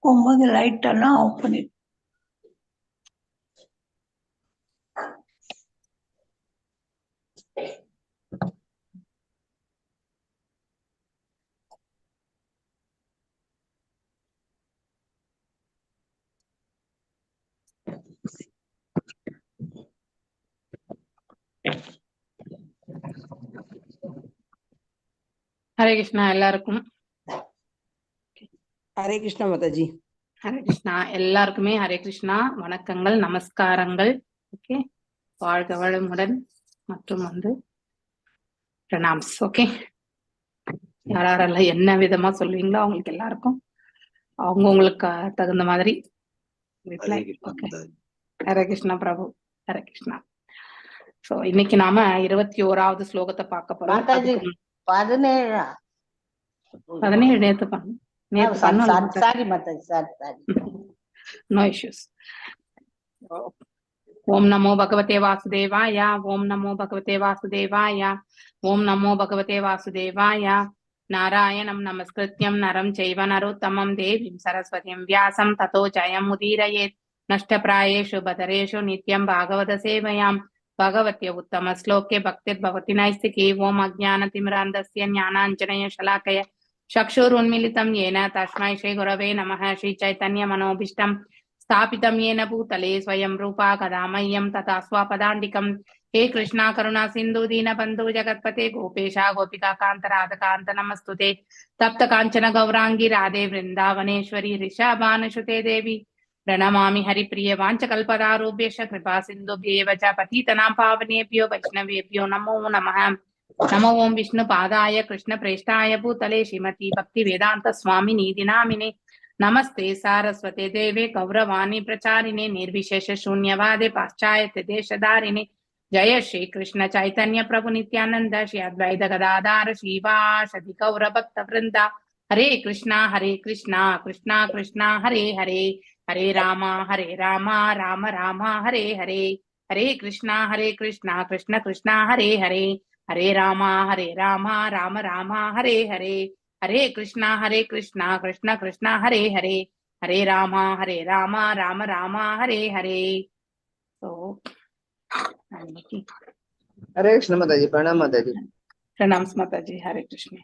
போகும்போது லைட் எல்லாம் ஆஃப் பண்ணிட்டு ஹரே கிருஷ்ணா எல்லாருக்கும். ஹரே கிருஷ்ணா மாதாஜி. ஹரே கிருஷ்ணா எல்லாருக்குமே ஹரே கிருஷ்ணா வணக்கங்கள், நமஸ்காரங்கள். ஓகே, வாழ்க வளமுடன் மற்றும் பிரணாம்ஸ். ஓகே, யாரெல்லாம் என்ன விதமா சொல்லுவீங்களோ அவங்களுக்கு எல்லாருக்கும் அவங்கவுங்களுக்கு தகுந்த மாதிரி ரிப்ளை. ஓகே, ஹரே கிருஷ்ணா பிரபு, ஹரே கிருஷ்ணா. சோ இன்னைக்கு நாம 21வது ஸ்லோகத்தை பார்க்க போறோம். 17 நேத்து பண்ணோம். No issues. ओम नमो भगवते वासुदेवाय, ओम नमो भगवते वासुदेवाय, ओम नमो भगवते वासुदेवाय। नारायणं नमस्कृत्यं नरं चैव नरोत्तमं देवीं सरस्वतीं व्यासं ततो जयमुदीरयेत्। नष्टप्रायेषु बदरेषु नित्यं भागवत सेवयां भगवत्य उत्तम श्लोके भक्तिर्भवति नैस्तिकी। ओम अज्ञानतिमिरान्धस्य ज्ञानाञ्जनय शलाकय चक्षुरुन्मीलितं येन तस्मै श्री गुरवे नमः। श्री चैतन्य मनोभीष्टं स्थापितं येन भूतले स्वयं रूपा कदा मह्यं तथा स्वपदान्तिकं। हे कृष्णा करुणा सिन्धु दीनबन्धु जगत्पते गोपेशा गोपिका कान्त राधकान्त नमस्तुते। तप्त काञ्चन गौरांगी राधे वृन्दावनेश्वरी ऋषभानुसुते देवी प्रणमामि हरिप्रिय वाञ्छकल्पतारुभ्यश्च कृपा सिन्धुभ्येव च पतितनां पावनेभ्यो वैष्णवेभ्यो नमो नमः। नमो ओं विष्णुपादाय कृष्णप्रेष्ठाय भूतले श्रीमती भक्तिवेदान्त स्वामिनीति नामिने। नमस्ते सारस्वते देवे गौरवाणी प्रचारिणे निर्विशेष शून्यवादे पाश्चात्य देशधारिणे। जय श्री कृष्ण चैतन्य प्रभु नित्यानंद श्री अद्वैत गदाधार श्रीवासदि गौर भक्त वृंदा। हरे कृष्णा कृष्णा कृष्णा हरे हरे, हरे राम राम राम हरे हरे। हरे कृष्णा कृष्ण कृष्णा हरे हरे, हरे राम राम राम हरे हरे। हरे कृष्णा कृष्ण कृष्ण हरे हरे, हरे राम राम राम हरे हरे। तो हरे कृष्ण माताजी, प्रणाम माताजी। प्रणाम माताजी, हरे कृष्ण।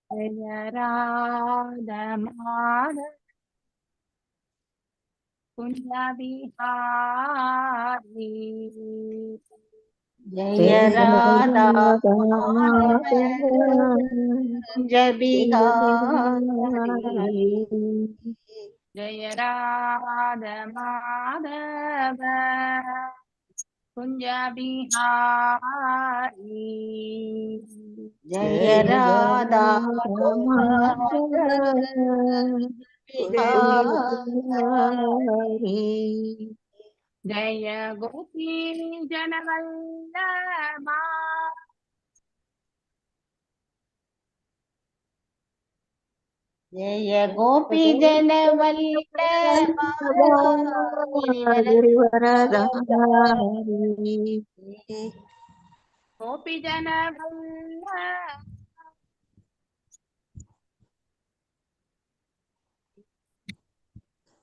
जय राधा माधव कुंज बिहारी, जय राधा कुंज बिहारी, जय राधा माधव कुंज बिहारी, जय राधा बिहारी। जय गोपी जनवल्लभा, जय गोपी जनवल्लभा, गोपी जनवल्लभा,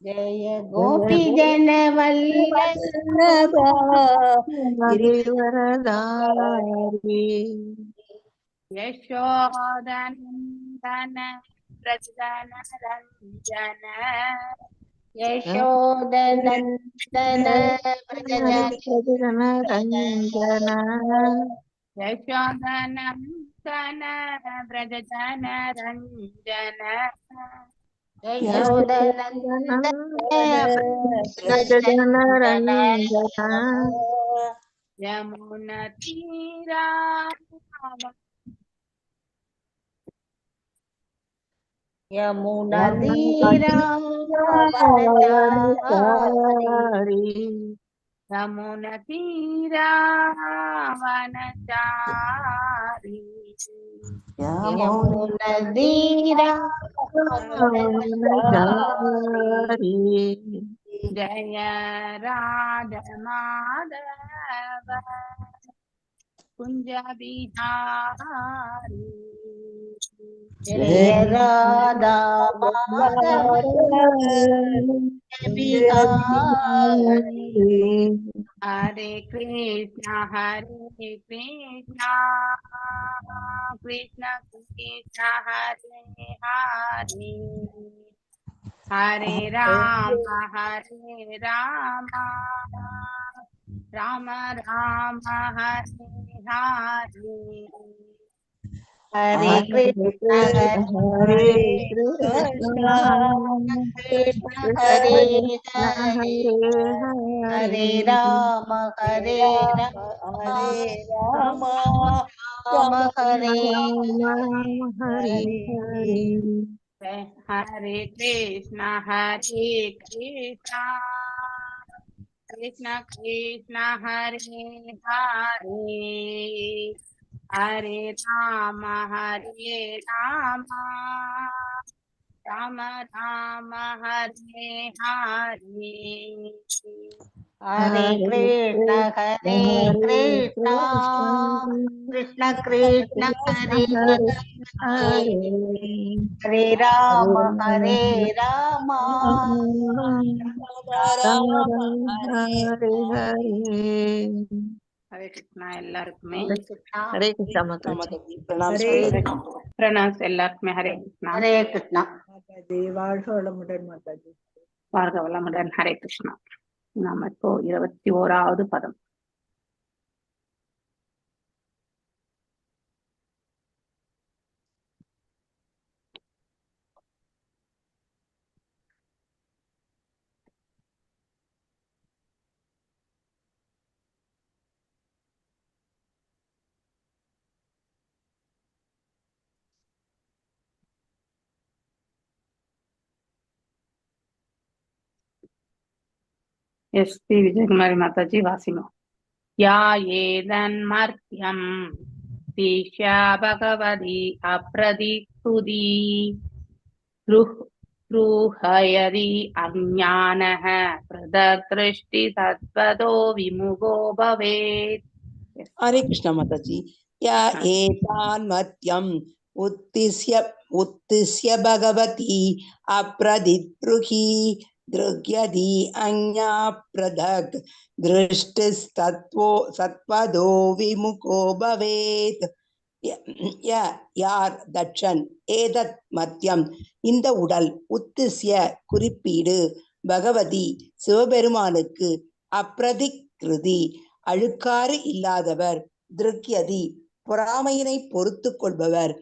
जय गोपी जनवल्लभा गिरिवरधारी। यशोदनन्दन व्रजन रंजन, यशोदनन्दन व्रजन रंजन, यशोदनन्दन व्रजन रंजन, यशोदनन्दन व्रजन रंजन। यमुनतीरा यमुनतीरा वनचारी, यमुनतीरा वनचारी, यमुनतीरा वनचारी। जय राधा माधव कुंज बिहारी, जय राधा माधव बिहारी। हरे कृष्णा कृष्ण कृष्ण हरे हरे, हरे राम राम राम हरे हरे। हरे कृष्ण हरे कृष्ण कृष्ण हरे हरे हरे, हरे राम हरे राम राम राम हरे हरे हरे कृष्ण कृष्ण कृष्ण हरे हरे, हरे राम राम राम हरे हरे। हरे कृष्ण कृष्ण कृष्ण हरे हरे, हरे राम राम राम हरे हरे कृष्णा எல்லாருக்குமே हरे कृष्ण माताजी प्रणाम हरे माताजी பிரணாஸ் எல்லாருக்குமே ஹரே கிருஷ்ணா. हरे कृष्ण माताजी வாழ்க வளமுடன் माताजी வாழ்க வளமுடன். ஹரே கிருஷ்ணா. நாம இப்போ 21வது பதம். எஸ்பி விஜயகுமாரி மாதாஜி வாசினோம். யா ஏதன்மர்த்தியம் தீக்ஷா பகவதி அப்ரதிஸ்துதி ருஹயதி அஞ்ஞானஹ பிரதக்ருஷ்டி சத்வதோ விமுகோ பவேத். हरे कृष्ण माताजी। या एतान्मत्यम् उत्तिष्य भगवती अप्रदिद्रुहि दृग्यति अन्या प्रदक् दृष्टिस्तत्वो सत्वदो विमुखो भवेत्। யார் தட்சன் ஏதத் மத்தியம் இந்த உடல் உத்திசிய குறிப்பீடு பகவதி சிவபெருமானுக்கு அப்பிரதிகிருதி அழுக்காறு இல்லாதவர் திருக்யதி பொறாமையினை பொறுத்து கொள்பவர்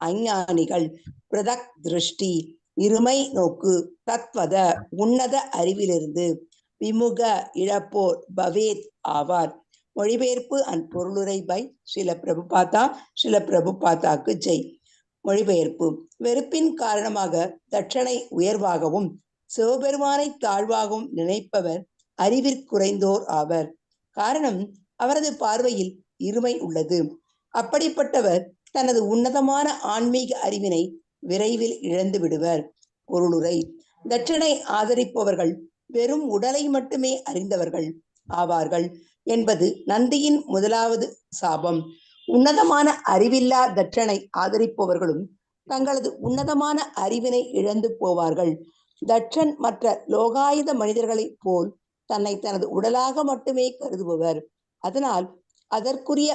அஞ்ஞானிகள் பிரதக் திருஷ்டி இருமை நோக்கு தத்வத உன்னத அறிவிலிருந்து விமுக இழப்போர் பவேத் ஆவார். மொழிபெயர்ப்பு அண்ட் பொருளுரை பை ஸ்ரீல பிரபுபாதாக்கு ஜெய். மொழிபெயர்ப்பு. வெறுப்பின் காரணமாக தட்சனை உயர்வாகவும் சிவபெருமானை தாழ்வாகவும் நினைப்பவர் அறிவிற்குறைந்தோர் ஆவர். காரணம், அவரது பார்வையில் இருமை உள்ளது. அப்படிப்பட்டவர் தனது உன்னதமான ஆன்மீக அறிவினை விரைவில் இழந்து விடுவர். பொருளுரை. தட்சனை ஆதரிப்பவர்கள் வெறும் உடலை மட்டுமே அறிந்தவர்கள் ஆவார்கள் என்பது நந்தியின் முதலாவது சாபம். உன்னதமான அறிவில்லா தட்சனை ஆதரிப்பவர்களும் தங்களது உன்னதமான அறிவினை இழந்து போவார்கள். தட்சன் மற்ற லோகாயுத மனிதர்களைப் போல் தன்னை தனது உடலாக மட்டுமே கருதுபவர். அதனால் அதற்குரிய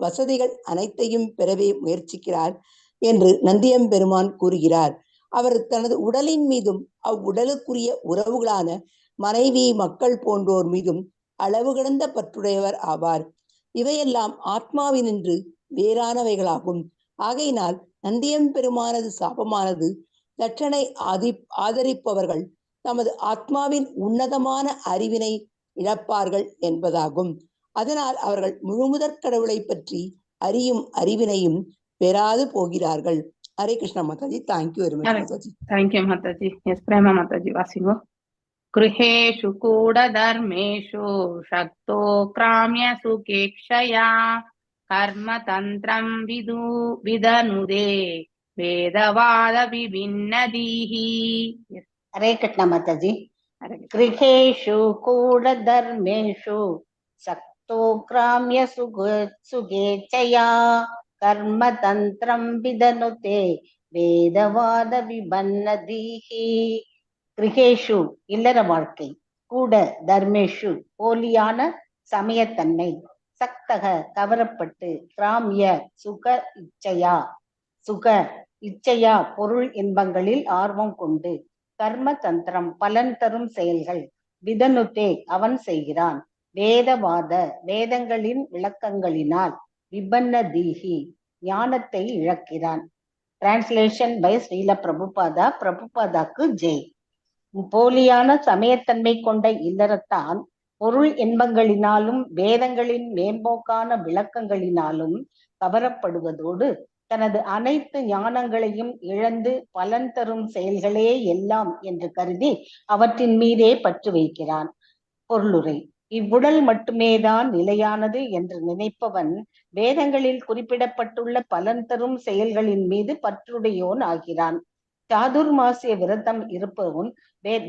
வசதிகள் அனைத்தையும் பெறவே முயற்சிக்கிறார் என்று நந்தியம்பெருமான் கூறுகிறார். அவர் தனது உடலின் மீதும் அவ்வுடலுக்குரிய உறவுகளான மனைவி மக்கள் போன்றோர் மீதும் அளவு கடந்த பற்றுடையவர் ஆவார். இவையெல்லாம் ஆத்மாவினின்று வேறானவைகளாகும். ஆகையினால் நந்தியம்பெருமானது சாபமானது தட்சனை ஆதரிப்பவர்கள் தமது ஆத்மாவின் உன்னதமான அறிவினை இழப்பார்கள் என்பதாகும். அதனால் அவர்கள் முழுமுதற் கடவுளை பற்றி அறியும் அறிவினையும் பெறாது போகிறார்கள். Hare Krishna Mataji. Thank you very much Mataji. Thank you Mataji. S Prema Mataji வாசிங்கோ. गृहेषु कूढधर्मेषु शक्तो क्राम्य सुखेक्षया कर्मतन्त्रं विदनुदे वेदवाद विभिन्नदीः. हरे कृष्ण माताजी। गृहेषु कूढधर्मेषु सक्तो ग्राम्य सुगेच्छया கர்ம தந்திரம் விதனுதே வேதவாத விபன்னதீஹி. கிரகேஷு இல்லற வாழ்க்கை, கூட தர்மேஷு போலியான சமயத்தன்மை, சக்தக கவரப்பட்டு, கிராமிய சுக இச்சையா பொருள் இன்பங்களில் ஆர்வம் கொண்டு, கர்ம தந்திரம் பலன் தரும் செயல்கள், விதனுதே அவன் செய்கிறான், வேதவாத வேதங்களின் விளக்கங்களினால், விபன்ன தீஹி ஞானத்தை இழக்கிறான். Translation by Srila Prabhupada. பிரபுபாதாக்கு ஜெய். போலியான சமயத்தன்மை கொண்ட இல்லறத்தான் பொருள் இன்பங்களினாலும் வேதங்களின் மேம்போக்கான விளக்கங்களினாலும் கவரப்படுவதோடு தனது அனைத்து ஞானங்களையும் இழந்து பலன் தரும் செயல்களே எல்லாம் என்று கருதி அவற்றின் மீதே பற்று வைக்கிறான். பொருளுரை: இவ்வுடல் மட்டுமேதான் நிலையானது என்று நினைப்பவன் வேதங்களில் குறிப்பிடப்பட்டுள்ள பலன் தரும் செயல்களின் மீது பற்றுடையோன் ஆகிறான். சாதுர்மாசிய விரதம் இருப்பவன்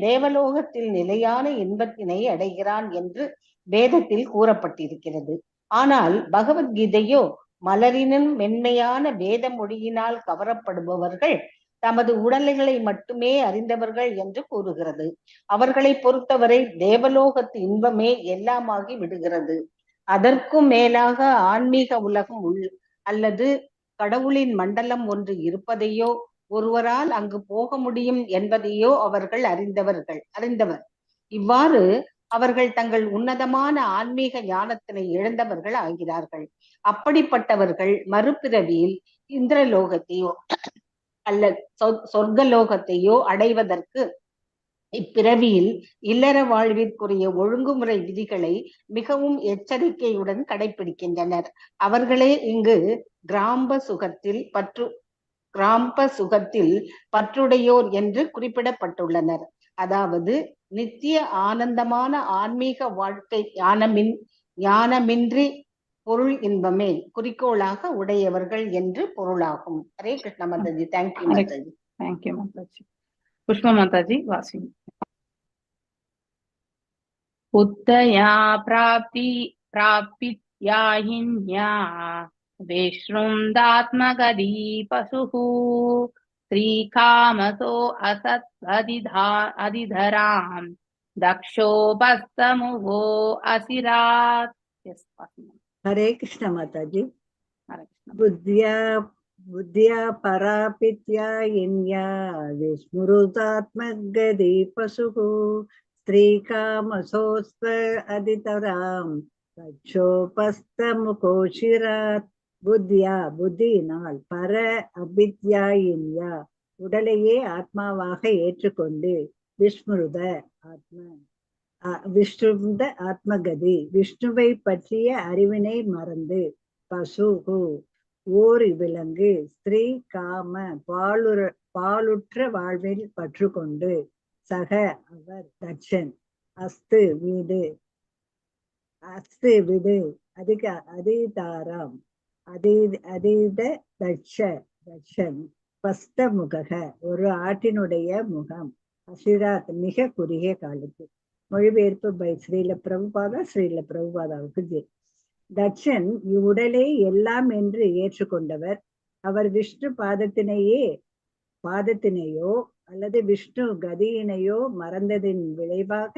தேவலோகத்தில் நிலையான இன்பத்தினை அடைகிறான் என்று வேதத்தில் கூறப்பட்டிருக்கிறது. ஆனால் பகவத்கீதையோ மலரினும் மென்மையான வேத மொழியினால் கவரப்படுபவர்கள் தமது உடல்களை மட்டுமே அறிந்தவர்கள் என்று கூறுகிறது. அவர்களை பொறுத்தவரை தேவலோகத்து இன்பமே எல்லாமாகி விடுகிறது. அதற்கும் மேலாக ஆன்மீக உலகம் அல்லது கடவுளின் மண்டலம் ஒன்று இருப்பதையோ ஒருவரால் அங்கு போக முடியும் என்பதையோ அவர்கள் அறிந்தவர். இவ்வாறு அவர்கள் தங்கள் உன்னதமான ஆன்மீக ஞானத்தினை இழந்தவர்கள் ஆகிறார்கள். அப்படிப்பட்டவர்கள் மறுபிறவியில் இந்திரலோகத்தையோ அல்லது சொர்க்கலோகத்தையோ அடைவதற்கு இப்பிறவியில் இல்லற வாழ்விற்குரிய ஒழுங்குமுறை விதிகளை மிகவும் எச்சரிக்கையுடன் கடைபிடிக்கின்றனர். அவர்களே இங்கு கிராம்ப சுகத்தில் பற்றுடையோர் என்று குறிப்பிடப்பட்டுள்ளனர். அதாவது நித்திய ஆனந்தமான ஆன்மீக வாழ்க்கை ஞானமின்றி பொருள் இன்பமே குறிக்கோளாக உடையவர்கள் என்று பொருளாகும். ஹரே கிருஷ்ண மாதாஜி. தேங்க்யூ மாதாஜி. தேங்க்யூ மாதாஜி. புஷ்பா மாதாஜி வாசி. உத்தயா பிராப்தியாஹின்யா வேஷ்ருந்தாத்மகதி பசுஹு ஸ்ரீகாமசோ அசத் அதிதராம் தக்ஷோபஸ்தமுகோ அசிராத். ஹரே கிருஷ்ண மாதாஜி. புத்தியா பராபித்யாயின்யா விஸ்மிருதாத்மகதி பசுஹு ஸ்ரீகாமசோஸ்த அதிதராம் தக்ஷோபஸ்தமுகோஷிராத். புத்தியினால் பர அபித்யாயின்யா உடலையே ஆத்மாவாக ஏற்றுக்கொண்டு விஸ்மிருத ஆத்மகதி விஷ்ணுவை பற்றிய அறிவினை மறந்து பசுகு ஓர் விலங்கு ஸ்திரீ காம பாலுற்ற வாழ்வில் பற்று கொண்டு சக அவர் தட்சன் அஸ்து விடு அதிதாராம் அதீத தட்சன் பஸ்த முகக ஒரு ஆட்டினுடைய முகம் அசிராத் மிக குறுகிய காலத்து. மொழிபெயர்ப்பு பை ஸ்ரீல பிரபுபாதாவுக்கு ஜெய். தட்சன் இவ்வுடலே எல்லாம் என்று ஏற்றுக்கொண்டவர். அவர் விஷ்ணு பாதத்தினையோ அல்லது விஷ்ணு கதியினையோ மறந்ததின் விளைவாக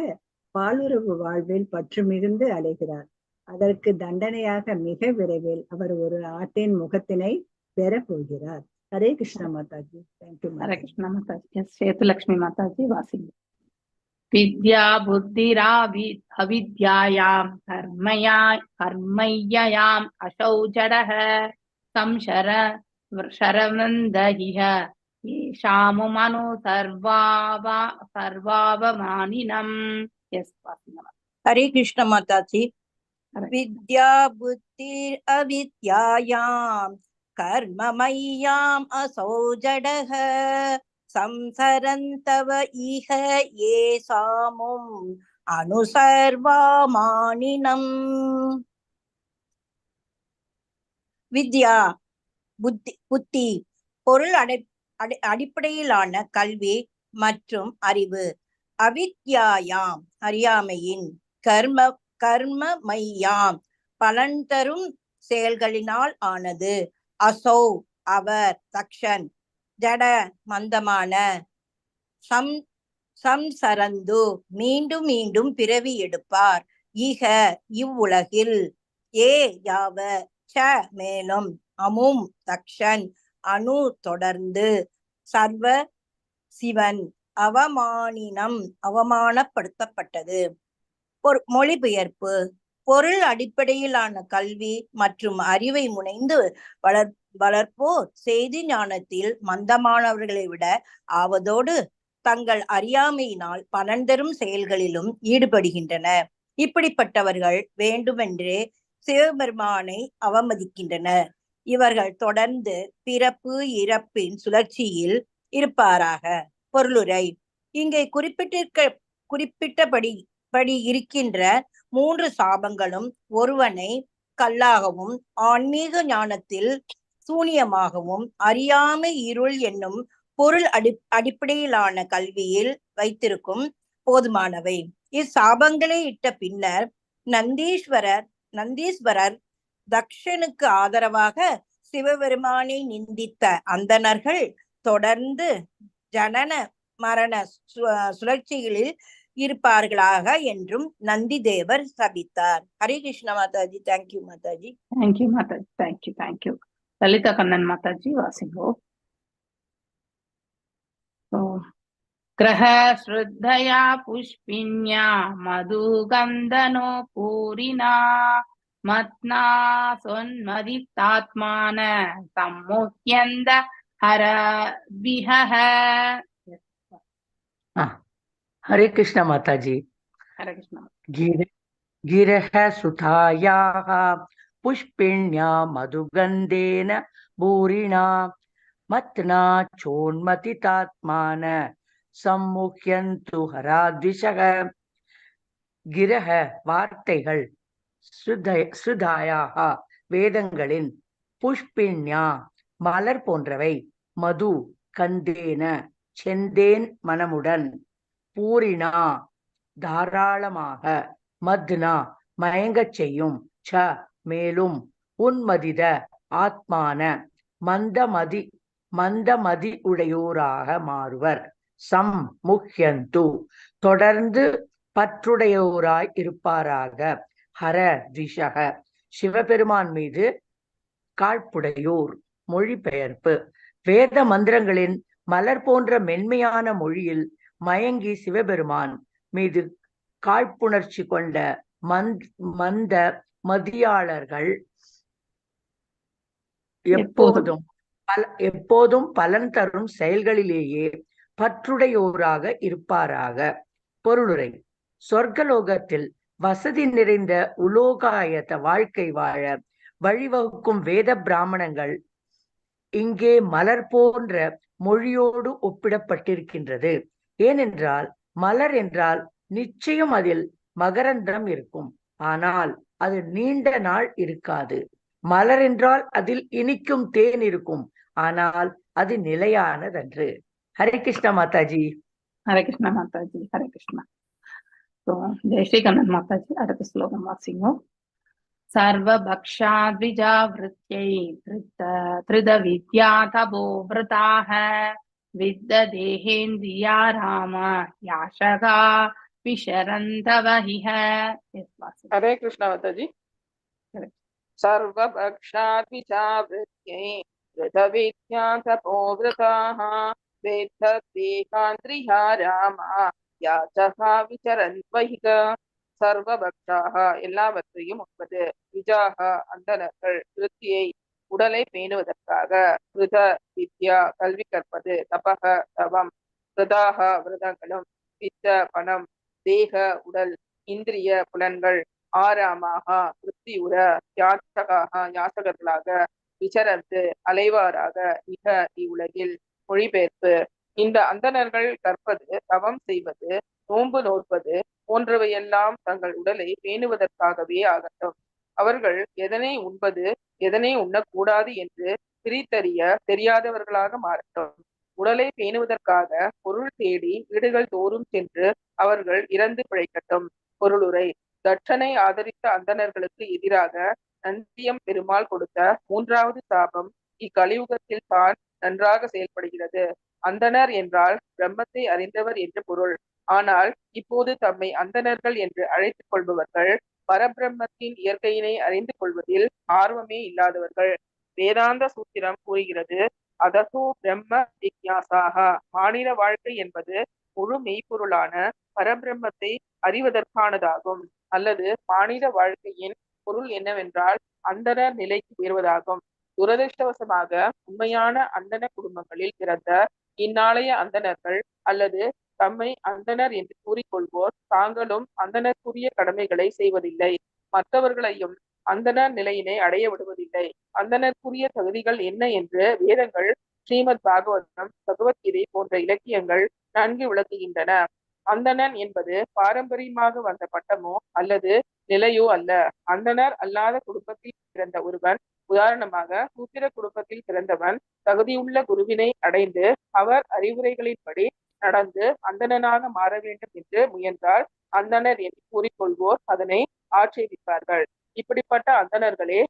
பாலுறவு வாழ்வில் பற்று மிகுந்து அலைகிறார். அதற்கு தண்டனையாக மிக விரைவில் அவர் ஒரு ஆட்டின் முகத்தினை பெற போகிறார். ஹரே கிருஷ்ண மாதாஜி. தேங்க்யூ. ஹரே கிருஷ்ண மாதாஜி. சேதுலட்சுமி மாதாஜி வாசி. வித்யா புத்திராவி அவித்யாயாம் கர்மய்யாயாம் அசௌஜடஹ சரவந்தஹிஹ ஏஷாமுமனு சர்வாவமானினம். ஹரே கிருஷ்ண மாதாஜி. வித்யா புத்திர் அவித்யாயாம் கர்மமய்யாம் அசௌஜடஹ சம்சரந்தவ இஹ ஏசாமும் அனுசர்வாமானினம். வித்யா புத்தி பொருள் அடிப்படையிலான கல்வி மற்றும் அறிவு. அவித்யாயாம் அறியாமையின், கர்ம மையாம் பலன் தரும் செயல்களினால் ஆனது. அசௌ அவர், தக்ஷன், ஜட மந்தமான, சம் சம்சரந்து மீண்டும் மீண்டும் பிறவி எடுப்பார், ஈக இவ்வுலகில், ஏ யாவ ச மேலும், அமும் தக்ஷன் அணு தொடர்ந்து, சர்வ சிவன் அவமானினம் அவமானப்படுத்தப்பட்டது. மொழிபெயர்ப்பு. பொருள் அடிப்படையிலான கல்வி மற்றும் அறிவை முனைந்து வளர்ப்போர் செய்தி ஞானத்தில் மந்தமானவர்களை விட ஆவதோடு தங்கள் அறியாமையினால் பலன் தரும் செயல்களிலும் ஈடுபடுகின்றனர். இப்படிப்பட்டவர்கள் வேண்டுமென்றே சிவபெருமானை அவமதிக்கின்றனர். இவர்கள் தொடர்ந்து பிறப்பு இறப்பின் சுழற்சியில் இருப்பாராக. பொருளுரை. இங்கே குறிப்பிட்டபடி இருக்கின்ற 3 சாபங்களும் ஒருவனை கல்லாகவும், ஆன்மீக ஞானத்தில் சூனியமாகவும், அறியாமை இருள் என்னும் பொருள் அடிப்படையிலான கல்வியில் வைத்திருக்கும் போதுமானவை. இச்சாபங்களை இட்ட பின்னர் நந்தீஸ்வரர் தக்ஷனுக்கு ஆதரவாக சிவபெருமானை நிந்தித்த அந்தணர்கள் தொடர்ந்து ஜனன மரண சுழற்சிகளில் இருப்பார்களாக என்றும் நந்தி தேவர் சபித்தார். Hare Krishna Mataji. Thank you Mataji. Thank you Mataji. Thank you. Lalitha Kannan Mataji வாசிங்கோ. கிரஹ ஸ்ருத்தயா புஷ்பின்யா மதுகந்தனோ பூரினா மத்னா சொன்மதித்தாத்மான சம்முஹ்யந்த ஹரபிஹ. हरे कृष्ण माता जी. हरे कृष्ण. गिरः सुतायाः पुष्पिण्या मधुगन्धेन भूरिणा मत्ना चोन्मतितात्मान सम्मुह्यन्तु हराद्विषः. गिरः வார்த்தைகள், சுதாயாக வேதங்களின், புஷ்பிண்யா மலர் போன்றவை, மது கந்தேன செந்தேன் மனமுடன், பூரினா தாராளமாக, மத்னா மயங்கச் செய்யும், ச மேலும், உன்மதித ஆத்மான மந்தமதி உடையோராக மாறுவர், சம் முஹ்யந்து தொடர்ந்து பற்றுடையோராய் இருப்பாராக, ஹர திஷக சிவபெருமான் மீது காழ்ப்புடையோர். மொழிபெயர்ப்பு. வேத மந்திரங்களின் மலர் போன்ற மென்மையான மொழியில் மயங்கி சிவபெருமான் மீது காழ்ப்புணர்ச்சி கொண்ட மந்த மதியாளர்கள் எப்போதும் பலன் தரும் செயல்களிலேயே பற்றுடையோராக இருப்பாராக. பொருளுரை. சொர்க்கலோகத்தில் வசதி நிறைந்த உலோகாயத்த வாழ்க்கை வாழ வழிவகுக்கும் வேத பிராமணங்கள் இங்கே மலர் போன்ற மொழியோடு ஒப்பிடப்பட்டிருக்கின்றது. ஏனென்றால் மலர் என்றால் நிச்சயம் அதில் மகரந்தம் இருக்கும், ஆனால் அது நீண்ட நாள் இருக்காது. மலர் என்றால் அதில் இனிக்கும் தேன் இருக்கும், ஆனால் அது நிலையானதன்று. ஹரே கிருஷ்ண மாதாஜி. ஹரே கிருஷ்ண மாதாஜி. ஹரே கிருஷ்ணா. ஜெய் ஸ்ரீ கண்ணன் மாதாஜி. அடுத்த ஸ்லோகம் வாசிங்கோ. सर्वभक्षाद्विजावृत्यै त्रिद विद्या तपो वृताः विद्देहेन्द्रिया राम याशगा विशरन्तवहिः. हरे कृष्ण माताजी. सर्वभक्षाद्विजावृत्यै त्रिद विद्या तपो वृताः विद्देहेन्द्रिया राम याशगा विचरन्तवहिः. சர்வபக்ஷாக எல்லாவற்றையும் உண்பது, விஜாக அந்தணர்கள் விருத்தியை உடலை பேணுவதற்காக, விருத வித்யா கல்வி கற்பது, தபக தவம், விரதாக விரதங்களும், வித்த பணம், தேக உடல், இந்திரிய புலன்கள், ஆராமாக விருத்தி உற, யாசகாக யாசகர்களாக, விசரந்து அலைவாராக, மிக இவ்வுலகில். மொழிபெயர்ப்பு. இந்த அந்தணர்கள் கற்பது, தவம் செய்வது, நோன்பு நோற்பது போன்றவையெல்லாம் தங்கள் உடலை பேணுவதற்காகவே ஆகட்டும். அவர்கள் எதனை உண்பது எதனை உண்ணக்கூடாது என்று பிரித்தறிய தெரியாதவர்களாக மாறட்டும். உடலை பேணுவதற்காக பொருள் தேடி வீடுகள் தோறும் சென்று அவர்கள் இறந்து பிழைக்கட்டும். பொருளுரை. தட்சனை ஆதரித்த அந்தணர்களுக்கு எதிராக நந்தியம் பெருமாள் கொடுத்த 3வது சாபம் இக்கலியுகத்தில் தான் நன்றாக செயல்படுகிறது. அந்தணர் என்றால் பிரம்மத்தை அறிந்தவர் என்று பொருள். ஆனால் இப்போது தம்மை அந்தணர்கள் என்று அழைத்துக் கொள்பவர்கள் பரபிரம்மத்தின் இயற்கையினை அறிந்து கொள்வதில் ஆர்வமே இல்லாதவர்கள். வேதாந்த சூத்திரம் கூறுகிறது, அதசோ பிரம்ம ஜிக்ஞாசாக. மாநில வாழ்க்கை என்பது முழு மெய்ப்பொருளான பரபிரம்மத்தை அறிவதற்கானதாகும். அல்லது மாநில வாழ்க்கையின் பொருள் என்னவென்றால் அந்தணர் நிலைக்கு உயர்வதாகும். துரதிருஷ்டவசமாக உண்மையான அந்தண குடும்பங்களில் பிறந்த இந்நாளைய அந்தணர்கள் அல்லது தம்மை அந்தணர் என்று கூறிக்கொள்வோர் தாங்களும் அந்தணருக்குரிய கடமைகளை செய்வதில்லை, மற்றவர்களையும் அந்தணர் நிலையினை அடைய விடுவதில்லை. அந்தணருக்குரிய தகுதிகள் என்ன என்று வேதங்கள், ஸ்ரீமத் பாகவதம், பகவத்கீதை போன்ற இலக்கியங்கள் நன்கு விளக்குகின்றன. அந்தணன் என்பது பாரம்பரியமாக வந்த பட்டமோ அல்லது நிலையோ அல்ல. அந்தணர் அல்லாத குடும்பத்தில் பிறந்த ஒருவன், உதாரணமாக சூத்திர குடும்பத்தில் பிறந்தவன், தகுதியுள்ள குருவினை அடைந்து அவர் அறிவுரைகளின்படி நடந்து அந்தணனாக மாற வேண்டும் என்று முயன்றால் அந்தணர் என்று கூறிக்கொள்வோர் அதனை ஆட்சேபிப்பார்கள். இப்படிப்பட்ட அந்தணர்களே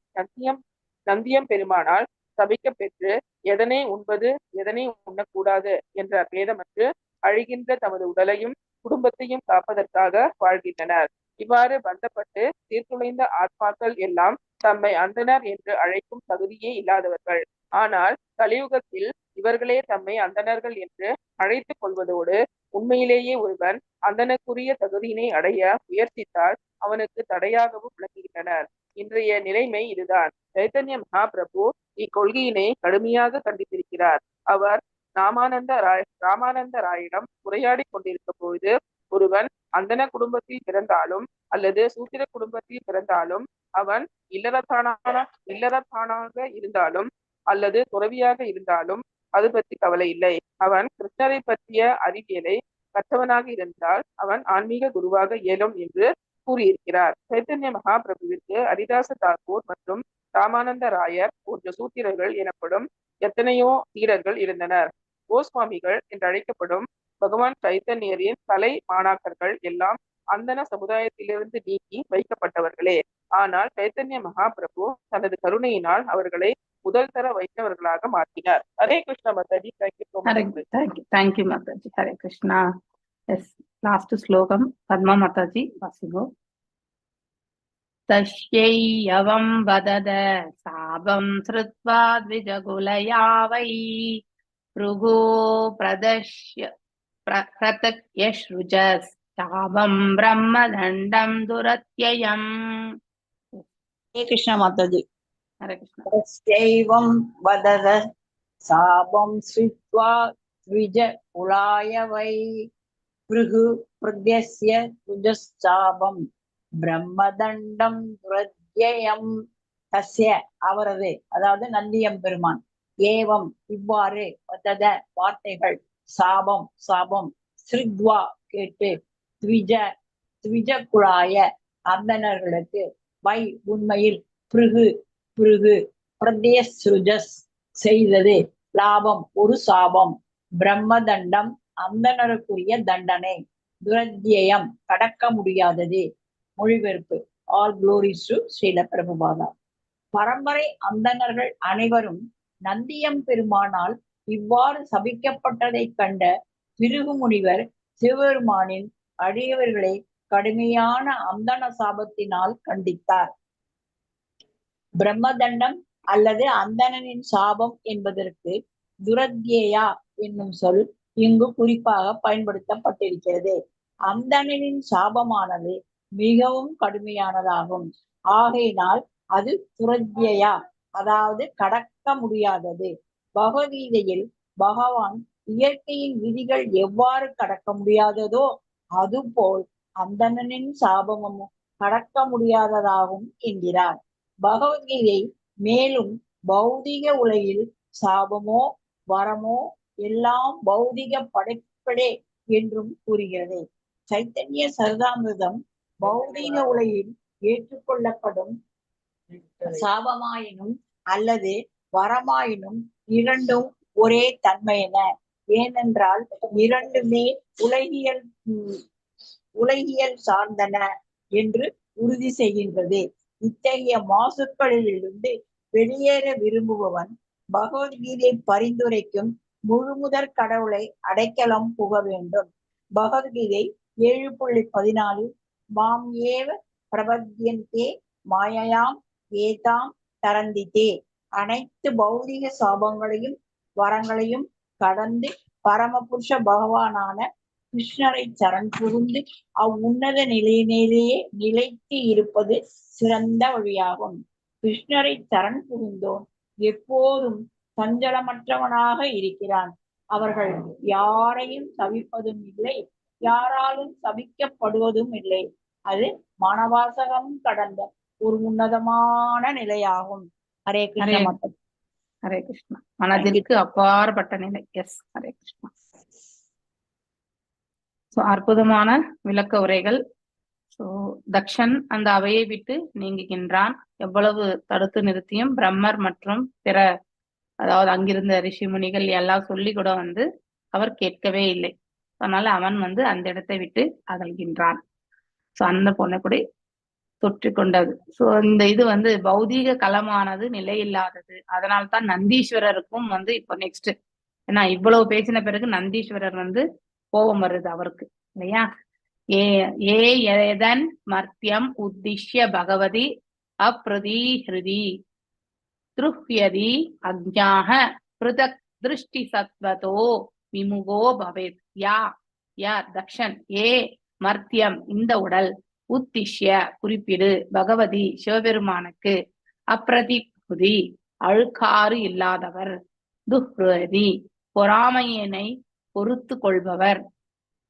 நந்தியம் பெருமானால் சபிக்க பெற்று எதனை உண்பது எதனை உண்ணக்கூடாது என்ற பேதமற்று அழிகின்ற தமது உடலையும் குடும்பத்தையும் காப்பதற்காக வாழ்கின்றனர். இவ்வாறு பந்தப்பட்டு சீர்குலைந்த ஆத்மாக்கள் எல்லாம் தம்மை அந்தணர் என்று அழைக்கும் தகுதியே இல்லாதவர்கள். ஆனால் கலியுகத்தில் இவர்களே தம்மை அந்தணர்கள் என்று அழைத்துக் கொள்வதோடு உண்மையிலேயே ஒருவன் அந்தணக்குரிய தகுதியினை அடைய முயற்சித்தால் அவனுக்கு தடையாகவும் விளங்குகின்றனர். இன்றைய நிலைமை இதுதான். சைத்தன்ய மகாபிரபு இக்கொள்கையினை கடுமையாக கண்டித்திருக்கிறார். அவர் ராமானந்த ராயிடம் உரையாடி கொண்டிருக்க போது, ஒருவன் அந்தண குடும்பத்தில் பிறந்தாலும் அல்லது சூத்திர குடும்பத்தில் பிறந்தாலும், அவன் இல்லறத்தானாக இருந்தாலும் அல்லது துறவியாக இருந்தாலும் அது பற்றி கவலை இல்லை. அவன் கிருஷ்ணரை பற்றிய அறிவியலை கற்றவனாக இருந்தால் அவன் ஆன்மீக குருவாக இயலும் என்று கூறியிருக்கிறார். சைத்தன்ய மகாபிரபுவிற்கு ஹரிதாச தாக்கூர் மற்றும் ராமானந்த ராயர் போன்ற சூத்திரர்கள் எனப்படும் எத்தனையோ சீடர்கள் இருந்தனர். கோஸ்வாமிகள் என்று அழைக்கப்படும் பகவான் சைத்தன்யரின் தலை மாணாக்கர்கள் எல்லாம் அந்தன சமுதாயத்திலிருந்து நீக்கி வைக்கப்பட்டவர்களே. ஆனால் சைத்தன்ய மகாபிரபு தனது கருணையினால் அவர்களை முதல் தர வைத்தவர்களாக மாற்றினார். Hare Krishna Mataji. Thank you Mataji. Hare Krishna. Yes, last ஸ்லோகம் பத்மா மாதாஜி வாசிங்கோ. தஸ்யையவம் வதத சாபம் ஸ்ருத்வா த்விஜகுலயா வை ப்ருகோ பிரதஷ்ய பிரதக்யஸ்ருஜஸ் சாபம் பிரம்மதண்டம் துரத்யயம். ஹரே கிருஷ்ணா மாதாஜி. ஹரே கிருஷ்ணா. தஸ்யைவம் வதத சாபம் ஸ்ருத்வா த்விஜகுலாய வை ப்ருகு பிரத்யஸ்ய ருஜஸ்சாபம் பிரம்மதண்டம் துரத்யயம். தஸ்ய அவரது, அதாவது நந்தியம் பெருமான், ஏவம் இவ்வாறு, வதத வார்த்தைகள், சாபம் சாபம், ஸ்ருத்வா கேட்டு, த்விஜகுலாய அந்தணர்களுக்கு, வை உண்மையில், பிருகு பிரத்யஸ்ருஜஸ் செய்தது, லாபம் ஒரு சாபம், பிரம்மதண்டம் அந்தணருக்குரிய தண்டனை, துரத்யயம் கடக்க முடியாதது. மொழிபெயர்ப்பு. All glories to Srila Prabhupada. பரம்பரை அந்தணர்கள் அனைவரும் நந்தியம் பெருமானால் இவ்வாறு சபிக்கப்பட்டதை கண்ட பிருகு முனிவர் சிவபெருமானின் அடியவர்களை கடுமையான அந்தண சாபத்தினால் கண்டித்தார். பிரம்மதண்டம் அல்லது அந்தணனின் சாபம் என்பதற்கு துரத்யயா என்னும் சொல் இங்கு குறிப்பாக பயன்படுத்தப்பட்டிருக்கிறது. அந்தணனின் சாபமானது மிகவும் கடுமையானதாகும். ஆகையினால் அது துரத்யயா, அதாவது கடக்க முடியாதது. பகவத்கீதையில் பகவான் இயற்கையின் விதிகள் எவ்வாறு கடக்க முடியாததோ அதுபோல் அந்தணனின் சாபமும் கடக்க முடியாததாகும் என்கிறார். பகவத்கீதை மேலும் பௌதிக உலகில் சாபமோ வரமோ எல்லாம் பௌதிக படைப்படே என்றும் கூறுகிறது. சைத்தன்ய சரிதாமிர்தம் பௌதிக உலகில் ஏற்றுக்கொள்ளப்படும் சாபமாயினும் அல்லது வரமாயினும் இரண்டும் ஒரே தன்மையென. ஏனென்றால் இரண்டுமே உலகியல் சார்ந்தன என்று உறுதி செய்கின்றது. இத்தகைய மாசுக்களிலிருந்து வெளியேற விரும்புபவன் பகவத்கீதை பரிந்துரைக்கும் முழுமுதற் கடவுளை அடைக்கலம் புக வேண்டும். பகவத்கீதை 7.14 மாம் ஏவ பிரபத்யந்தே மாயையாம் ஏதாம் தரந்தித்தே. அனைத்து பௌதிக சாபங்களையும் வரங்களையும் கடந்து பரமபுருஷ பகவானான கிருஷ்ணரை சரண் புகுந்து அவ்வுன்னத நிலையிலேயே நிலைத்து இருப்பது சிறந்த வழியாகும். கிருஷ்ணரை சரண் புகுந்தோன் எப்போதும் சஞ்சலமற்றவனாக இருக்கிறான். அவர்கள் யாரையும் சபிப்பதும் இல்லை, யாராலும் சபிக்கப்படுவதும் இல்லை. அது மனவாசகம் கடந்த ஒரு உன்னதமான நிலையாகும். ஹரே கிருஷ்ண மாதா. ஹரே கிருஷ்ணா. மனதிற்கு அப்பாற்பட்ட நிலை. எஸ், ஹரே கிருஷ்ணா. சோ அற்புதமான விளக்க உரைகள். சோ தக்ஷன் அந்த அவையை விட்டு நீங்குகின்றான். எவ்வளவு தடுத்து நிறுத்தியும் பிரம்மர் மற்றும் பிற, அதாவது அங்கிருந்த ரிஷி முனிகள் எல்லாம் சொல்லி கூட வந்து அவர் கேட்கவே இல்லை. அதனால அவன் வந்து அந்த இடத்தை விட்டு அகல்கின்றான். சோ அந்த பொண்ணை கூட தொற்று கொண்டது. சோ இந்த இது வந்து பௌதீக களமானது நிலையில்லாதது. அதனால்தான் நந்தீஸ்வரருக்கும் வந்து இப்போ நெக்ஸ்ட், ஏன்னா இவ்வளவு பேசின பிறகு நந்தீஸ்வரர் வந்து கோபம் வருது அவருக்கு, இல்லையா? ஏதன் மர்த்தியம் உத்திஷ்ய பகவதி அப்ரதிஹிருதி திருஹ்யதி அக்ஞாஹ பிருதக் திருஷ்டி சத்வதோ விமுகோ பவேத். யார் தக்ஷன், மர்த்தியம் இந்த உடல், உத்திஷ்ய குறிப்பிடு, பகவதி சிவபெருமானுக்கு, அப்ரதிஹுதி அழுக்காறு இல்லாதவர், துஹ்ருதி பொறாமையினை பொறுத்து கொள்பவர்,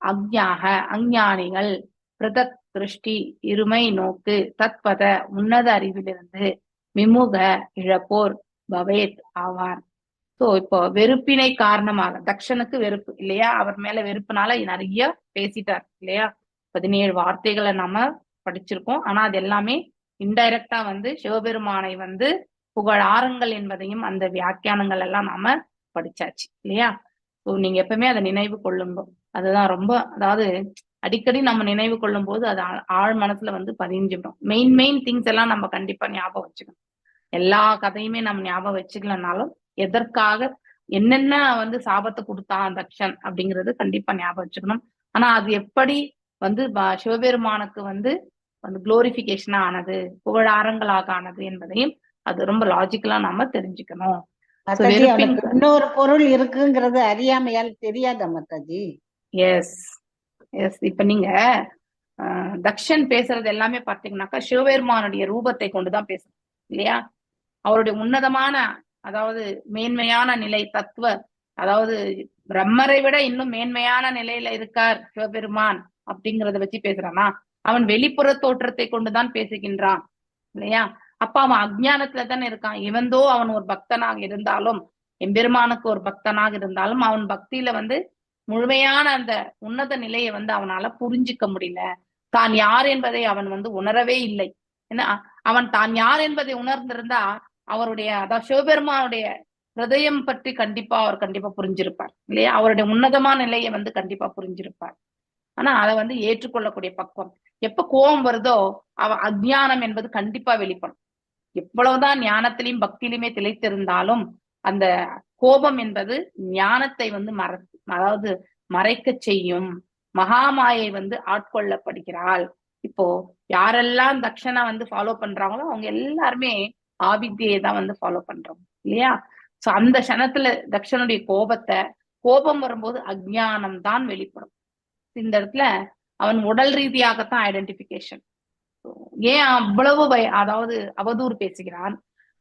அக்ஞாக அஞ்ஞானிகள், பிரதக் திருஷ்டி இருமை நோக்கு, தத்பத உன்னத அறிவிலிருந்து, விமுக இழப்போர் பவேத் ஆவார். சோ இப்போ வெறுப்பினை காரணமாக தக்ஷனுக்கு வெறுப்பு இல்லையா, அவர் மேல வெறுப்புனால நிறைய பேசிட்டார் இல்லையா. 17 வார்த்தைகளை நாம படிச்சிருக்கோம். ஆனா அது எல்லாமே இன்டைரக்டா வந்து சிவபெருமானை வந்து புகழாருங்கள் என்பதையும் அந்த வியாக்கியானங்கள் எல்லாம் நாம படிச்சாச்சு இல்லையா. ஸோ நீங்க எப்பவுமே அதை நினைவு கொள்ளுங்க. அதுதான் ரொம்ப, அதாவது அடிக்கடி நம்ம நினைவு கொள்ளும் போது அது ஆழ் மனசுல வந்து பதிஞ்சிடும். மெயின் திங்ஸ் எல்லாம் நம்ம கண்டிப்பா ஞாபகம் வச்சுக்கணும். எல்லா கதையுமே நம்ம ஞாபகம் வச்சுக்கலனாலும் எதற்காக என்னென்ன வந்து சாபத்தை கொடுத்தான் தக்ஷன் அப்படிங்கிறது கண்டிப்பா ஞாபகம் வச்சுக்கணும். ஆனா அது எப்படி வந்து சிவபெருமானுக்கு வந்து குளோரிபிகேஷனா ஆனது, புகழாரங்களாக ஆனது என்பதையும் அது ரொம்ப லாஜிக்கலா நாம தெரிஞ்சுக்கணும். இன்னொரு பொருள் இருக்குங்கிறது அறியாமையால் தெரியாத மாதாஜி. S S. இப்ப நீங்க தக்ஷன் பேசுறது எல்லாமே பார்த்தீங்கன்னாக்கா சிவபெருமானுடைய ரூபத்தை கொண்டுதான் பேசுறோம் இல்லையா. அவருடைய உன்னதமான, அதாவது மேன்மையான நிலை, தத்துவ, அதாவது பிரம்மரை விட இன்னும் மேன்மையான நிலையில இருக்கார் சிவபெருமான் அப்படிங்கிறத வச்சு பேசுறானா. அவன் வெளிப்புற தோற்றத்தை கொண்டுதான் பேசுகின்றான் இல்லையா. அப்ப அவன் அஜ்ஞானத்துல தானே இருக்கான். இவந்தோ அவன் ஒரு பக்தனாக இருந்தாலும், எம்பெருமானுக்கு ஒரு பக்தனாக இருந்தாலும், அவன் பக்தியில வந்து முழுமையான அந்த உன்னத நிலையை வந்து அவனால புரிஞ்சிக்க முடியல. தான் யார் என்பதை அவன் வந்து உணரவே இல்லை. ஏன்னா அவன் தான் யார் என்பதை உணர்ந்திருந்தா அவருடைய, அதாவது சிவபெருமானுடைய ஹிருதயம் பற்றி அவர் கண்டிப்பா புரிஞ்சிருப்பார் இல்லையா. அவருடைய உன்னதமான நிலையை வந்து கண்டிப்பா புரிஞ்சிருப்பார். ஆனா அதை வந்து ஏற்றுக்கொள்ளக்கூடிய பக்குவம். எப்ப கோபம் வருதோ அஜ்ஞானம் என்பது கண்டிப்பா வெளிப்படும். எவ்வளவுதான் ஞானத்திலையும் பக்தியிலுமே திளைத்திருந்தாலும் அந்த கோபம் என்பது ஞானத்தை வந்து அதாவது மறைக்க செய்யும். மகாமாயை வந்து ஆட்கொள்ளப்படுகிறாள். இப்போ யாரெல்லாம் தக்ஷனா வந்து ஃபாலோ பண்றாங்களோ அவங்க எல்லாருமே ஆவித்தியை தான் வந்து ஃபாலோ பண்றோம் இல்லையா. சோ அந்த க்ஷணத்துல தக்ஷனுடைய கோபம் வரும்போது அஜ்ஞானம் தான் வெளிப்படும். இந்த இடத்துல அவன் உடல் ரீதியாகத்தான் ஐடென்டிபிகேஷன். ஏன் அவ்வளவு அதாவது அவதூறு பேசுகிறான்.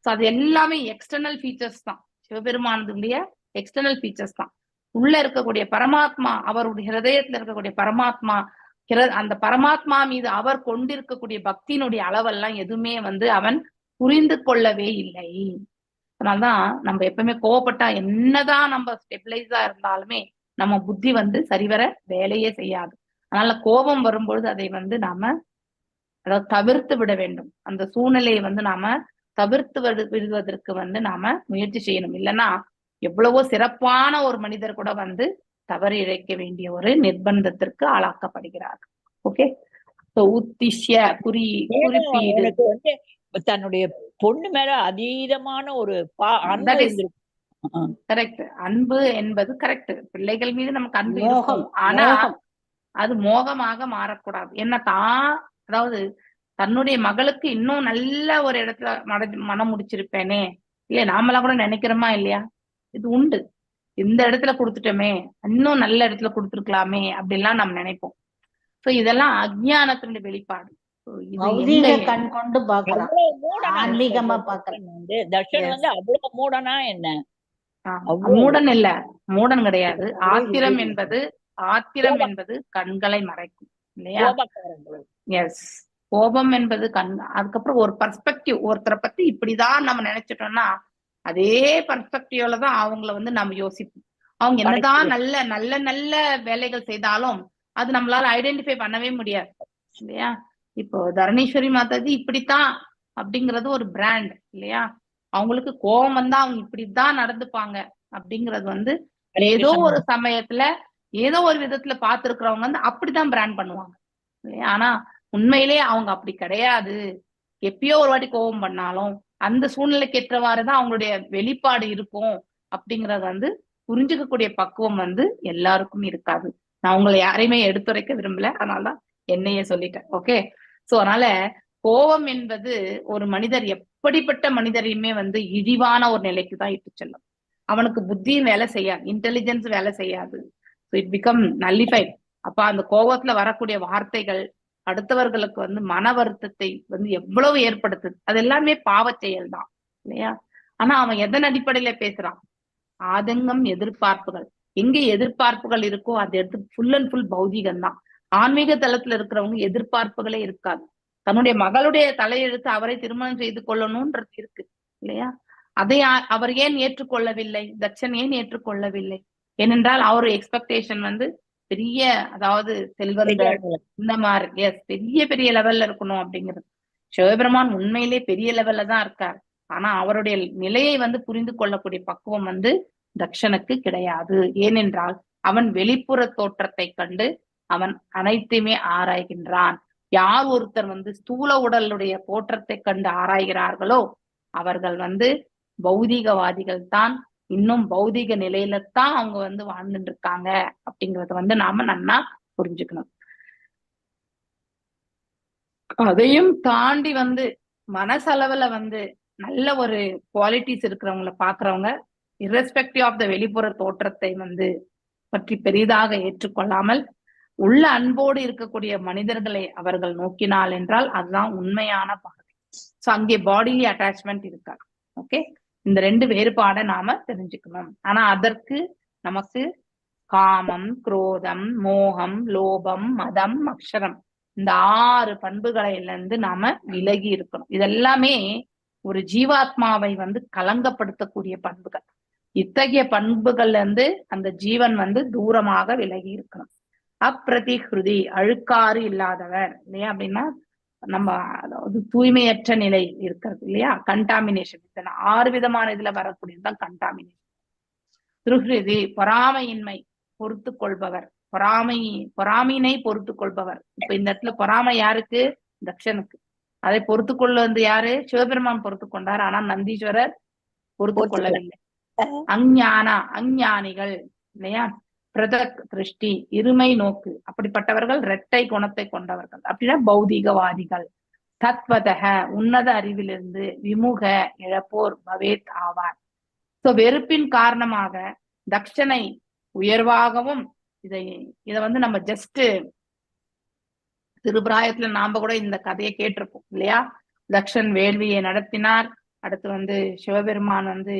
சோ அது எல்லாமே எக்ஸ்டர்னல் ஃபீச்சர்ஸ் தான், சிவபெருமானதுடைய எக்ஸ்டர்னல் ஃபீச்சர்ஸ் தான். உள்ள இருக்கக்கூடிய பரமாத்மா, அவருடைய ஹிருதயத்துல இருக்கக்கூடிய பரமாத்மா, அந்த பரமாத்மா மீது அவர் கொண்டிருக்கக்கூடிய பக்தியினுடைய அளவெல்லாம் எதுவுமே வந்து அவன் புரிந்து கொள்ளவே இல்லை. அதனால்தான் நம்ம எப்பவுமே கோவப்பட்டா என்னதான் நம்ம ஸ்டெபிளைஸா இருந்தாலுமே நம்ம புத்தி வந்து சரிவர வேலையே செய்யாது. அதனால கோபம் வரும்பொழுது அதை வந்து நாம அதாவது தவிர்த்து விட வேண்டும். அந்த சூழ்நிலையை வந்து நாம தவிர்த்து விடுவதற்கு வந்து நாம முயற்சி செய்யணும். இல்லைன்னா எவ்வளவோ சிறப்பான ஒரு மனிதர் கூட வந்து தவறு இழைக்க வேண்டிய ஒரு நிர்பந்தத்திற்கு ஆளாக்கப்படுகிறார். ஓகே, உத்திஷ்ய குறிப்பீடு வந்து தன்னுடைய பொண்ணு மேல அதீதமான ஒரு கரெக்ட். அன்பு என்பது கரெக்ட். பிள்ளைகள் மீது நமக்கு அன்பு மோகம் இருக்கும். ஆனா மோகம் அது மோகமாக மாறக்கூடாது. என்ன தான், அதாவது தன்னுடைய மகளுக்கு இன்னும் நல்ல ஒரு இடத்துல மனம் முடிச்சிருப்பேனே, இல்ல நாமெல்லாம் கூட நினைக்கிறோமா இல்லையா? இது உண்டு. இந்த இடத்துல கொடுத்துட்டோமே, இன்னும் நல்ல இடத்துல கொடுத்துருக்கலாமே அப்படிலாம் நம்ம நினைப்போம். சோ இதெல்லாம் அஜ்ஞானத்தினுடைய வெளிப்பாடு. So இது பௌதீக எங்க கண் கொண்டு பாக்குறான், அவ்வளவு மூடனா ஆன்மீகமா மிஸ்டர் பாக்குறான். தர்ஷன் வந்து தர்ஷன் வந்து அவ்வளவு மூடனா என்ன? மூடன் இல்ல, மூடன் கிடையாது. ஒரே ஆத்திரம் விஜய் என்பது கண்களை மறைக்கும் இல்லையா? கோபக்காரர்கள். எஸ். கோபம் என்பது அதுக்கப்புறம் ஒரு பர்ஸ்பெக்டிவ், ஒருத்தரை பத்தி இப்படிதான் நம்ம நினைச்சிட்டோம்னா அதே பர்ஸ்பெக்டிவ்ல தான் அவங்கள வந்து நம்ம யோசிப்போம். அவங்க என்னதான் நல்ல நல்ல நல்ல வேலைகள் செய்தாலும் அது நம்மளால ஐடென்டிஃபை பண்ணவே முடியாது இல்லையா? இப்போ தரணீஸ்வரி மாதாஜி இப்படித்தான் அப்படிங்கறது ஒரு பிராண்ட் இல்லையா? அவங்களுக்கு கோபம் வந்தா அவங்க இப்படிதான் நடந்துப்பாங்க அப்படிங்கறது வந்து ஏதோ ஒரு சமயத்துல ஏதோ ஒரு விதத்துல பார்த்திருக்கிறவங்க வந்து அப்படித்தான் பிராண்ட் பண்ணுவாங்க இல்லையா? ஆனா உண்மையிலே அவங்க அப்படி கிடையாது. எப்பயோ ஒரு வாட்டி கோபம் பண்ணாலும் அந்த சூழ்நிலைக்கு ஏற்றவாறுதான் அவங்களுடைய வெளிப்பாடு இருக்கும் அப்படிங்கறது வந்து புரிஞ்சுக்கக்கூடிய பக்குவம் வந்து எல்லாருக்கும் இருக்காது. நான் உங்களை யாரையுமே எடுத்துரைக்க விரும்பல, அதனாலதான் என்னையே சொல்லிட்டேன். ஓகே. சோ அதனால கோபம் என்பது ஒரு மனிதர் எப்படிப்பட்ட மனிதரையுமே வந்து இழிவான ஒரு நிலைக்கு தான் இட்டு செல்லும். அவனுக்கு புத்தியும் வேலை செய்யாது, இன்டெலிஜென்ஸ் வேலை செய்யாது. It become nullified. அப்ப அந்த கோபத்துல வரக்கூடிய வார்த்தைகள் அடுத்தவர்களுக்கு வந்து மன வருத்தத்தை வந்து எவ்வளவு ஏற்படுத்துது. அது எல்லாமே பாவ செயல் தான் இல்லையா? ஆனா அவன் எதன் அடிப்படையில பேசுறான்? ஆதங்கம், எதிர்பார்ப்புகள். எங்க எதிர்பார்ப்புகள் இருக்கோ அது எடுத்து ஃபுல் அண்ட் ஃபுல் பௌதிகம் தான். ஆன்மீக தளத்துல இருக்கிறவங்க எதிர்பார்ப்புகளே இருக்காது. தன்னுடைய மகளுடைய தலையெழுத்து அவரை திருமணம் செய்து கொள்ளணும்ன்றது இருக்கு இல்லையா? அதை அவர் ஏன் ஏற்றுக்கொள்ளவில்லை? தட்சன் ஏன் ஏற்றுக்கொள்ளவில்லை? ஏனென்றால் அவர் எக்ஸ்பெக்டேஷன் வந்து பெரிய, அதாவது செல்வந்தர் இந்த மாதிரி, எஸ், பெரிய பெரிய லெவல்ல இருக்கணும் அப்படிங்கிறது. சிவபெருமான் உண்மையிலே பெரிய லெவல்ல தான் இருக்கார். ஆனா அவருடைய நிலையை வந்து புரிந்து கொள்ளக்கூடிய பக்குவம் வந்து தக்ஷனுக்கு கிடையாது. ஏனென்றால் அவன் வெளிப்புற தோற்றத்தை கண்டு அவன் அனைத்தையுமே ஆராய்கின்றான். யார் ஒருத்தர் வந்து ஸ்தூல உடலுடைய தோற்றத்தை கண்டு ஆராய்கிறார்களோ அவர்கள் வந்து பௌதிகவாதிகள் தான். இன்னும் பௌதிக நிலையில தான் அவங்க வந்து வாழ்ந்துட்டு இருக்காங்க அப்படிங்கறத வந்து நாம நன்னா புரிஞ்சுக்கணும். அதையும் தாண்டி வந்து மனசளவுல வந்து நல்ல ஒரு குவாலிட்டிஸ் இருக்கிறவங்கள பாக்குறவங்க இரஸ்பெக்டிவ் ஆஃப் த வெளிப்புற தோற்றத்தை வந்து பற்றி பெரிதாக ஏற்றுக்கொள்ளாமல் உள்ள அன்போடு இருக்கக்கூடிய மனிதர்களை அவர்கள் நோக்கினால் என்றால் அதுதான் உண்மையான பார்வை. சோ அங்கே பாடிலி அட்டாச்மெண்ட் இருக்காது. ஓகே, இந்த ரெண்டு வேறுபாடை நாம தெரிஞ்சுக்கணும். ஆனா அதற்கு நமக்கு காமம், குரோதம், மோகம், லோபம், மதம், அக்ஷரம், இந்த 6 பண்புகளில இருந்து நாம விலகி இருக்கணும். இதெல்லாமே ஒரு ஜீவாத்மாவை வந்து கலங்கப்படுத்தக்கூடிய பண்புகள். இத்தகைய பண்புகள்ல இருந்து அந்த ஜீவன் வந்து தூரமாக விலகி இருக்கணும். அப்பிரதிஹிருதி, அழுக்காறு இல்லாதவர் இல்லையா? அப்படின்னா நம்ம அதாவது தூய்மையற்ற நிலை இருக்கிறது இல்லையா? கண்டாமினேஷன். 6 விதமான இதுல வரக்கூடியதுதான் கண்டாமினேஷன். திருஹிருதி, பொறாமையின்மை, பொறுத்து கொள்பவர், பொறாமையினை பொறுத்து கொள்பவர். இப்ப இந்த இடத்துல பொறாமை யாருக்கு? தக்ஷனுக்கு. அதை பொறுத்து கொள்ள வந்து யாரு? சிவபெருமான் பொறுத்து கொண்டார். ஆனா நந்தீஸ்வரர் பொறுத்து கொள்ளவில்லை. அஞ்ஞானிகள் இல்லையா? பிரதக் திருஷ்டி, இருமை நோக்கு, அப்படிப்பட்டவர்கள் இரட்டை குணத்தை கொண்டவர்கள். அப்படின்னா பௌதிகவாதிகள். தத்வதக, உன்னத அறிவிலிருந்து விமுக, இழப்போர் பவேத் ஆவார். சோ வெறுப்பின் காரணமாக தக்ஷனை உயர்வாகவும், இதை வந்து நம்ம ஜஸ்ட் திருபிராயத்துல நாம கூட இந்த கதையை கேட்டிருப்போம் இல்லையா? தக்ஷன் வேள்வியை நடத்தினார். அடுத்து வந்து சிவபெருமான் வந்து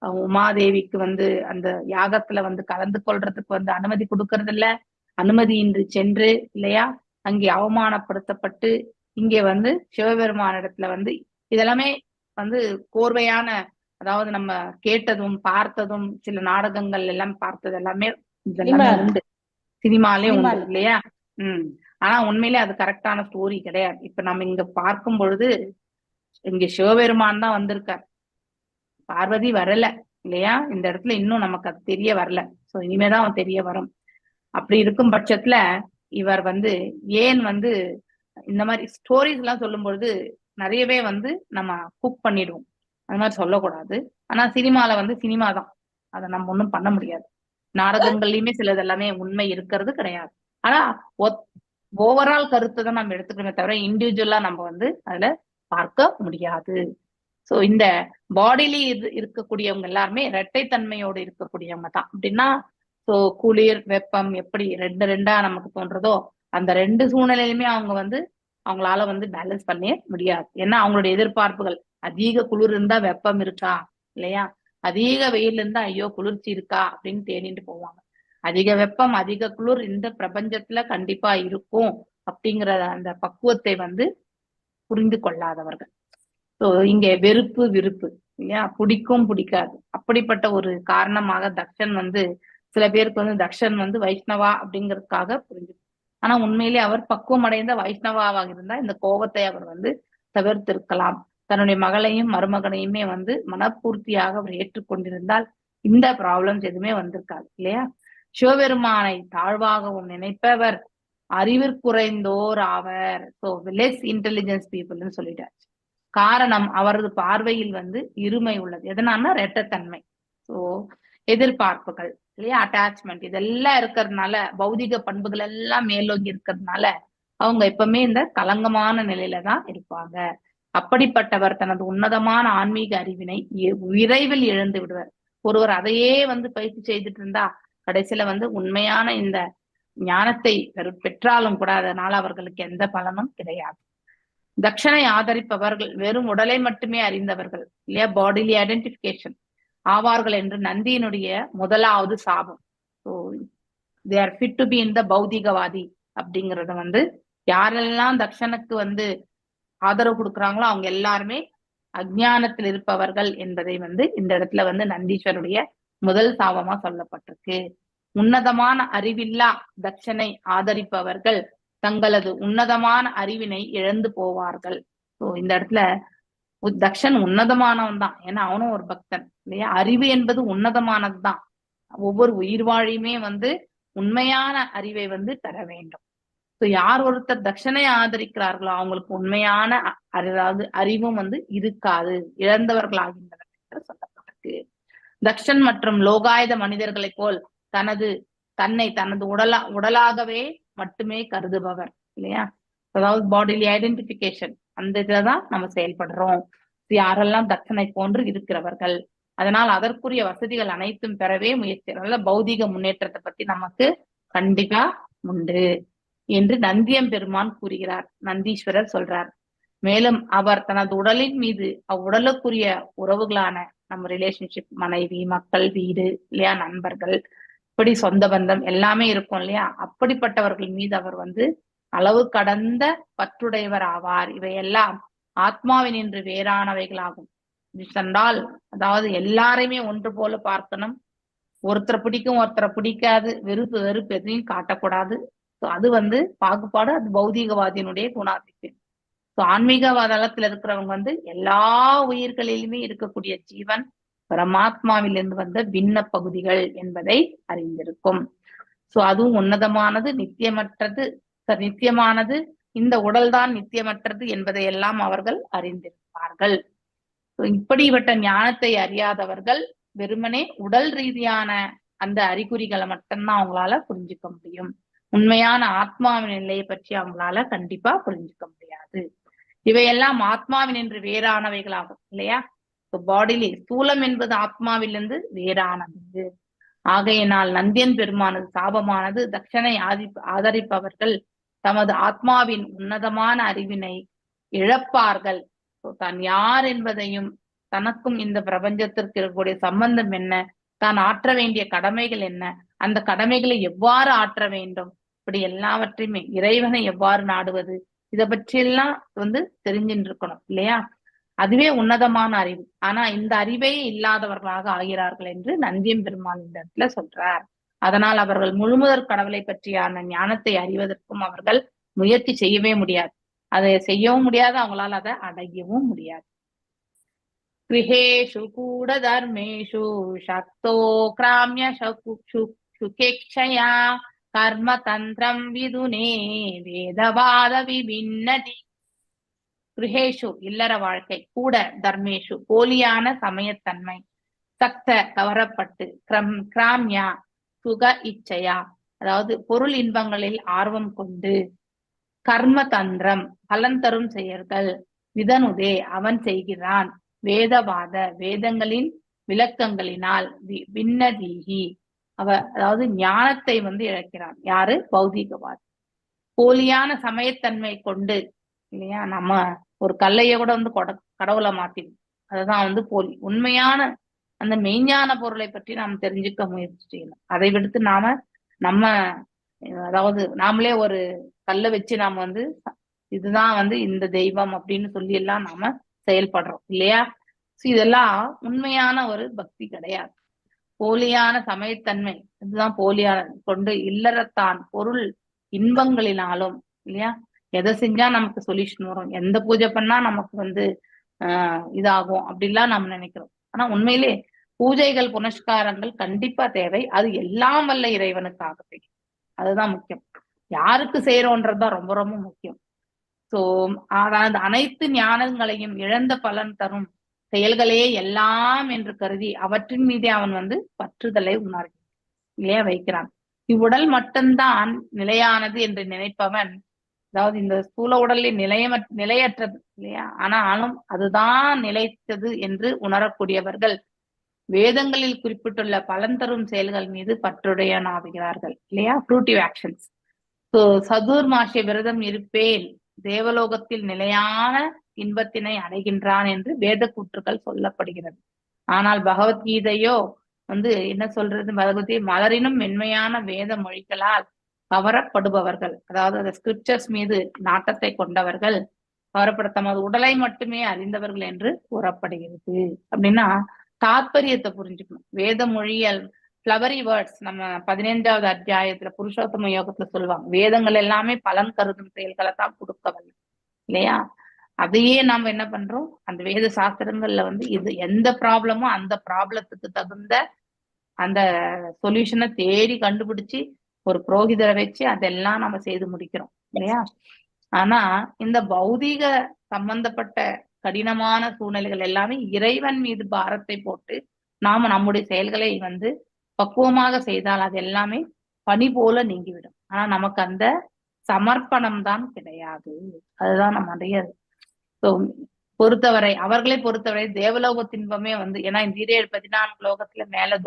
உமாதேவிக்கு வந்து அந்த யாகத்துல வந்து கலந்து கொள்றதுக்கு வந்து அனுமதி கொடுக்கறது இல்ல. அனுமதியின்றி சென்று இல்லையா அங்கே அவமானப்படுத்தப்பட்டு இங்கே வந்து சிவபெருமானிடத்துல வந்து இதெல்லாமே வந்து கோர்வையான, அதாவது நம்ம கேட்டதும் பார்த்ததும் சில நாடகங்கள் எல்லாம் பார்த்தது எல்லாமே இதெல்லாமே உண்டு, சினிமாலே உண்டு இல்லையா? ஆனா உண்மையிலே அது கரெக்டான ஸ்டோரி கிடையாது. இப்ப நம்ம இங்க பார்க்கும் பொழுது இங்க சிவபெருமான் தான் வந்திருக்கார், பார்வதி வரல இல்லையா? இந்த இடத்துல இன்னும் நமக்கு அது தெரிய வரல. சோ இனிமேதான் அவன் தெரிய வரும். அப்படி இருக்கும் பட்சத்துல இவர் வந்து ஏன் வந்து இந்த மாதிரி ஸ்டோரிஸ் எல்லாம் சொல்லும் பொழுது நிறையவே வந்து நம்ம குக் பண்ணிடுவோம், அந்த மாதிரி சொல்லக்கூடாது. ஆனா சினிமால வந்து சினிமா தான், அதை நம்ம ஒண்ணும் பண்ண முடியாது. நாடகங்கள்லயுமே சிலது எல்லாமே உண்மை இருக்கிறது கிடையாது. ஆனா ஓவரால் கருத்தை தான் நம்ம எடுத்துக்கணுமே தவிர இண்டிவிஜுவலா நம்ம வந்து அதுல பார்க்க முடியாது. சோ இந்த பாடியில இருக்கக்கூடியவங்க எல்லாருமே இரட்டைத்தன்மையோடு இருக்கக்கூடியவங்க தான். அப்படின்னா சோ குளிர் வெப்பம் எப்படி ரெண்டா நமக்கு தோன்றதோ அந்த ரெண்டு சூழ்நிலையிலுமே அவங்க வந்து அவங்களால வந்து பேலன்ஸ் பண்ண முடியாது. ஏன்னா அவங்களுடைய எதிர்பார்ப்புகள் அதிக குளிர் இருந்தா வெப்பம் இருக்கா இல்லையா, அதிக வெயில் இருந்தா ஐயோ குளிர்ச்சி இருக்கா அப்படின்னு தேடிட்டு போவாங்க. அதிக வெப்பம் அதிக குளிர் இந்த பிரபஞ்சத்துல கண்டிப்பா இருக்கும் அப்படிங்கிற அந்த பக்குவத்தை வந்து புரிந்து கொள்ளாதவர்கள். சோ இங்க வெறுப்பு விருப்பு இல்லையா, பிடிக்கும் பிடிக்காது அப்படிப்பட்ட ஒரு காரணமாக தக்ஷன் வந்து சில பேருக்கு வந்து தக்ஷன் வந்து வைஷ்ணவா அப்படிங்கிறதுக்காக புரிஞ்சு, ஆனா உண்மையிலே அவர் பக்குவம் அடைந்த வைஷ்ணவாவாக இருந்தா இந்த கோபத்தை அவர் வந்து தவிர்த்திருக்கலாம். தன்னுடைய மகளையும் மருமகனையுமே வந்து மனப்பூர்த்தியாக அவர் ஏற்றுக்கொண்டிருந்தால் இந்த ப்ராப்ளம்ஸ் எதுவுமே வந்திருக்காது இல்லையா. சிவபெருமானை தாழ்வாகவும் நினைப்பவர் அறிவிற்குறைந்தோர் ஆவர். ஸோ லெஸ் இன்டெலிஜென்ஸ் பீப்புள்னு சொல்லிட்டாச்சு. காரணம் அவரது பார்வையில் வந்து இருமை உள்ளது. எதனால ரெட்டத்தன்மை, ஸோ எதிர்பார்ப்புகள் இல்லையா, அட்டாச்மெண்ட் இதெல்லாம் இருக்கிறதுனால பௌதிக பண்புகள் எல்லாம் மேலோங்கி இருக்கிறதுனால அவங்க எப்பவுமே இந்த கலங்கமான நிலையில தான் இருப்பாங்க. அப்படிப்பட்டவர் தனது உன்னதமான ஆன்மீக அறிவினை விரைவில் இழந்து விடுவார். ஒருவர் அதையே வந்து பயிற்சி செய்துட்டு இருந்தா கடைசியில வந்து உண்மையான இந்த ஞானத்தை பெற்றாலும் கூட அதனால அவர்களுக்கு எந்த பலனும் கிடையாது. தக்ஷனை ஆதரிப்பவர்கள் வெறும் உடலை மட்டுமே அறிந்தவர்கள் இல்லையா, பாடிலி ஐடென்டிபிகேஷன் ஆவார்கள் என்று நந்தியினுடைய முதலாவது சாபம். So they are fit to be in the பௌதிகவாதி அப்படிங்கறத வந்து யாரெல்லாம் தக்ஷனுக்கு வந்து ஆதரவு கொடுக்குறாங்களோ அவங்க எல்லாருமே அஜ்ஞானத்தில் இருப்பவர்கள் என்பதை வந்து இந்த இடத்துல வந்து நந்தீஸ்வருடைய முதல் சாபமா சொல்லப்பட்டிருக்கு. உன்னதமான அறிவில்லா தக்ஷனை ஆதரிப்பவர்கள் தங்களது உன்னதமான அறிவினை இழந்து போவார்கள். ஸோ இந்த இடத்துல தக்ஷன் உன்னதமானவன் தான், ஏன்னா அவனும் ஒரு பக்தன் இல்லையா. அறிவு என்பது உன்னதமானது தான். ஒவ்வொரு உயிர் வாழியுமே வந்து உண்மையான அறிவை வந்து பெற வேண்டும். ஸோ யார் ஒருத்தர் தக்ஷனை ஆதரிக்கிறார்களோ அவங்களுக்கு உண்மையான அதாவது அறிவும் வந்து இருக்காது, இழந்தவர்கள் ஆகின்றனர் என்று சொல்லப்பட்டிருக்கு. தக்ஷன் மற்றும் லோகாயுத மனிதர்களை போல் தன்னை தனது உடலாகவே மட்டுமே கருதுபவர் இல்லையா. அதாவது பாடிலி ஐடென்டிபிகேஷன் அந்த இதுலதான் நம்ம செயல்படுறோம். யாரெல்லாம் தக்ஷனை போன்று இருக்கிறவர்கள், அதனால் அதற்குரிய வசதிகள் அனைத்தும் பெறவே முயற்சி, பௌதிக முன்னேற்றத்தை பத்தி நமக்கு கண்டிப்பா உண்டு என்று நந்தியம் பெருமான் கூறுகிறார், நந்தீஸ்வரர் சொல்றார். மேலும் அவர் தனது உடலின் மீது அவ்வுடலுக்குரிய உறவுகளான நம்ம ரிலேஷன்ஷிப், மனைவி, மக்கள், வீடு இல்லையா, நண்பர்கள், இப்படி சொந்த பந்தம் எல்லாமே இருக்கும் இல்லையா, அப்படிப்பட்டவர்கள் மீது அவர் வந்து அளவு கடந்த பற்றுடையவர் ஆவார். இவையெல்லாம் ஆத்மாவினின்று வேறானவைகளாகும். சென்றால் அதாவது எல்லாரையுமே ஒன்று போல பார்க்கணும், ஒருத்தரை பிடிக்கும் ஒருத்தரை பிடிக்காது, வெறுப்பு எதையும் காட்டக்கூடாது. அது வந்து பாகுபாடு, அது பௌதிகவாதியினுடைய குணாதிசயம். ஆன்மீக தளத்துல இருக்கிறவங்க வந்து எல்லா உயிர்களிலுமே இருக்கக்கூடிய ஜீவன் பரமாத்மாவிலிருந்து வந்த பின்ன பகுதிகள் என்பதை அறிந்திருக்கும். அதுவும் உன்னதமானது, நித்தியமானது, இந்த உடல்தான் நித்தியமற்றது என்பதை எல்லாம் அவர்கள் அறிந்திருப்பார்கள். இப்படிப்பட்ட ஞானத்தை அறியாதவர்கள் வெறுமனே உடல் ரீதியான அந்த அறிகுறிகளை மட்டும்தான் அவங்களால புரிஞ்சுக்க முடியும். உண்மையான ஆத்மாவின் நிலையை பற்றி அவங்களால கண்டிப்பா புரிஞ்சுக்க முடியாது. இவையெல்லாம் ஆத்மாவின் என்று வேறானவைகளாகும் இல்லையா. பாடியிலே ஸ்தூலம் என்பது ஆத்மாவிலிருந்து வேறானது. ஆகையினால் நந்தியன் பெருமானது சாபமானது தக்ஷனை ஆதரிப்பவர்கள் தமது ஆத்மாவின் உன்னதமான அறிவினை இழப்பார்கள். தான் யார் என்பதையும், தனக்கும் இந்த பிரபஞ்சத்திற்கு இருக்கக்கூடிய சம்பந்தம் என்ன, தான் ஆற்ற வேண்டிய கடமைகள் என்ன, அந்த கடமைகளை எவ்வாறு ஆற்ற வேண்டும், இப்படி எல்லாவற்றையுமே இறைவனை எவ்வாறு நாடுவது, இதை பற்றியெல்லாம் வந்து தெரிஞ்சுட்டு இருக்கணும் இல்லையா. அதுவே உன்னதமான அறிவு. ஆனா இந்த அறிவே இல்லாதவர்களாக ஆகிறார்கள் என்று நந்தியம் பெருமாள் இந்த இடத்துல சொல்றார். அதனால் அவர்கள் முழுமுதற் கடவுளை பற்றியான ஞானத்தை அறிவதற்கும் அவர்கள் முயற்சி செய்யவே முடியாது, அதை செய்யவும் முடியாது, அவங்களால அதை அடையவும் முடியாது. கிரகேஷு கூட தர்மேஷு சக்தோ கிராமிய சுகேக்ஷயா கர்ம தந்திரம் விதுனே வேதவாத விபின்னதி. கிரகேஷு இல்லற வாழ்க்கை, கூட தர்மேஷு போலியான சமயத்தன்மை, சக்த கவரப்பட்டு, கிராம்யா சுக இச்சையா அதாவது பொருள் இன்பங்களில் ஆர்வம் கொண்டு, கர்ம தந்திரம் பலன் தரும் செயல்கள், விதனுதே அவன் செய்கிறான், வேதவாத வேதங்களின் விளக்கங்களினால், விண்ணதீகி அதாவது ஞானத்தை இழக்கிறான். யாரு? பௌதிகவாதி. போலியான சமயத்தன்மை கொண்டு, இல்லையா, நம்ம ஒரு கல்லைய கூட கடவுளை மாத்திடும். அதுதான் போலி. உண்மையான அந்த மெய்ஞான பொருளை பற்றி நாம் தெரிஞ்சுக்க முயற்சி செய்யணும். அதை விடுத்து நம்ம அதாவது நாமளே ஒரு கல்லை வச்சு நாம இதுதான் இந்த தெய்வம் அப்படின்னு சொல்லி எல்லாம் நாம செயல்படுறோம் இல்லையா? இதெல்லாம் உண்மையான ஒரு பக்தி கிடையாது. போலியான சமயத்தன்மை, இதுதான் போலியான கொண்டு இல்லறத்தான் பொருள் இன்பங்களினாலும், இல்லையா, எதை செஞ்சா நமக்கு சொல்யூஷன் வரும், எந்த பூஜை பண்ணா நமக்கு இதாகும் அப்படிலாம் நம்ம நினைக்கிறோம். ஆனா உண்மையிலே பூஜைகள் புனஸ்காரங்கள் கண்டிப்பா தேவை. அது எல்லாம் வல்ல இறைவனுக்காக செய்யும். அதுதான் முக்கியம். யாருக்கு செய்யறோன்றதுதான் ரொம்ப ரொம்ப முக்கியம். சோ அதாவது அனைத்து ஞானங்களையும் இழந்த பலன் தரும் செயல்களே எல்லாம் என்று கருதி அவற்றின் மீதே அவன் பற்றுதலை உணர்கிறான், இல்லையா, வைக்கிறான். இவ்வுடல் மட்டும்தான் நிலையானது என்று நினைப்பவன், அதாவது இந்த ஸ்தூல உடலில் நிலையற்றது இல்லையா, ஆனாலும் அதுதான் நிலைத்தது என்று உணரக்கூடியவர்கள் வேதங்களில் குறிப்பிட்டுள்ள பலன் தரும் செயல்கள் மீது பற்றுடையனாகிறார்கள், இல்லையா, ஃப்ரூட்டிவ் ஆக்ஷன்ஸ். சதுர்மாசிய விரதம் இருப்பேன், தேவலோகத்தில் நிலையான இன்பத்தினை அடைகின்றான் என்று வேத கூற்றுகள் சொல்லப்படுகிறது. ஆனால் பகவத்கீதையோ என்ன சொல்றது? பகவத்கீதை மலரினும் மென்மையான வேத மொழிகளால் கவரப்படுபவர்கள், அதாவது அந்த ஸ்கிரிப்சர்ஸ் மீது நாட்டத்தை கொண்டவர்கள் கவரப்பட தமது உடலை மட்டுமே அறிந்தவர்கள் என்று கூறப்படுகிறது. அப்படின்னா தாத்பரியத்தை புரிஞ்சுக்கணும். வேத மொழியல் ஃபிளவரி வேர்ட்ஸ் நம்ம 15வது அத்தியாயத்துல புருஷோத்தம யோகத்துல சொல்லுவாங்க, வேதங்கள் எல்லாமே பலன் கருதும் செயல்களை தான் கொடுக்கவல்ல, இல்லையா? அதையே நாம என்ன பண்றோம், அந்த வேத சாஸ்திரங்கள்ல இது எந்த ப்ராப்ளமோ அந்த ப்ராப்ளத்துக்கு தகுந்த அந்த சொல்யூஷனை தேடி கண்டுபிடிச்சு ஒரு புரோகிதரை வச்சு அதெல்லாம் நம்ம செய்து முடிக்கிறோம், இல்லையா? ஆனா இந்த பௌதீக சம்பந்தப்பட்ட கடினமான சூழ்நிலைகள் எல்லாமே இறைவன் மீது பாரத்தை போட்டு நாம நம்முடைய செயல்களை பக்குவமாக செய்தால் அது எல்லாமே பனி போல நீங்கிவிடும். ஆனா நமக்கு அந்த சமர்ப்பணம் தான் கிடையாது. அதுதான் நம்ம அறியாது. அவர்களை பொறுத்தவரை தேவலோக தின்பமே ஏன்னா இந்த 14 லோகத்துல மேல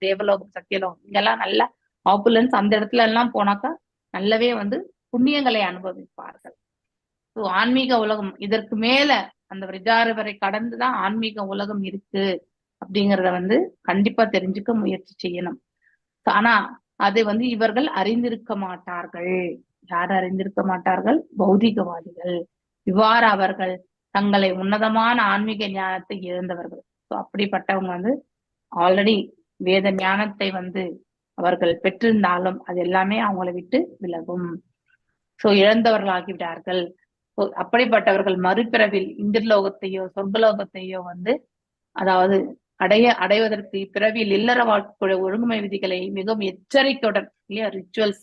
தேவலோகம், சத்தியலோகம் இங்கெல்லாம் நல்ல ஆப்புலன்ஸ். அந்த இடத்துல எல்லாம் போனாக்கா நல்லவே புண்ணியங்களை அனுபவிப்பார்கள். ஆன்மீக உலகம் இதற்கு மேல அந்த விரஜாரவரை கடந்துதான் ஆன்மீக உலகம் இருக்கு அப்படிங்கிறத கண்டிப்பா தெரிஞ்சுக்க முயற்சி செய்யணும். ஆனா அதை இவர்கள் அறிந்திருக்க மாட்டார்கள். யார் அறிந்திருக்க மாட்டார்கள்? பௌதிகவாதிகள். இவ்வாறு அவர்கள் தங்களை உன்னதமான ஆன்மீக ஞானத்தை இழந்தவர்கள். அப்படிப்பட்டவங்க ஆல்ரெடி வேத ஞானத்தை அவர்கள் பெற்றிருந்தாலும் அது எல்லாமே அவங்களை விட்டு விலகும். இழந்தவர்களாகிவிட்டார்கள். அப்படிப்பட்டவர்கள் மறுபிறவில் இந்திரலோகத்தையோ சொர்க்கலோகத்தையோ அதாவது அடைவதற்கு பிறவியில் இல்லற வாழ்க்கை ஒழுங்குமை விதிகளை மிகவும் எச்சரிக்கையுடன், இல்லையா, ரிச்சுவல்ஸ்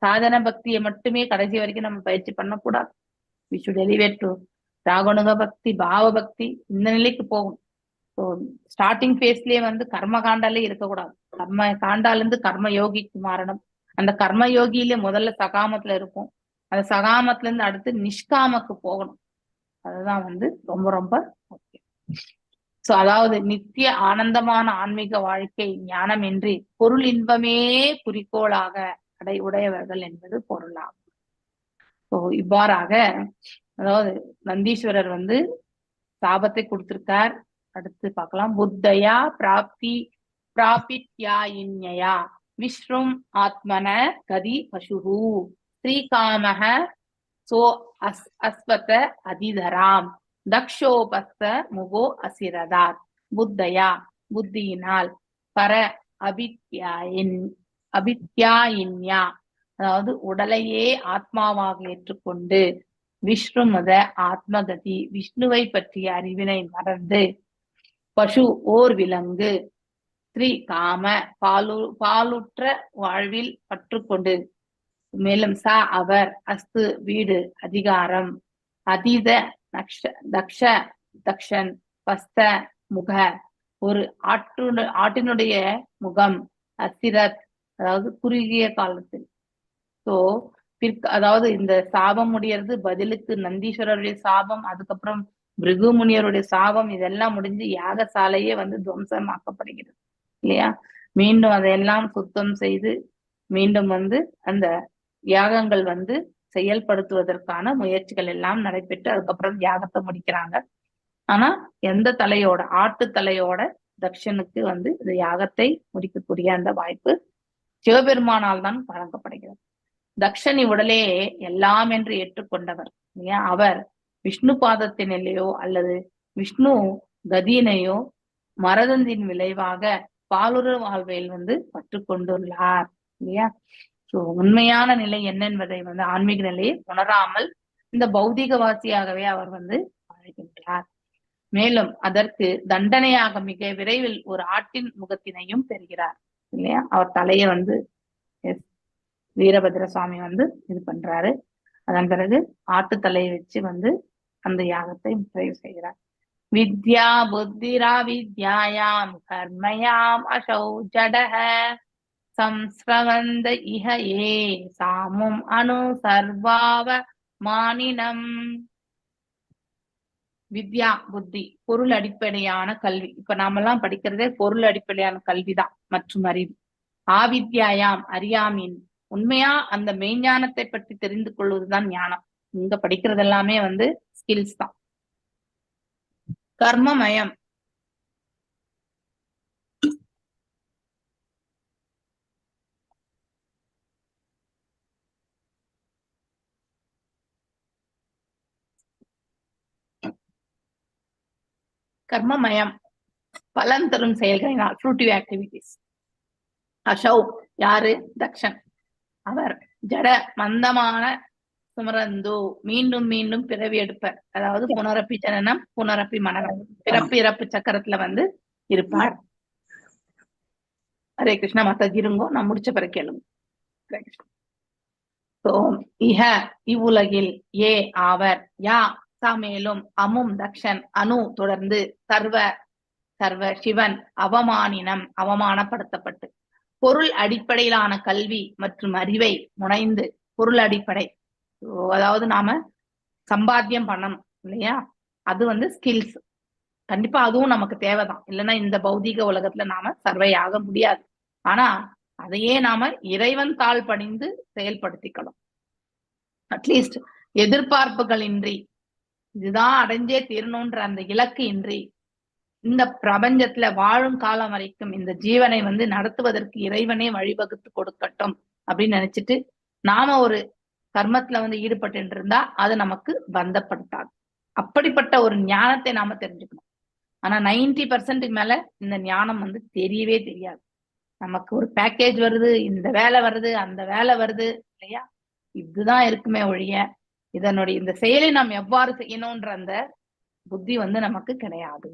சாதன பக்தியை மட்டுமே கடைசி வரைக்கும் நம்ம பயிற்சி பண்ணக்கூடாது. we should elevate to ராகணுக பக்தி, பாவ பக்தி, இந்த நிலைக்கு போகும். ஸ்டார்டிங் பேஸ்லயே கர்ம காண்டாலே இருக்கக்கூடாது. கர்ம காண்டால இருந்து கர்ம யோகிக்கு மாறணும். அந்த கர்ம யோகியிலே முதல்ல சகாமத்துல இருக்கும். அந்த சகாமத்துல இருந்து அடுத்து நிஷ்காமக்கு போகணும். அதுதான் ரொம்ப ரொம்ப முக்கியம். அதாவது நித்திய ஆனந்தமான ஆன்மீக வாழ்க்கை ஞானமின்றி பொருள் இன்பமே குறிக்கோளாக உடையவர்கள் என்பது பொருளாகும். இவ்வாறாக அதாவது நந்தீஸ்வரர் சாபத்தை கொடுத்திருக்கார். அடுத்து பார்க்கலாம். புத்தயா பிராபித்யா விஸ்ரும் ஆத்மன கதி பசுஹு ஸ்ரீகாமஹ சோ அஸ்வத அதிதராம் தக்ஷோபஸ்த முகோ அசிரதாத். புத்தயா புத்தியினால், பர அபித்யாயின்யா அதாவது உடலையே ஆத்மாவாக ஏற்றுக்கொண்டு, விஷ்ணுமத ஆத்மகதி விஷ்ணுவை பற்றிய அறிவினை மறந்து, பசு ஓர் விலங்கு, ஸ்ரீ காம பாலுற்ற வாழ்வில் பற்றுக்கொண்டு, மேலும் ச அவர், அஸ்து வீடு அதிகாரம், அதீத தக்ஷன் பஸ்த முக ஒரு ஆட்டினுடைய முகம் அசிரத், அதாவது குறுகிய காலத்தில். சோ அதாவது இந்த சாபம் முடியறது பதிலுக்கு நந்தீஸ்வரருடைய சாபம், அதுக்கப்புறம் பிருகு முனியருடைய சாபம், இதெல்லாம் முடிஞ்சு யாகசாலையே வந்து துவம்சமாக்கப்படுகிறது இல்லையா. மீண்டும் அதையெல்லாம் சுத்தம் செய்து மீண்டும் வந்து அந்த யாகங்கள் வந்து செயல்படுத்துவதற்கான முயற்சிகள் எல்லாம் நடைபெற்று அதுக்கப்புறம் யாகத்தை முடிக்கிறாங்க. ஆனா எந்த தலையோட, ஆட்டு தலையோட தக்ஷனுக்கு வந்து இந்த யாகத்தை முடிக்கக்கூடிய அந்த வாய்ப்பு சிவபெருமானால் தான் வழங்கப்படுகிறது. தக்ஷனி உடலே எல்லாம் என்று ஏற்றுக்கொண்டவர் இல்லையா. அவர் விஷ்ணு பாதத்தினிலேயோ அல்லது விஷ்ணு கதியினையோ மரதந்தின் விளைவாக பாலுற வாழ்வில் வந்து பற்று கொண்டுள்ளார் இல்லையா. சோ உண்மையான நிலை என்னென்பதை வந்து ஆன்மீக நிலையை உணராமல் இந்த பௌதிகவாசியாகவே அவர் வந்து வாழ்கின்றார். மேலும் அதற்கு தண்டனையாக மிக விரைவில் ஒரு ஆட்டின் முகத்தினையும் பெறுகிறார் இல்லையா. அவர் தலையை வந்து வீரபத்ர சுவாமி வந்து இது பண்றாரு. அதன் பிறகு ஆட்டு தலையை வச்சு வந்து அந்த யாகத்தை நிறைவு செய்கிறார். வித்யா புத்திரா வித்யாயாம் கர்மயாம் அசௌ ஜடஹ சம்ஸ்ரவந்த இஹ ஏ சாமும் அணு சர்வாவ மானினம். வித்யா புத்தி, பொருள் அடிப்படையான கல்வி. இப்ப நாமெல்லாம் படிக்கிறதே பொருள் அடிப்படையான கல்விதான் மற்றும் அறிவு. ஆவித்யாயாம் அறியாமின், உண்மையா அந்த மெய்ஞானத்தை பற்றி தெரிந்து கொள்வதுதான் ஞானம். இங்க படிக்கிறது எல்லாமே வந்து ஸ்கில்ஸ் தான். கர்மமயம், கர்மமயம் பலன் தரும் செயல்களினால் ஃப்ரூட்டிவ் ஆக்டிவிட்டிஸ். அசௌ யாரு? தக்ஷன். அவர் ஜட மந்தமான சுமரந்து மீண்டும் மீண்டும் பிறவி எடுப்பார். அதாவது புனரப்பி ஜனனம் புனரப்பி மரணம், பிறப்பு இறப்பு சக்கரத்துல வந்து இருப்பார். ஹரே கிருஷ்ணா. மத்த இருங்கோ, நான் முடிச்ச பிறகு கேளுங்க. ஹரே கிருஷ்ணா. இஹ இவ்வுலகில், ஏ ஆவர், யா மேலும், அமும் தக்ஷன், அணு தொடர்ந்து, சர்வ சர்வ சிவன் அவமானினம் அவமானப்படுத்தப்பட்டு பொருள் அடிப்படையிலான கல்வி மற்றும் அறிவை முனைந்து, பொருள் அடிப்படை அதாவது நாம சம்பாத்தியம் பண்ணணும் இல்லையா, அது வந்து ஸ்கில்ஸ். கண்டிப்பா அதுவும் நமக்கு தேவைதான், இல்லைன்னா இந்த பௌதீக உலகத்துல நாம சர்வை ஆக முடியாது. ஆனா அதையே நாம இறைவன் தாழ் பணிந்து செயல்படுத்திக்கலாம். அட்லீஸ்ட் எதிர்பார்ப்புகளின்றி இதுதான் அடைஞ்சே தீரணும்ன்ற அந்த இலக்கு இன்றி இந்த பிரபஞ்சத்துல வாழும் காலம் வரைக்கும் இந்த ஜீவனை வந்து நடத்துவதற்கு இறைவனே வழிவகுத்து கொடுக்கட்டும் அப்படின்னு நினைச்சிட்டு நாம ஒரு கர்மத்துல வந்து ஈடுபட்டு இருந்தா அது நமக்கு பந்தப்படுத்தாது. அப்படிப்பட்ட ஒரு ஞானத்தை நாம தெரிஞ்சுக்கணும். ஆனா 90% மேல இந்த ஞானம் வந்து தெரியவே தெரியாது. நமக்கு ஒரு பேக்கேஜ் வருது, இந்த வேலை வருது, அந்த வேலை வருது இல்லையா, இதுதான் இருக்குமே ஒழிய இதனுடைய இந்த செயலை நாம் எவ்வாறு செய்யணும்ன்ற அந்த புத்தி வந்து நமக்கு கிடையாது.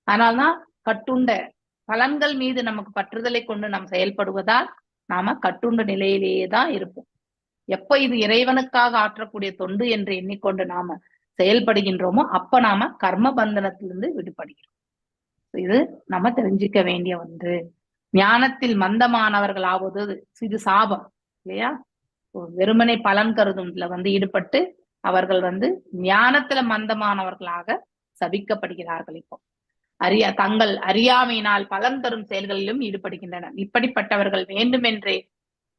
அதனால்தான் கட்டுண்ட பலன்கள் மீது நமக்கு பற்றுதலை கொண்டு நாம் செயல்படுவதால் நாம கட்டுண்ட நிலையிலேயே தான் இருப்போம். எப்ப இது இறைவனுக்காக ஆற்றக்கூடிய தொண்டு என்று எண்ணிக்கொண்டு நாம செயல்படுகின்றோமோ அப்ப நாம கர்ம பந்தனத்திலிருந்து விடுபடுகிறோம். இது நம்ம தெரிஞ்சுக்க வேண்டிய ஒன்று. ஞானத்தில் மந்தமானவர்கள் ஆவது இது சாபம் இல்லையா. வெறுமனை பலன் கருதும்ல வந்து ஈடுபட்டு அவர்கள் வந்து ஞானத்துல மந்தமானவர்களாக சபிக்கப்படுகிறார்கள். இப்போ தங்கள் அறியாமையினால் பலன் தரும் செயல்களிலும் ஈடுபடுகின்றனர். இப்படிப்பட்டவர்கள் வேண்டுமென்றே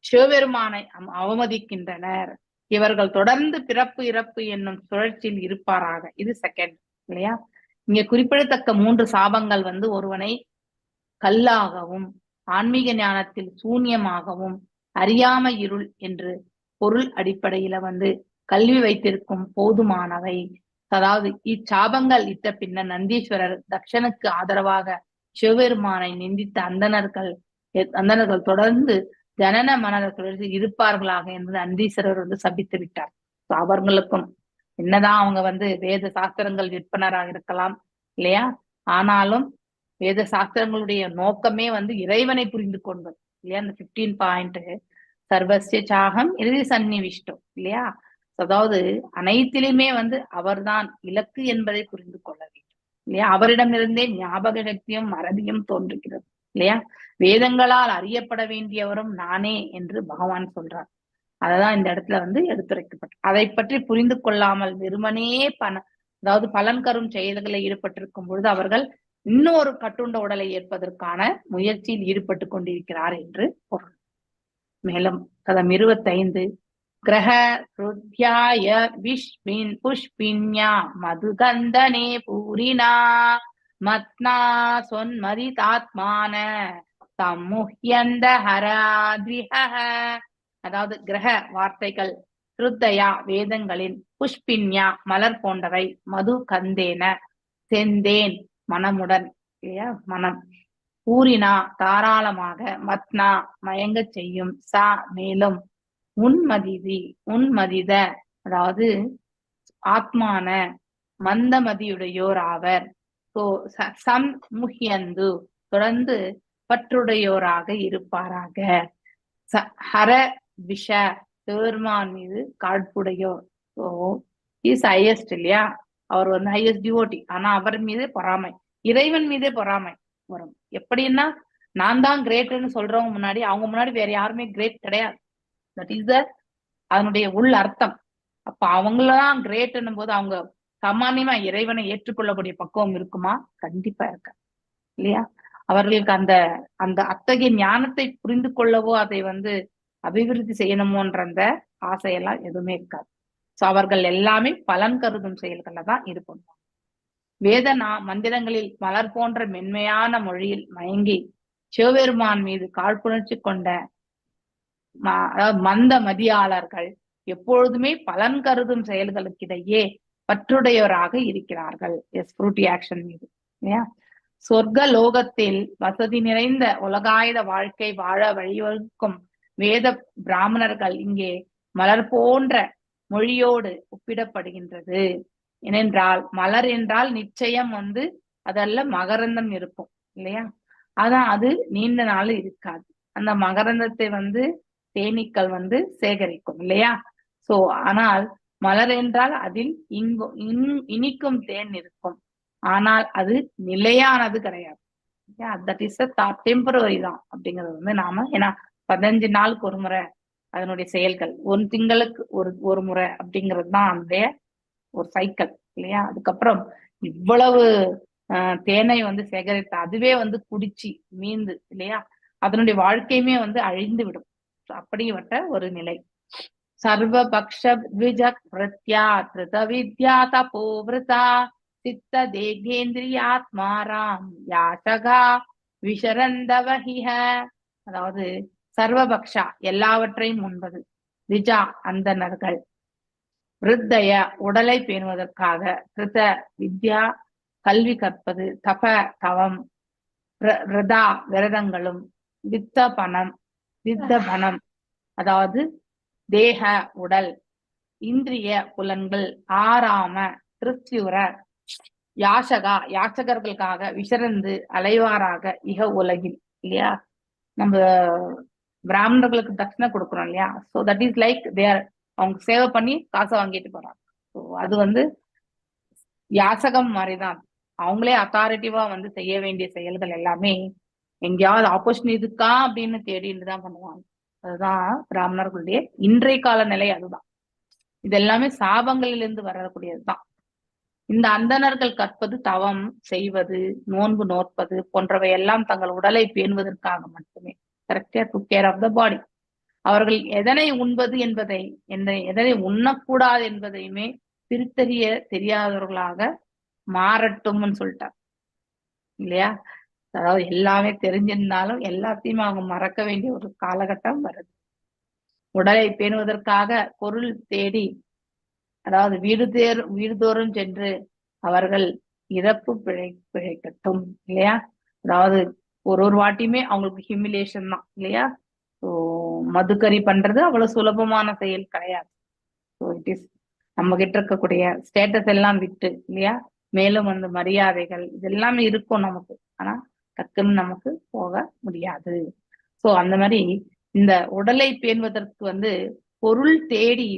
சிவபெருமானை அவமதிக்கின்றனர். இவர்கள் தொடர்ந்து பிறப்பு இறப்பு என்னும் சுழற்சியில் இருப்பாராக. இது செகண்ட் இல்லையா. இங்க குறிப்பிடத்தக்க 3 சாபங்கள் வந்து ஒருவனை கல்லாகவும் ஆன்மீக ஞானத்தில் சூன்யமாகவும் அறியாமை இருள் என்று பொருள் அடிப்படையில வந்து கல்வி வைத்திருக்கும் போதுமானவை. அதாவது இச்சாபங்கள் இட்ட பின்னர் நந்தீஸ்வரர் தக்ஷனுக்கு ஆதரவாக சிவபெருமானை நிந்தித்த அந்தணர்கள் தொடர்ந்து ஜனன மனத சுழற்சி இருப்பார்களாக என்று நந்தீஸ்வரர் வந்து சபித்து விட்டார். அவர்களுக்கும் என்னதான் அவங்க வந்து வேத சாஸ்திரங்கள் விற்பனராக இருக்கலாம் இல்லையா, ஆனாலும் வேத சாஸ்திரங்களுடைய நோக்கமே வந்து இறைவனை புரிந்து கொள்வது இல்லையா. அந்த 15 பாயிண்ட் சர்வஸ்ய சாகம் இறுதி சன்னிவிஷ்டம் இல்லையா. அதாவது அனைத்திலுமே வந்து அவர்தான் இலக்கு என்பதை புரிந்து கொள்ள வேண்டும் இல்லையா? அவரிடமிருந்தே ஞாபக சக்தியும் மறதியும் தோன்றுகிறது இல்லையா? வேதங்களால் அறியப்பட வேண்டியவரும் நானே என்று பகவான் சொல்றார். அததான் இந்த இடத்துல வந்து எடுத்துரைக்கப்பட்ட. அதை பற்றி புரிந்து கொள்ளாமல் வெறுமனே அதாவது பலன் கரும் செயல்களில் ஈடுபட்டிருக்கும் பொழுது அவர்கள் இன்னொரு கட்டுண்ட உடலை ஏற்பதற்கான முயற்சியில் ஈடுபட்டு கொண்டிருக்கிறார் என்று பொருள். மேலும் கதம் 25 கிரக ருத்யாய விஷ்மின் புஷ்பின்யா மதுகந்தனே பூரினா மத்னா சொன்மதிதாத்மான சம்முஹ்யந்த ஹராத்விஹ. அதாவது கிரக வார்த்தைகள், ருத்தயா வேதங்களின், புஷ்பின்யா மலர் போன்றவை, மது கந்தேன செந்தேன் மனமுடன் இல்லையா மனம், பூரினா தாராளமாக, மத்னா மயங்க செய்யும், சா மேலும், உன்மதித அதாவது ஆத்மான மந்தமதியுடையோர் ஆவர். சம்முஹ்யந்து தொடர்ந்து பற்றுடையோராக இருப்பாராக. ஹர விஷ பெருமான் மீது காழ்ப்புடையோர். ஸோ இஸ் ஹையஸ்ட் இல்லையா? அவர் வந்து ஹையஸ்ட் டிவோட்டி. ஆனா அவர் மீது பொறாமை, இறைவன் மீதே பொறாமை வரும். எப்படின்னா நான் தான் கிரேட்னு சொல்றவங்க முன்னாடி, அவங்க முன்னாடி வேற யாருமே கிரேட் கிடையாது. தட் இஸ் அதனுடைய உள் அர்த்தம். அப்ப அவங்களதான் கிரேட்னும் போது அவங்க சாமானியமா இறைவனை ஏற்றுக்கொள்ளக்கூடிய பக்குவம் இருக்குமா? கண்டிப்பா இருக்க இல்லையா? அவர்களுக்கு அந்த அந்த அத்தகைய ஞானத்தை புரிந்து கொள்ளவோ அதை வந்து அபிவிருத்தி செய்யணுமோன்ற அந்த ஆசையெல்லாம் எதுவுமே இருக்காது. சோ அவர்கள் எல்லாமே பலன் கருதும் செயல்கள்ல தான் ஈடுபடுவாங்க. வேதனா மந்திரங்களில் மலர் போன்ற மென்மையான மொழியில் மயங்கி சிவபெருமான் மீது காழ்ப்புணர்ச்சி கொண்ட அதாவது மந்த மதியாளர்கள் எப்பொழுதுமே பலன் கருதும் செயல்களுக்கிடையே பற்றுடையவராக இருக்கிறார்கள். எஸ் ஃப்ரூட்டி ஆக்ஷன் மீது இல்லையா? சொர்க்க லோகத்தில் வசதி நிறைந்த உலகாயுத வாழ்க்கை வாழ வழிவகுக்கும் வேத பிராமணர்கள் இங்கே மலர் போன்ற மொழியோடு ஒப்பிடப்படுகின்றது. ஏனென்றால் மலர் என்றால் நிச்சயம் வந்து அதெல்லாம் மகரந்தம் இருக்கும் இல்லையா? அதான் அது நீண்ட நாள் இருக்காது. அந்த மகரந்தத்தை வந்து தேனீக்கள் வந்து சேகரிக்கும் இல்லையா? சோ ஆனால் மலர் என்றால் அதில் இனிக்கும் தேன் இருக்கும். ஆனால் அது நிலையானது கிடையாது. தட் இஸ் டெம்பரரி தான் அப்படிங்கிறது வந்து நாம, ஏன்னா 15 நாளுக்கு ஒரு முறை அதனுடைய செயல்கள், 1 திங்களுக்கு ஒரு முறை அப்படிங்கிறது தான் அந்த ஒரு சைக்கிள் இல்லையா? அதுக்கப்புறம் இவ்வளவு தேனை வந்து சேகரித்த அதுவே வந்து குடிச்சு மீந்து இல்லையா? அதனுடைய வாழ்க்கையுமே வந்து அழிந்து விடும். அப்படிப்பட்ட ஒரு நிலை. சர்வபக்ஷ த்விஜக்ருத்யா த்ருத வித்யா தபோவ்ருதா சித்த தேகேந்திரியாத்மாராம் யாசகா விஷரந்தவஹிஹ. அதாவது சர்வபக்ஷா எல்லாவற்றையும் உண்பது, த்விஜா அந்தணர்கள், விருத்தய உடலை பேணுவதற்காக, கிருத வித்யா கல்வி கற்பது, தப தவம், விரதா விரதங்களும், வித்த பணம் அதாவது தேக உடல், இந்திரிய புலன்கள், ஆராம திருப்தியுற, யாசகா யாசகர்களுக்காக, விசரந்து அலைவாராக இக உலகில் இல்லையா? நம்ம பிராமணர்களுக்கு தட்சிணை கொடுக்குறோம் இல்லையா? ஸோ தட் இஸ் லைக் தேர் அவங்க சேவை பண்ணி காசை வாங்கிட்டு போறாங்க. ஸோ அது வந்து யாசகம் மாதிரிதான். அவங்களே அத்தாரிட்டிவா வந்து செய்ய வேண்டிய செயல்கள் எல்லாமே எங்கேயாவது ஆப்போசிஷன் இருக்கா அப்படின்னு தேடிட்டு தான் பண்ணுவாங்க. அதுதான் பிராமணர்களுடைய இன்றைய கால நிலை. அதுதான் இது எல்லாமே சாபங்களிலிருந்து வரக்கூடியதுதான். இந்த அந்தணர்கள் கற்பது, தவம் செய்வது, நோன்பு நோற்பது போன்றவை எல்லாம் தங்கள் உடலை பேணுவதற்காக மட்டுமே. கரெக்டா டு கேர் ஆஃப் த பாடி. அவர்கள் எதனை உண்பது என்பதை, எதனை உண்ணக்கூடாது என்பதையுமே பிரித்தறிய தெரியாதவர்களாக மாறட்டும்னு சொல்லிட்டார் இல்லையா? அதாவது எல்லாமே தெரிஞ்சிருந்தாலும் எல்லாத்தையும் அவங்க மறக்க வேண்டிய ஒரு காலகட்டம் வருது. உடலை பேணுவதற்காக பொருள் தேடி, அதாவது வீடுதோறும் சென்று அவர்கள் இறப்பு பிழைக்கட்டும் இல்லையா? அதாவது ஒரு வாட்டியுமே அவங்களுக்கு ஹியூமிலேஷன் தான் இல்லையா? ஸோ மதுக்கறி பண்றது அவ்வளவு சுலபமான செயல் கிடையாது. ஸோ இட் இஸ் நம்ம கிட்ட இருக்கக்கூடிய ஸ்டேட்டஸ் எல்லாம் விட்டு இல்லையா? மேலும் அந்த மரியாதைகள் இதெல்லாமே இருக்கும் நமக்கு, ஆனா டக்குன்னு நமக்கு போக முடியாது. சோ அந்த மாதிரி இந்த உடலை பேணுவதற்கு வந்து பொருள் தேடி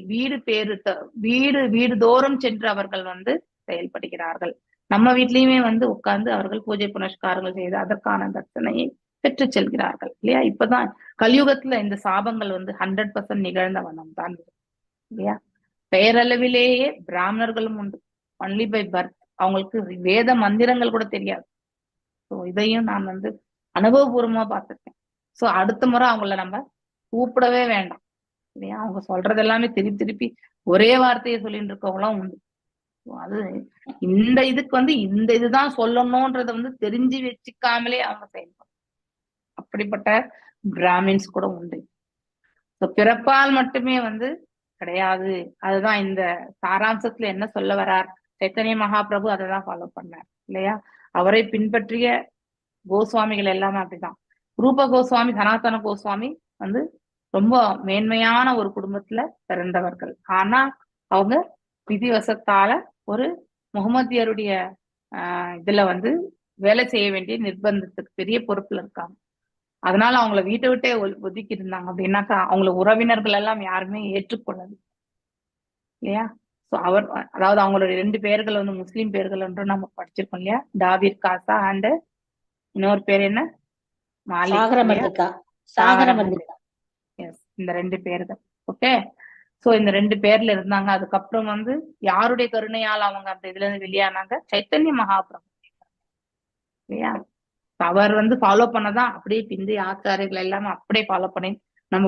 வீடு தோறும் சென்று அவர்கள் வந்து செயல்படுகிறார்கள். நம்ம வீட்லயுமே வந்து உட்கார்ந்து அவர்கள் பூஜை புனஸ்காரங்கள் செய்து அதற்கான தட்சணையை பெற்று செல்கிறார்கள் இல்லையா. இப்பதான் கலியுகத்துல இந்த சாபங்கள் வந்து 100% நிகழ்ந்த வண்ணம் தான் இல்லையா. பெயரளவிலேயே பிராமணர்களும் உண்டு, ஒன்லி பை பர்த். அவங்களுக்கு வேத மந்திரங்கள் கூட தெரியாது. ஸோ இதையும் நான் வந்து அனுபவபூர்வமா பார்த்திருக்கேன். ஸோ அடுத்த முறை அவங்கள நம்ம கூப்பிடவே வேண்டாம் இல்லையா. அவங்க சொல்றது எல்லாமே திருப்பி திருப்பி ஒரே வார்த்தையை சொல்லிட்டு இருக்கவங்களாம் உண்டு. அது இந்த இதுக்கு வந்து இந்த இதுதான் சொல்லணும்ன்றத வந்து தெரிஞ்சு வச்சுக்காமலே அவங்க செயல்படும். அப்படிப்பட்ட பிராமின்ஸ் கூட உண்டு. பிறப்பால் மட்டுமே வந்து கிடையாது. அதுதான் இந்த சாராம்சத்துல என்ன சொல்ல வர்றார் சைத்தன்ய மகாபிரபு, அதை தான் ஃபாலோ பண்ணார் இல்லையா. அவரை பின்பற்றிய கோஸ்வாமிகள் எல்லாமே அப்படிதான். ரூப கோஸ்வாமி, சனாதன கோஸ்வாமி வந்து ரொம்ப மேன்மையான ஒரு குடும்பத்துல பிறந்தவர்கள். ஆனா அவங்க விதிவசத்தால ஒரு முகமதியருடைய இதுல வந்து வேலை செய்ய வேண்டிய நிர்பந்தத்துக்கு பெரிய பொறுப்புல இருக்காங்க. அதனால அவங்கள வீட்டை விட்டே ஒதுக்கி இருந்தாங்க. அப்படின்னாக்கா அவங்கள உறவினர்கள் எல்லாம் யாருமே ஏற்றுக்கொள்ளது இல்லையா. ஸோ அவர் அதாவது அவங்களுடைய 2 பேர்கள் வந்து முஸ்லீம் பேர்கள் என்று நம்ம படிச்சிருக்கோம் இல்லையா. டாபீர் காசா அண்ட் இன்னொரு பேர் என்ன, மாலிக். எஸ், இந்த 2 பேர்கள். ஓகே. சோ இந்த 2 பேர்ல இருந்தாங்க. அதுக்கப்புறம் வந்து யாருடைய கருணையால் அவங்க அந்த இதுல இருந்து வெளியானாங்க, சைத்தன்ய மகாபிரபு இல்லையா. அவர் வந்து ஃபாலோ பண்ணதான் அப்படியே பிந்தைய ஆச்சாரியர்கள் எல்லாமே அப்படியே ஃபாலோ பண்ணி நம்ம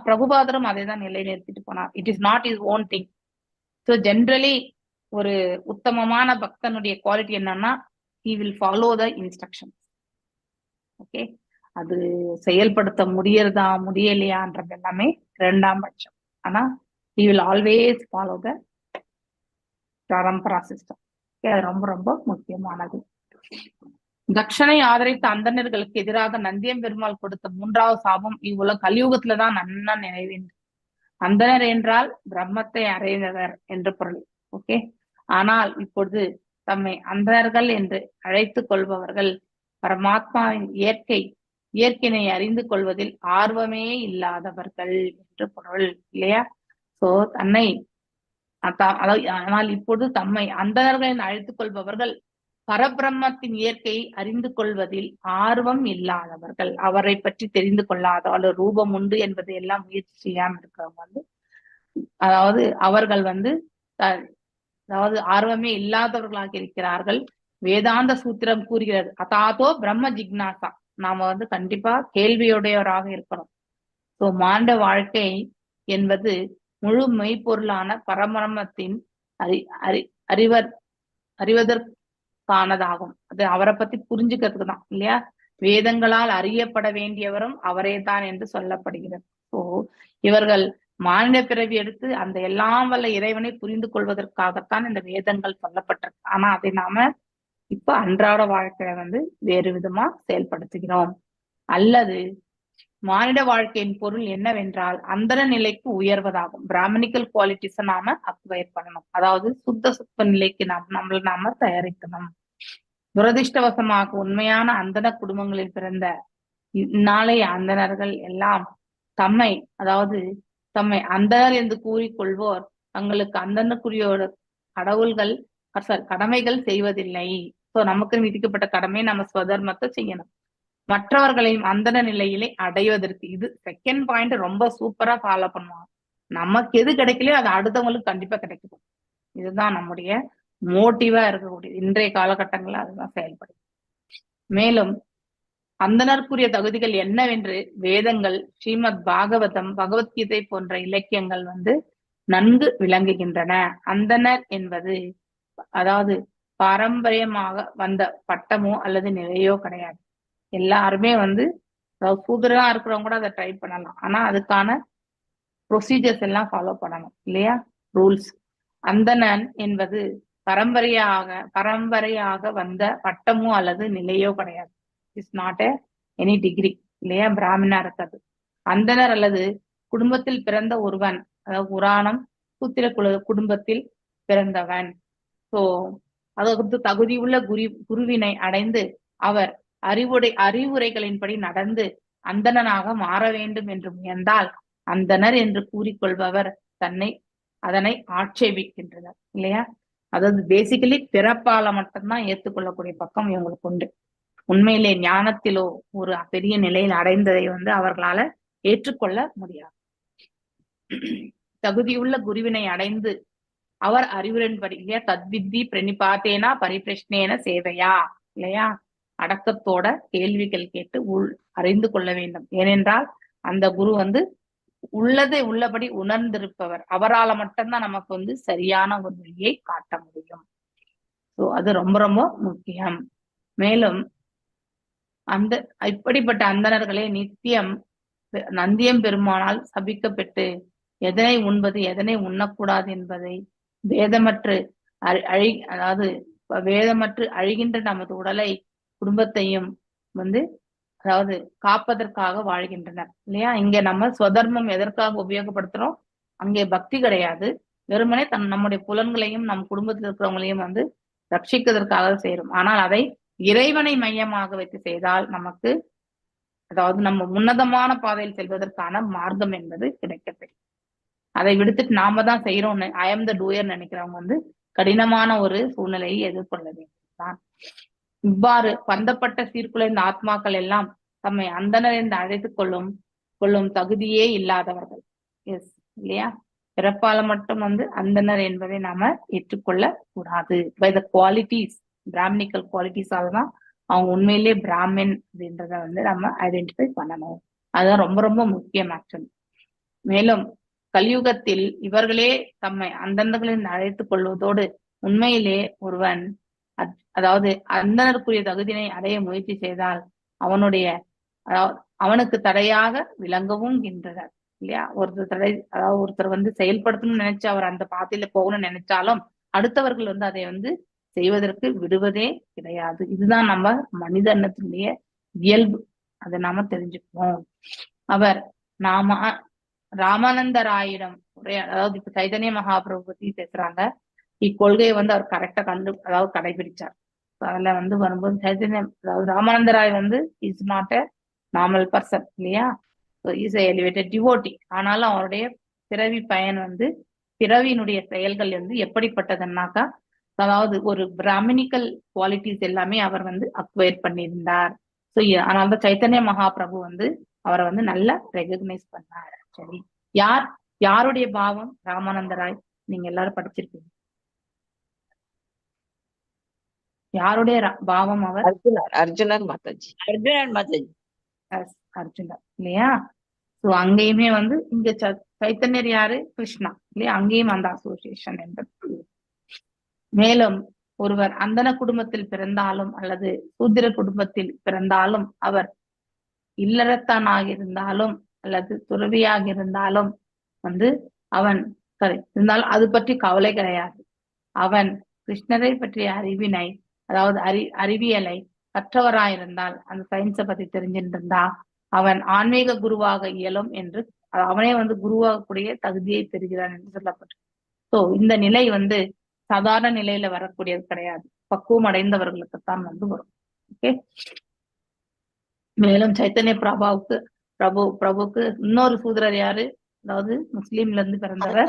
பிரபுபாதரும் அதை தான் நிலைநிறுத்திட்டு போனார். It is not is own thing. So generally ஒரு உத்தமமான பக்தனுடைய குவாலிட்டி என்னன்னா, he will follow the instructions. Okay. அது செயல்படுத்த முடியலையான்றது எல்லாமே 2ஆம் பட்சம். ஆனா he will always follow the parampara system. அது ரொம்ப ரொம்ப முக்கியமானது. தட்சணை ஆதரித்த அந்தணர்களுக்கு எதிராக நந்தியம் பெருமாள் கொடுத்த 3வது சாபம் இவ்வுலக கலியுகத்துலதான் நன்னா நினைவேன். அந்தணர் என்றால் பிரம்மத்தை அறைந்தவர் என்று பொருள். ஓகே. ஆனால் இப்பொழுது தம்மை அந்தணர்கள் என்று அழைத்துக் கொள்பவர்கள் பரமாத்மாவின் இயற்கையினை அறிந்து கொள்வதில் ஆர்வமே இல்லாதவர்கள் என்று பொருள் இல்லையா. சோ தன்னை ஆனால் இப்பொழுது தம்மை அந்தணர்கள் அழைத்துக் கொள்பவர்கள் பரபிரம்மத்தின் இயற்கையை அறிந்து கொள்வதில் ஆர்வம் இல்லாதவர்கள், அவரை பற்றி தெரிந்து கொள்ளாதவர்கள், ரூபம் உண்டு என்பதை எல்லாம் முயற்சி செய்யாம இருக்கிறவங்க வந்து, அதாவது அவர்கள் வந்து அதாவது ஆர்வமே இல்லாதவர்களாக இருக்கிறார்கள். வேதாந்த சூத்திரம் கூறுகிறது, அதாதோ பிரம்ம ஜிக்னாசா, நாம வந்து கண்டிப்பா கேள்வியுடையவராக இருக்கணும். ஸோ மாண்ட வாழ்க்கை என்பது முழு மெய்ப்பொருளான பரபிரம்மத்தின் அறிவதற்கானதாகும். அது அவரை பத்தி புரிஞ்சுக்கிறதுக்கு தான் இல்லையா. வேதங்களால் அறியப்பட வேண்டியவரும் அவரே தான் என்று சொல்லப்படுகிறது. ஸோ இவர்கள் மானிட பிறவி எடுத்து அந்த எல்லாம் வல்ல இறைவனை புரிந்து கொள்வதற்காகத்தான் இந்த வேதங்கள் சொல்லப்பட்டிருக்கு. ஆனா அதை நாம இப்ப அன்றாட வாழ்க்கையில வந்து வேறு விதமா செயல்படுத்துகிறோம். அல்லது மானிட வாழ்க்கையின் பொருள் என்னவென்றால் அந்தர நிலைக்கு உயர்வதாகும். பிராமணிக்கல் குவாலிட்டிஸை நாம அக்வயர் பண்ணணும். அதாவது சுத்த நிலைக்கு நாம தயாரிக்கணும். துரதிருஷ்டவசமாக உண்மையான அந்தன குடும்பங்களில் பிறந்த இந்நாளைய அந்தணர்கள் எல்லாம் தம்மை அந்தனர் என்று கூறிக்கொள்வோர் தங்களுக்கு அந்தனுக்குரியோட கடமைகள் செய்வதில்லை. சோ நமக்கு விதிக்கப்பட்ட கடமை நம்ம ஸ்வதர்மத்தை செய்யணும். மற்றவர்களையும் அந்தன நிலையிலே அடைவதற்கு, இது செகண்ட் பாயிண்ட் ரொம்ப சூப்பரா ஃபாலோ பண்ணுவாங்க. நமக்கு எது கிடைக்கலையோ அது அடுத்தவங்களுக்கு கண்டிப்பா கிடைக்கும். இதுதான் நம்முடைய மோட்டிவா இருக்கக்கூடிய இன்றைய காலகட்டங்கள்ல அதுதான் செயல்படும். மேலும் அந்தனருக்குரிய தகுதிகள் என்னவென்று வேதங்கள், ஸ்ரீமத் பாகவதம், பகவத்கீதை போன்ற இலக்கியங்கள் வந்து நன்கு விளங்குகின்றன. அந்தனர் என்பது அதாவது பாரம்பரியமாக வந்த பட்டமோ அல்லது நிலையோ கிடையாது. எல்லாருமே வந்து சூதரா இருக்கிறவங்க கூட அதை ட்ரை பண்ணலாம். ஆனா அதுக்கான ப்ரொசீஜர்ஸ் எல்லாம் ஃபாலோ பண்ணணும் இல்லையா, ரூல்ஸ். அந்தணன் என்பது பரம்பரையாக வந்த பட்டமோ அல்லது நிலையோ கிடையாது. இட்ஸ் நாட் எனி டிகிரி இல்லையா. பிராமணா இருக்கிறது அந்தனர் அல்லது குடும்பத்தில் பிறந்த ஒருவன், அதாவது புராணம் சூத்திர குடும்பத்தில் பிறந்தவன். ஸோ அதற்கு தகுதியுள்ள குருவினை அடைந்து அவர் அறிவுரைகளின்படி நடந்து அந்தணனாக மாற வேண்டும் என்று முயன்றால் அந்தணர் என்று கூறிக்கொள்பவர் அதனை ஆட்சேபிக்கின்றனர் இல்லையா. அதாவது பேசிக்கலி பிறப்பால மட்டும்தான் ஏற்றுக்கொள்ளக்கூடிய பக்கம் இவங்களுக்கு உண்டு. உண்மையிலே ஞானத்திலோ ஒரு பெரிய நிலையில் அடைந்ததை அவர்களால ஏற்றுக்கொள்ள முடியாது. தகுதியுள்ள குருவினை அடைந்து அவர் அறிவுரையின்படி இல்லையா, தத்வித்தி பிரணிபாத்தேனா பரிபிரஷ்னேன சேவையா இல்லையா, அடக்கத்தோட கேள்விகள் கேட்டு அறிந்து கொள்ள வேண்டும். ஏனென்றால் அந்த குரு உள்ளதை உள்ளபடி உணர்ந்திருப்பவர். அவரால் மட்டும்தான் நமக்கு சரியான ஒரு வழியை காட்ட முடியும். சோ அது ரொம்ப ரொம்ப முக்கியம். மேலும் இப்படிப்பட்ட அந்தணர்களே நித்தியம் நந்தியம் பெருமானால் சபிக்கப்பட்டு எதனை உண்பது எதனை உண்ணக்கூடாது என்பதை வேதமற்று அதாவது வேதமற்று அழிகின்ற நமது உடலை குடும்பத்தையும் அதாவது காப்பதற்காக வாழ்கின்றனர் இல்லையா. இங்க நம்ம ஸ்வதர்மம் எதற்காக உபயோகப்படுத்துறோம்? அங்கே பக்தி கிடையாது, வெறுமனே நம்முடைய புலன்களையும் நம் குடும்பத்தில் இருக்கிறவங்களையும் ரட்சிக்கிறதுக்காக செய்யறோம். ஆனால் அதை இறைவனை மையமாக வைத்து செய்தால் நமக்கு அதாவது நம்ம உன்னதமான பாதையில் செல்வதற்கான மார்க்கம் என்பது கிடைக்கப்பெறும். அதை விடுத்துட்டு நாம தான் செய்யறோம், ஐ எம் த டூயர் நினைக்கிறவங்க கடினமான ஒரு சூழ்நிலையை எதிர்கொள்ள வேண்டும். இவ்வாறு பந்தப்பட்ட சீர்குலைந்த ஆத்மாக்கள் எல்லாம் தம்மை அந்தனர் என்று அழைத்துக் கொள்ளும் தகுதியே இல்லாதவர்கள். எஸ் இல்லையா, பிறப்பால மட்டும் அந்தனர் என்பதை நாம ஏற்றுக்கொள்ள கூடாது. பை த குவாலிட்டிஸ், பிராமணிக்கல் குவாலிட்டிஸால தான் அவங்க உண்மையிலேயே பிராமின் அப்படின்றத நம்ம ஐடென்டிஃபை பண்ணணும். அதுதான் ரொம்ப ரொம்ப முக்கியம் ஆக்சுவலி. மேலும் கலியுகத்தில் இவர்களே தம்மை அந்தந்தர்களின் அழைத்துக் கொள்வதோடு உண்மையிலே ஒருவன் அதாவது அந்தனருக்குரிய தகுதியினை அடைய முயற்சி செய்தால் அவனுக்கு தடையாக விளங்கவும் கின்றனர் இல்லையா. ஒருத்தர் செயல்படுத்தணும்னு நினைச்சு அவர் அந்த பாதையில போகணும்னு நினைச்சாலும் அடுத்தவர்கள் அதை செய்வதற்கு விடுவதே கிடையாது. இதுதான் நம்ம மனித எண்ணத்தினுடைய இயல்பு. அதை நாம தெரிஞ்சுக்குவோம். அவர் ராமானந்தராயிடம் அதாவது இப்ப சைதன்ய மகாபிரபு பத்தி பேசுறாங்க. இக்கொள்கையை அவர் கரெக்டா கடைபிடிச்சார். அதுல வரும்போது சைதன்யம் அதாவது Ramanandaray is not a normal person இல்லையா, இஸ் எலிவேட்டட் டிவோட்டி. ஆனாலும் அவருடைய பிறவி பயன் பிறவியினுடைய செயல்கள் எப்படிப்பட்டதுன்னாக்கா, அதாவது ஒரு பிராமணிக்கல் குவாலிட்டிஸ் எல்லாமே அவர் அக்வயர் பண்ணியிருந்தார். ஸோ அதனாலதான் சைத்தன்ய மகாபிரபு அவரை நல்லா ரெகக்னைஸ் பண்ணார். சரி, யாருடைய பாவம் ராமானந்தராய்? நீங்க எல்லாரும் படிச்சிருக்கீங்க. யாருடைய பாவம் அவர்? அர்ஜுனர் மாதாஜி. அர்ஜுனர் இல்லையா. சோ அங்கேயுமே இங்க சைத்தன்யர் யாரு? கிருஷ்ணா இல்லையா. அங்கேயும் அந்த அசோசியேஷன் என்பது. மேலும் ஒருவர் அந்தன குடும்பத்தில் பிறந்தாலும் அல்லது சூத்திர குடும்பத்தில் பிறந்தாலும், அவர் இல்லறத்தானாக இருந்தாலும் அல்லது துறவியாக இருந்தாலும் அவன் இருந்தாலும் அது பற்றி கவலை கிடையாது. அவன் கிருஷ்ணரை பற்றிய அறிவினை அதாவது அறிவியலை கற்றவராயிருந்தால், அந்த சயின்ஸை பத்தி தெரிஞ்சிருந்தா அவன் ஆன்மீக குருவாக இயலும் என்று அவனே குருவாகக்கூடிய தகுதியை பெறுகிறான் என்று சொல்லப்பட்டு. சோ இந்த நிலை சாதாரண நிலையில வரக்கூடியது கிடையாது, பக்குவம் அடைந்தவர்களுக்குத்தான் வரும். ஓகே. மேலும் சைத்தன்ய பிரபுவுக்கு இன்னொரு சூதரர் யாரு? அதாவது முஸ்லீம்ல இருந்து பிறந்தவர்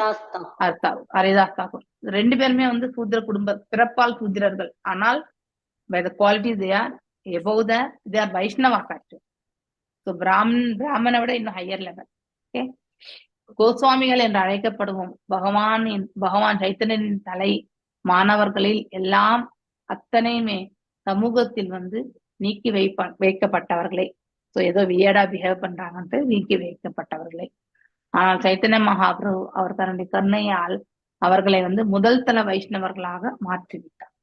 ஹரிதாஸ் தாக்கூர். ரெண்டு பேருமே சூத்திர குடும்ப பிறப்பால் சூத்திரர்கள். ஆனால் by the qualities they are above they are Vaishnavas actually. So பிராமணனை விட இன்னும் ஹையர் லெவல். ஓகே. கோஸ்வாமிகள் என்று அழைக்கப்படுவோம் பகவான் சைத்தன்யனின் தலை மாணவர்களில் எல்லாம் அத்தனையுமே சமூகத்தில் நீக்கி வைக்கப்பட்டவர்களே. ஸோ ஏதோ வியடா பிஹேவ் பண்றாங்கன்ட்டு நீக்கி வைக்கப்பட்டவர்களே. ஆனால் சைத்தன்ய மகாபிரபு அவர் தன்னுடைய கருணையால் அவர்களை முதல் தல வைஷ்ணவர்களாக மாற்றிவிட்டார்.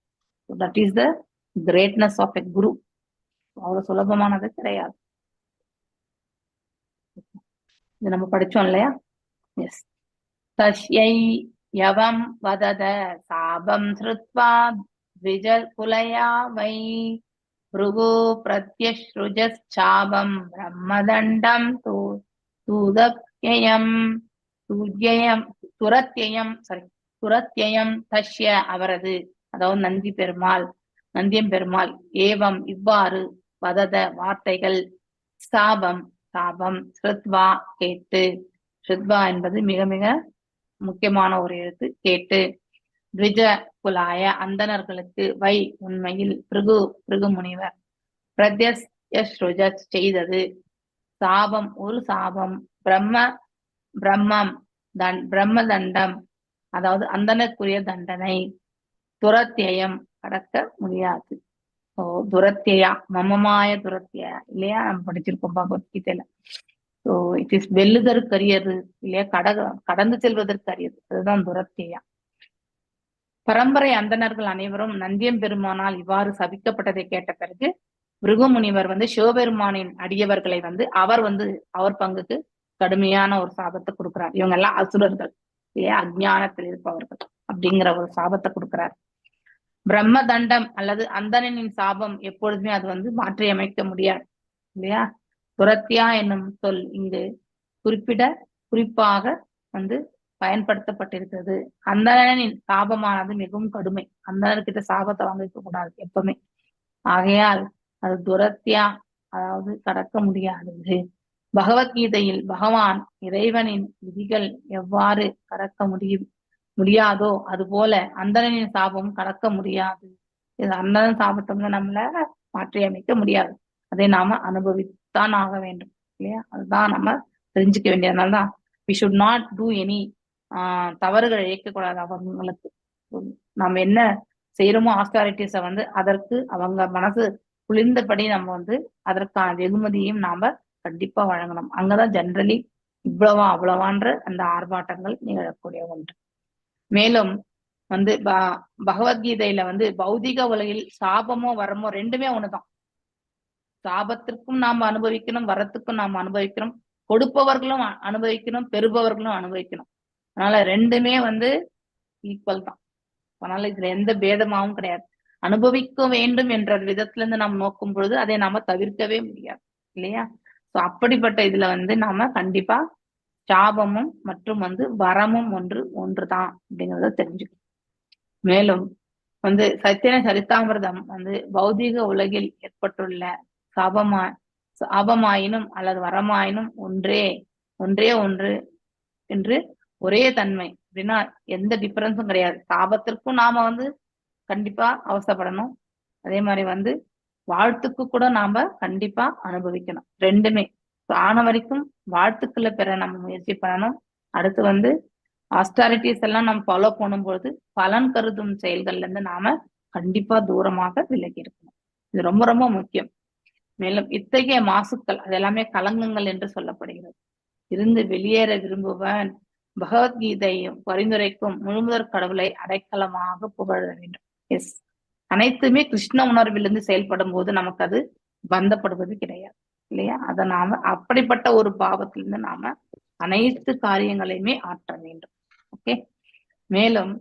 That is the greatness of a guru. அவ்வளவு சுலபமானது கிடையாது. இது நம்ம படிச்சோம் இல்லையா. எஸ். தஸ்யை யவம் வதத சாபம் ஸ்ருத்வா த்விஜகுலயா வை ப்ருகு பிரத்யஸ்ருஜச்சாபம் பிரம்மதண்டம் துரத்யயம் தஷ்ய அவரது அதாவது நந்தியம் பெருமாள் ஏவம் இவ்வாறு வதத வார்த்தைகள் சாபம் ஸ்ருத்வா கேட்டு, ஸ்ருத்வா என்பது மிக மிக முக்கியமான ஒரு எழுத்து, கேட்டு, த்விஜ குலாய அந்தணர்களுக்கு வை உண்மையில் பிருகு முனிவர் பிரத்யஸ்ருஜத் செய்தது சாபம் ஒரு சாபம் பிரம்மம் பிரம்ம தண்டம், அதாவது அந்தனக்குரிய தண்டனை, துரத்தியம் கடக்க முடியாது. ஸோ துரத்தியா மமமாய துரத்தியா இல்லையா, நம்ம படிச்சிருக்கோம் பகவத்கீதையில. ஸோ இட் இஸ் வெல்லுதற்கரியது இல்லையா, கடந்து செல்வதற்கரியது, அதுதான் துரத்தியா. பரம்பரை அந்தணர்கள் அனைவரும் நந்தியம் பெருமானால் இவ்வாறு சபிக்கப்பட்டதை கேட்ட பிறகு பிருகு முனிவர் சிவபெருமானின் அடியவர்களை அவர் பங்குக்கு கடுமையான ஒரு சாபத்தை கொடுக்கிறார். இவங்க எல்லாம் அசுரர்கள் இல்லையா, அஜ்ஞானத்தில் இருப்பவர்கள் அப்படிங்கிற ஒரு சாபத்தை கொடுக்கிறார். பிரம்ம தண்டம் அல்லது அந்தணனின் சாபம் எப்பொழுதுமே அது மாற்றி அமைக்க முடியாது இல்லையா. துரத்தியா என்னும் சொல் இங்கு குறிப்பாக பயன்படுத்தப்பட்டிருக்கிறது. அந்தணனின் சாபமானது மிகவும் கடுமை. அந்தணர்கிட்ட சாபத்தை வாங்கிக்க கூடாது எப்பவுமே. ஆகையால் அது துரத்தியா, அதாவது கடக்க முடியாதது. பகவத்கீதையில் பகவான் இறைவனின் விதிகள் எவ்வாறு கடக்க முடியாதோ அதுபோல அந்தணனின் சாபம் கடக்க முடியாது. இது அந்தணன் சாபத்தை நம்மள மாற்றி அமைக்க முடியாது, அதை நாம அனுபவித்தான் ஆக வேண்டும் இல்லையா. அதுதான் நம்ம தெரிஞ்சுக்க வேண்டியதுனால்தான் we should not do any தவறுகள் இழைக்கக்கூடாது. அவங்களுக்கு நம்ம என்ன செய்யறோமோ ஆஸ்டாரிட்டிஸ அதற்கு அவங்க மனசு குளிர்ந்தபடி நம்ம அதற்கான வெகுமதியையும் நாம கண்டிப்பா வழங்கணும். அங்கதான் ஜெனரலி இவ்வளவா அவ்வளவான்ற அந்த ஆர்ப்பாட்டங்கள் நிகழக்கூடிய ஒன்று. மேலும் பகவத்கீதையில பௌதிக உலகில் சாபமோ வரமோ ரெண்டுமே ஒண்ணுதான். சாபத்திற்கும் நாம் அனுபவிக்கணும், வரத்துக்கும் நாம் அனுபவிக்கணும், கொடுப்பவர்களும் அனுபவிக்கணும், பெறுபவர்களும் அனுபவிக்கணும். அதனால ரெண்டுமே ஈக்குவல் தான். அதனால இதுல எந்த பேதமாவும் கிடையாது. அனுபவிக்க வேண்டும் என்ற விதத்துல இருந்து நாம் நோக்கும் பொழுது அதை நாம தவிர்க்கவே முடியாது இல்லையா. சோ அப்படிப்பட்ட இதுல நாம கண்டிப்பா சாபமும் மற்றும் வரமும் ஒன்றுதான் அப்படிங்கிறத தெரிஞ்சுக்கணும். மேலும் சத்தியன சரித்தாமிர்தம் பௌதிக உலகில் ஏற்பட்டுள்ள சாபமாயினும் அல்லது வரமாயினும் ஒன்றே ஒன்று என்று ஒரே தன்மை அப்படின்னா எந்த டிஃபரன்ஸும் கிடையாது. சாபத்திற்கும் நாம கண்டிப்பா அவசரப்படணும், அதே மாதிரி வாழ்த்துக்கு கூட நாம கண்டிப்பா அனுபவிக்கணும். ரெண்டுமே ஆன வரைக்கும் வாழ்த்துக்களை பெற நம்ம முயற்சி பண்ணணும். அடுத்து ஆஸ்டாரிட்டிஸ் எல்லாம் நம்ம ஃபாலோ பண்ணும்பொழுது பலன் கருதும் செயல்கள்ல இருந்து நாம கண்டிப்பா தூரமாக விலகி இருக்கணும். இது ரொம்ப ரொம்ப முக்கியம். மேலும் இத்தகைய மாசுக்கள் அது எல்லாமே கலங்கங்கள் என்று சொல்லப்படுகிறது. இருந்து வெளியேற விரும்புவன் பகவத்கீதையும் பரிந்துரைக்கும் முழுமுதற் கடவுளை அடைக்கலமாக புகழ வேண்டும். எஸ், அனைத்துமே கிருஷ்ண உணர்விலிருந்து செயல்படும் போது நமக்கு அது பந்தப்படுவது கிடையாது இல்லையா. அதை நாம அப்படிப்பட்ட ஒரு பாவத்திலிருந்து நாம அனைத்து காரியங்களையுமே ஆற்ற வேண்டும். ஓகே. மேலும்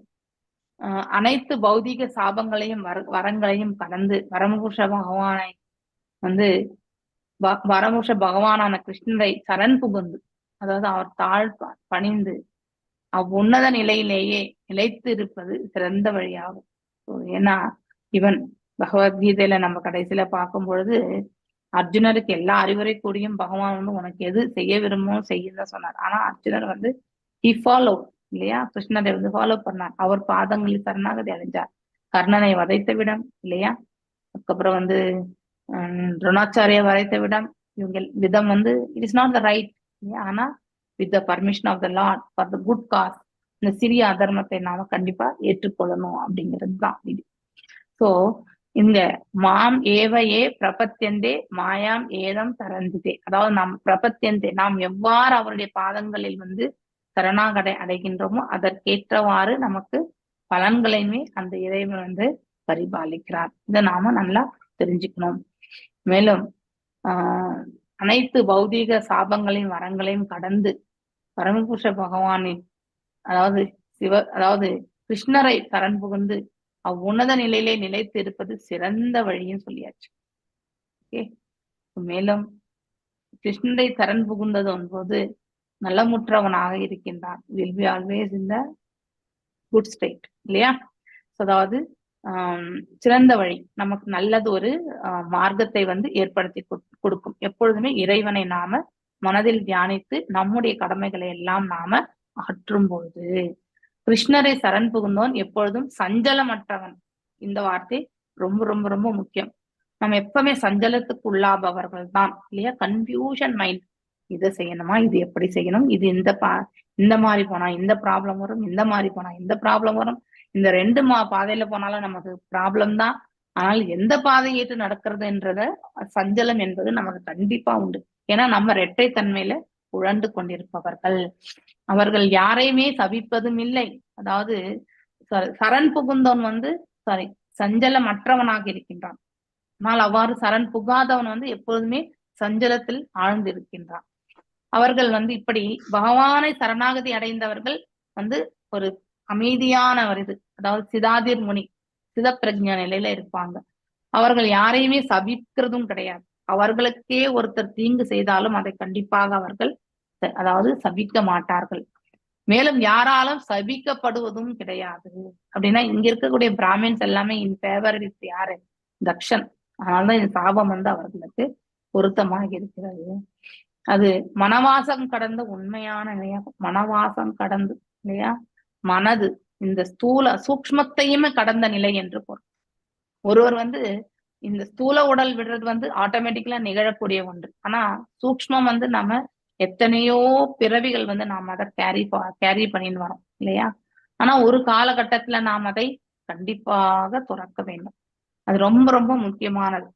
அனைத்து பௌதிக சாபங்களையும் வரங்களையும் கடந்து வரமுஷ பகவானை வரமுஷ பகவானான கிருஷ்ணரை சரண் புகுந்து, அதாவது அவர் தாழ் பணிந்து அவ்வுன்னத நிலையிலேயே நிலைத்து இருப்பது சிறந்த வழியாகும். ஏன்னா இவன் பகவத்கீதையில நம்ம கடைசியில பார்க்கும் பொழுது அர்ஜுனருக்கு எல்லா அறிவுரை கூடியும் பகவான் உனக்கு எது செய்ய விரும்பும் செய்யதான் சொன்னார். ஆனா அர்ஜுனர் he followed இல்லையா, கிருஷ்ணரை ஃபாலோ பண்ணார். அவர் பாதங்களில் சரணாகதி அடைஞ்சார். கர்ணனை வதைத்த விடம் இல்லையா, அதுக்கப்புறம் துரோணாச்சாரிய வதைத்த விடம், இவங்க விதம் it is not the right. ஆனா with the permission of the lord for the good cause இந்த சிறிய அதர்மத்தை நாம கண்டிப்பா ஏற்றுக்கொள்ளணும் அப்படிங்கிறது தான் இது. சோ இந்த மாம் ஏவையே பிரபத்தியந்தே மாயாம் ஏதம் தரந்திதே, அதாவது நாம் பிரபத்தியந்தே நாம் எவ்வாறு அவருடைய பாதங்களில் சரணாகடை அடைகின்றோமோ அதற்கேற்றவாறு நமக்கு பலன்களையுமே அந்த இறைவன் பரிபாலிக்கிறார். இதை நாம நல்லா தெரிஞ்சுக்கணும். மேலும் அனைத்து பௌதீக சாபங்களையும் வரங்களையும் கடந்து பரமபுருஷ பகவானின் அதாவது கிருஷ்ணரை சரண் புகுந்து அவ்வுன்னத நிலையிலே நிலைத்து இருப்பது சிறந்த வழியும் சொல்லியாச்சு. ஓகே. மேலும் கிருஷ்ணரை சரண் புகுந்தது போது நலமுற்றவனாக இருக்கின்றான். Will be always in the good state இல்லையா. அதாவது சிறந்த வழி நமக்கு நல்லது ஒரு மார்க்கத்தை ஏற்படுத்தி கொடுக்கும். எப்பொழுதுமே இறைவனை நாம மனதில் தியானித்து நம்முடைய கடமைகளை எல்லாம் நாம ஆற்றும் பொழுது கிருஷ்ணரை சரண் புகுந்தோன் எப்பொழுதும் சஞ்சலமற்றவன். இந்த வார்த்தை ரொம்ப ரொம்ப ரொம்ப முக்கியம். நம்ம எப்பவுமே சஞ்சலத்துக்கு உள்ளாபவர்கள் தான் இல்லையா? Confusion mind. இதை செய்யணுமா, இது எப்படி செய்யணும், இது இந்த மாதிரி போனா இந்த ப்ராப்ளம் வரும், இந்த மாதிரி போனா இந்த ப்ராப்ளம் வரும், இந்த ரெண்டு பாதையில போனாலும் நமக்கு ப்ராப்ளம் தான். ஆனால் எந்த பாதையை ஏற்று நடக்கிறதுன்றத சஞ்சலம் என்பது நமக்கு கண்டிப்பா உண்டு. ஏன்னா நம்ம இரட்டை தன்மையில உழண்டு கொண்டிருப்பவர்கள். அவர்கள் யாரையுமே சபிப்பதும் இல்லை. அதாவது சரண் புகுந்தவன் சஞ்சலமற்றவனாக இருக்கின்றான். ஆனால் அவ்வாறு சரண் புகாதவன் எப்பொழுதுமே சஞ்சலத்தில் ஆழ்ந்திருக்கின்றான். அவர்கள் இப்படி பகவானை சரணாகதி அடைந்தவர்கள் ஒரு அமைதியான ஒரு இது, அதாவது சிதாதிர் முனி, சிதப்பிரஜ்ஞ நிலையில இருப்பாங்க. அவர்கள் யாரையுமே சபிக்கிறதும் கிடையாது. அவர்களுக்கே ஒருத்தர் தீங்கு செய்தாலும் அதை கண்டிப்பாக அவர்கள் அதாவது சபிக்க மாட்டார்கள். மேலும் யாராலும் சபிக்கப்படுவதும் கிடையாது. அப்படின்னா இங்க இருக்கக்கூடிய பிராமின்ஸ் எல்லாமே இன் ஃபேவர் வித் யாரு? தக்ஷன். அதனாலதான் இந்த சாபம் அவர்களுக்கு பொருத்தமாக இருக்கிறது. அது மனவாசம் கடந்த உண்மையான நிலையாகும். மனவாசம் கடந்து இல்லையா, மனது இந்த ஸ்தூல சூக்ஷ்மத்தையுமே கடந்த நிலை என்று பொருள். ஒருவர் இந்த ஸ்தூல உடல் விடுறது ஆட்டோமேட்டிக்கலா நிகழக்கூடிய ஒன்று. ஆனா சூக்ஷ்மம் நம்ம எத்தனையோ பிறவிகள் நாம் அதை கேரி பண்ணின்னு வரோம் இல்லையா? ஆனா ஒரு காலகட்டத்துல நாம் அதை கண்டிப்பாக துறக்க வேண்டும். அது ரொம்ப ரொம்ப முக்கியமானது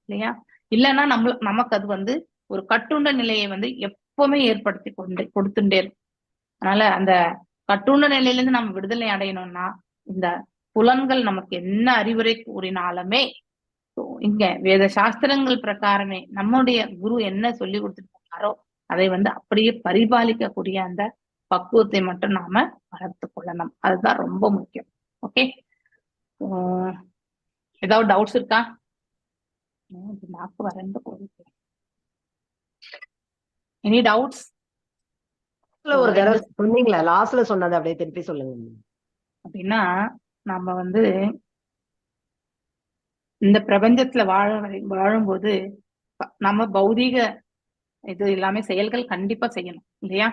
இல்லையா? இல்லைன்னா நமக்கு அது ஒரு கட்டுண்ட நிலையை எப்பவுமே ஏற்படுத்தி கொடுத்துட்டே இருக்கும். அதனால அந்த கட்டுண்ட நிலையிலிருந்து நம்ம விடுதலை அடையணும்னா இந்த புலன்கள் நமக்கு என்ன அறிவுரை கூறினாலுமே இங்க வேத சாஸ்திரங்கள் பிரகாரமே நம்முடைய குரு என்ன சொல்லி கொடுத்துட்டு போனாரோ அதை அப்படியே பரிபாலிக்கக்கூடிய அந்த பக்குவத்தை மட்டும் நாம வளர்த்து கொள்ளணும். அதுதான் ரொம்ப முக்கியம். ஓகே, ஏதாவது டவுட்ஸ் இருக்கா? நாக்கு வறண்டு போயிருக்கு. Any doubts? ஒரு தடவை சொன்னீங்களா? லாஸ்ட்ல சொன்னது அப்படியே திருப்பி சொல்லுங்க. அப்படின்னா நம்ம இந்த பிரபஞ்சத்துல வாழும்போது நம்ம பௌதீக இது எல்லாமே செயல்கள் கண்டிப்பா செய்யணும் இல்லையா?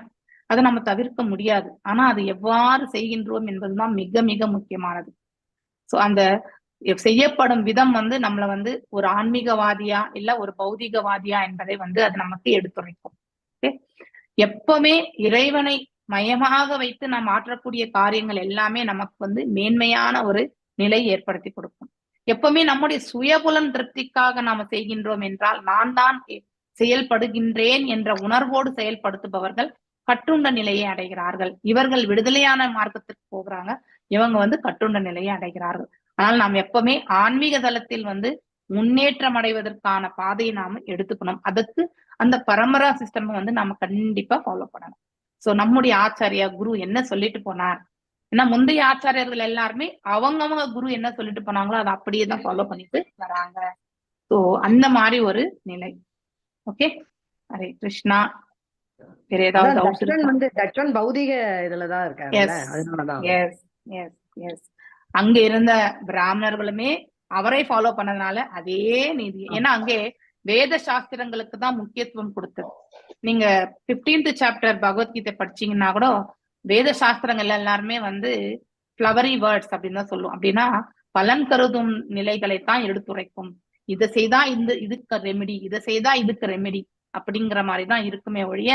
அதை நம்ம தவிர்க்க முடியாது. ஆனா அது எவ்வாறு செய்கின்றோம் என்பதுதான் மிக மிக முக்கியமானது. சோ அந்த செய்யப்படும் விதம் நம்மள ஒரு ஆன்மீகவாதியா இல்ல ஒரு பௌதிகவாதியா என்பதை அது நமக்கு எடுத்துரைக்கும். எப்பவுமே இறைவனை மையமாக வைத்து நாம் ஆற்றக்கூடிய காரியங்கள் எல்லாமே நமக்கு மேன்மையான ஒரு நிலை ஏற்படுத்தி கொடுக்கும். எப்பவுமே நம்முடைய சுயபுலன் திருப்திக்காக நாம செய்கின்றோம் என்றால், நான் தான் செயல்படுகின்றேன் என்ற உணர்வோடு செயல்படுத்துபவர்கள் கட்டுண்ட நிலையை அடைகிறார்கள். இவர்கள் விடுதலையான மார்க்கத்துக்கு போகிறாங்க, இவங்க கட்டுண்ட நிலையை அடைகிறார்கள். ஆனால் நாம் எப்பவுமே ஆன்மீக தளத்தில் முன்னேற்றம் அடைவதற்கான பாதையை நாம எடுத்துக்கணும். அதுக்கு அந்த பரம்பரா சிஸ்டம் நாம கண்டிப்பா ஃபாலோ பண்ணணும். சோ நம்முடைய ஆச்சாரியா குரு என்ன சொல்லிட்டு போனார், ஏன்னா முந்தைய ஆச்சாரியர்கள் எல்லாருமே அவங்க குரு என்ன சொல்லிட்டு போனாங்களோ அதை அப்படியே தான் ஃபாலோ பண்ணிட்டு வராங்க. சோ அந்த மாதிரி ஒரு நிலை. ஓகே, ஹரே கிருஷ்ணா. வேற ஏதாவது டவுட்ஸ் இருக்கா? தட்சன் பௌதிக இதுலதான் இருக்காங்க, அதனாலதான். எஸ் எஸ் எஸ் அங்க இருந்த பிராமணர்களுமே அவரை ஃபாலோ பண்ணதுனால அதே நீதி. ஏன்னா அங்கே வேத சாஸ்திரங்களுக்கு தான் முக்கியத்துவம் கொடுத்தது. நீங்க 15th சாப்டர் பகவத்கீதை படிச்சீங்கன்னா கூட வேத சாஸ்திரங்கள் எல்லாருமே ஃபிளவரி வேர்ட்ஸ் அப்படின்னு தான் சொல்லுவோம். அப்படின்னா பலன் கருதும் நிலைகளைத்தான் எடுத்துரைக்கும். இதை செய்தா இதுக்கு ரெமெடி, இதை செய்தா இதுக்கு ரெமெடி அப்படிங்கிற மாதிரிதான் இருக்குமே ஒழிய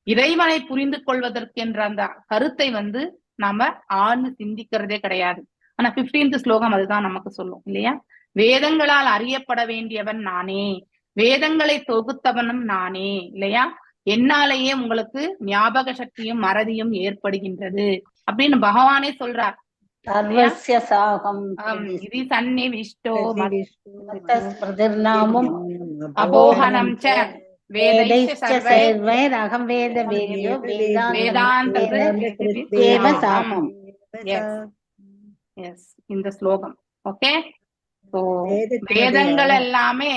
இறைவனை புரிந்து கொள்வதற்கு என்ற அந்த கருத்தை நாம ஆழ்ந்து சிந்திக்கிறதே கிடையாது. ஆனா 15th ஸ்லோகம் அதுதான் நமக்கு சொல்லும் இல்லையா? வேதங்களால் அறியப்பட வேண்டியவன் நானே, வேதங்களை தொகுத்தவனும் நானே இல்லையா? என்னாலேயே உங்களுக்கு ஞாபக சக்தியும் மறதியும் ஏற்படுகின்றது அப்படின்னு பகவானே சொல்றார். அபோகனம் இந்த ஸ்லோகம். ஓகே, வேதங்கள் எல்லாமே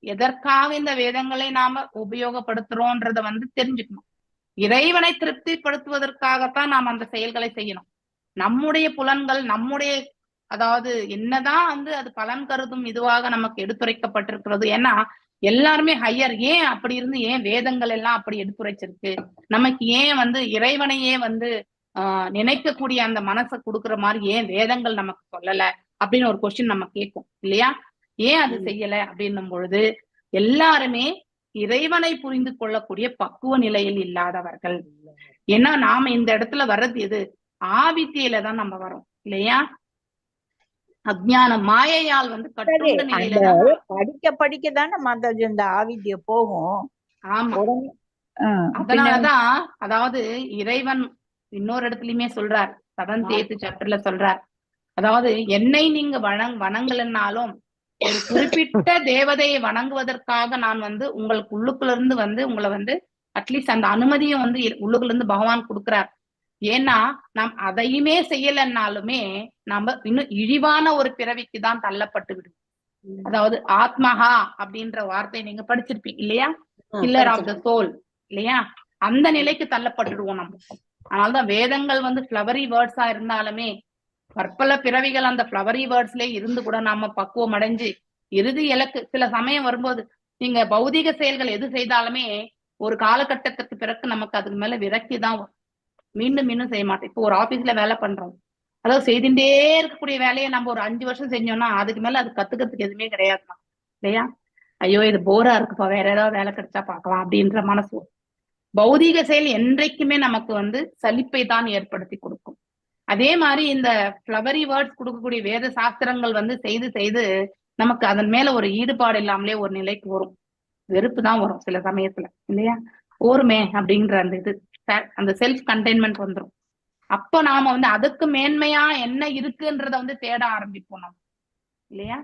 எதற்காக இந்த வேதங்களை நாம உபயோகப்படுத்துறோன்றத தெரிஞ்சுக்கணும். இறைவனை திருப்திப்படுத்துவதற்காகத்தான் நாம் அந்த செயல்களை செய்யணும். நம்முடைய புலன்கள் நம்முடைய அதாவது என்னதான் அது பலன் கருதும் இதுவாக நமக்கு எடுத்துரைக்கப்பட்டிருக்கிறது. ஏன்னா எல்லாருமே ஹையர். ஏன் அப்படி இருந்து ஏன் வேதங்கள் எல்லாம் அப்படி எடுத்துரைச்சிருக்கு? நமக்கு ஏன் இறைவனையே நினைக்கக்கூடிய அந்த மனசை கொடுக்குற மாதிரி ஏன் வேதங்கள் நமக்கு சொல்லல அப்படின்னு ஒரு கொஸ்டின் நம்ம கேட்கும் இல்லையா? ஏன் அது செய்யல அப்படின்னும் பொழுது எல்லாருமே இறைவனை புரிந்து கொள்ளக்கூடிய பக்குவ நிலையில் இல்லாதவர்கள். ஏன்னா நாம இந்த இடத்துல வர்றது எது? ஆவித்தியில தான் நம்ம வரோம் இல்லையா? அஜ்ஞான மாயையால் வந்து கட்டுண்ட நிலையில படிக்கதானே மாதாஜி இந்த ஆவித்திய போகும். ஆமா, அதனாலதான் அதாவது இறைவன் இன்னொரு இடத்துலயுமே சொல்றார், 7th 8th சாப்டர்ல சொல்றார், அதாவது என்னை நீங்க வணங்கலன்னாலும் ஒரு குறிப்பிட்ட தேவதையை வணங்குவதற்காக நான் வந்து உங்களுக்கு உள்ளுக்குள்ள இருந்து வந்து உங்களை வந்து அட்லீஸ்ட் அந்த அனுமதியும் வந்து உள்ளுக்குள்ள இருந்து பகவான் கொடுக்கிறார். ஏன்னா நாம் அதையுமே செய்யலன்னாலுமே நம்ம இன்னும் இழிவான ஒரு பிறவிக்கு தான் தள்ளப்பட்டு விடும். அதாவது ஆத்மஹா அப்படின்ற வார்த்தை நீங்க படிச்சிருப்பீங்க இல்லையா? கில்லர் ஆஃப் த சோல் இல்லையா? அந்த நிலைக்கு தள்ளப்பட்டுடுவோம் நம்ம. அதனாலதான் வேதங்கள் வந்து ஃபிளவரி வேர்ட்ஸா இருந்தாலுமே பற்பல பிறவிகள் அந்த ஃபிளவரி வேர்ட்ஸ்லயே இருந்து கூட நாம பக்குவம் அடைஞ்சு இறுதி இலக்கு சில சமயம் வரும்போது நீங்க பௌதிக செயல்கள் எது செய்தாலுமே ஒரு காலகட்டத்துக்கு பிறகு நமக்கு அதுக்கு மேல விரக்தி தான் வரும். மீண்டும் மீண்டும் செய்ய மாட்டோம். இப்போ ஒரு ஆபீஸ்ல வேலை பண்றோம், அதாவது செய்துட்டே இருக்கக்கூடிய வேலையை நம்ம ஒரு 5 வருஷம் செஞ்சோம்னா அதுக்கு மேல அது கத்துக்கிறதுக்கு எதுவுமே கிடையாதுதான் இல்லையா? ஐயோ இது போரா இருக்குப்பா, வேற ஏதாவது வேலை கிடைச்சா பார்க்கலாம் அப்படின்ற மனசு. பௌதீக செயல் என்றைக்குமே நமக்கு வந்து சலிப்பை தான் ஏற்படுத்தி கொடுக்கும். அதே மாதிரி இந்த ஃபிளவரி வேர்ட்ஸ் கொடுக்கக்கூடிய வேத சாஸ்திரங்கள் வந்து செய்து செய்து நமக்கு அதன் மேல ஒரு ஈடுபாடு இல்லாமலே ஒரு நிலைக்கு வரும், வெறுப்பு தான் வரும் சில சமயத்துல இல்லையா? ஓருமே அப்படின்ற அந்த இது அந்த செல்ஃப் கண்டெய்ன்மெண்ட் வந்துடும். அப்போ நாம வந்து அதுக்கு மேன்மையா என்ன இருக்குன்றத வந்து தேட ஆரம்பிப்போம் நம்ம இல்லையா?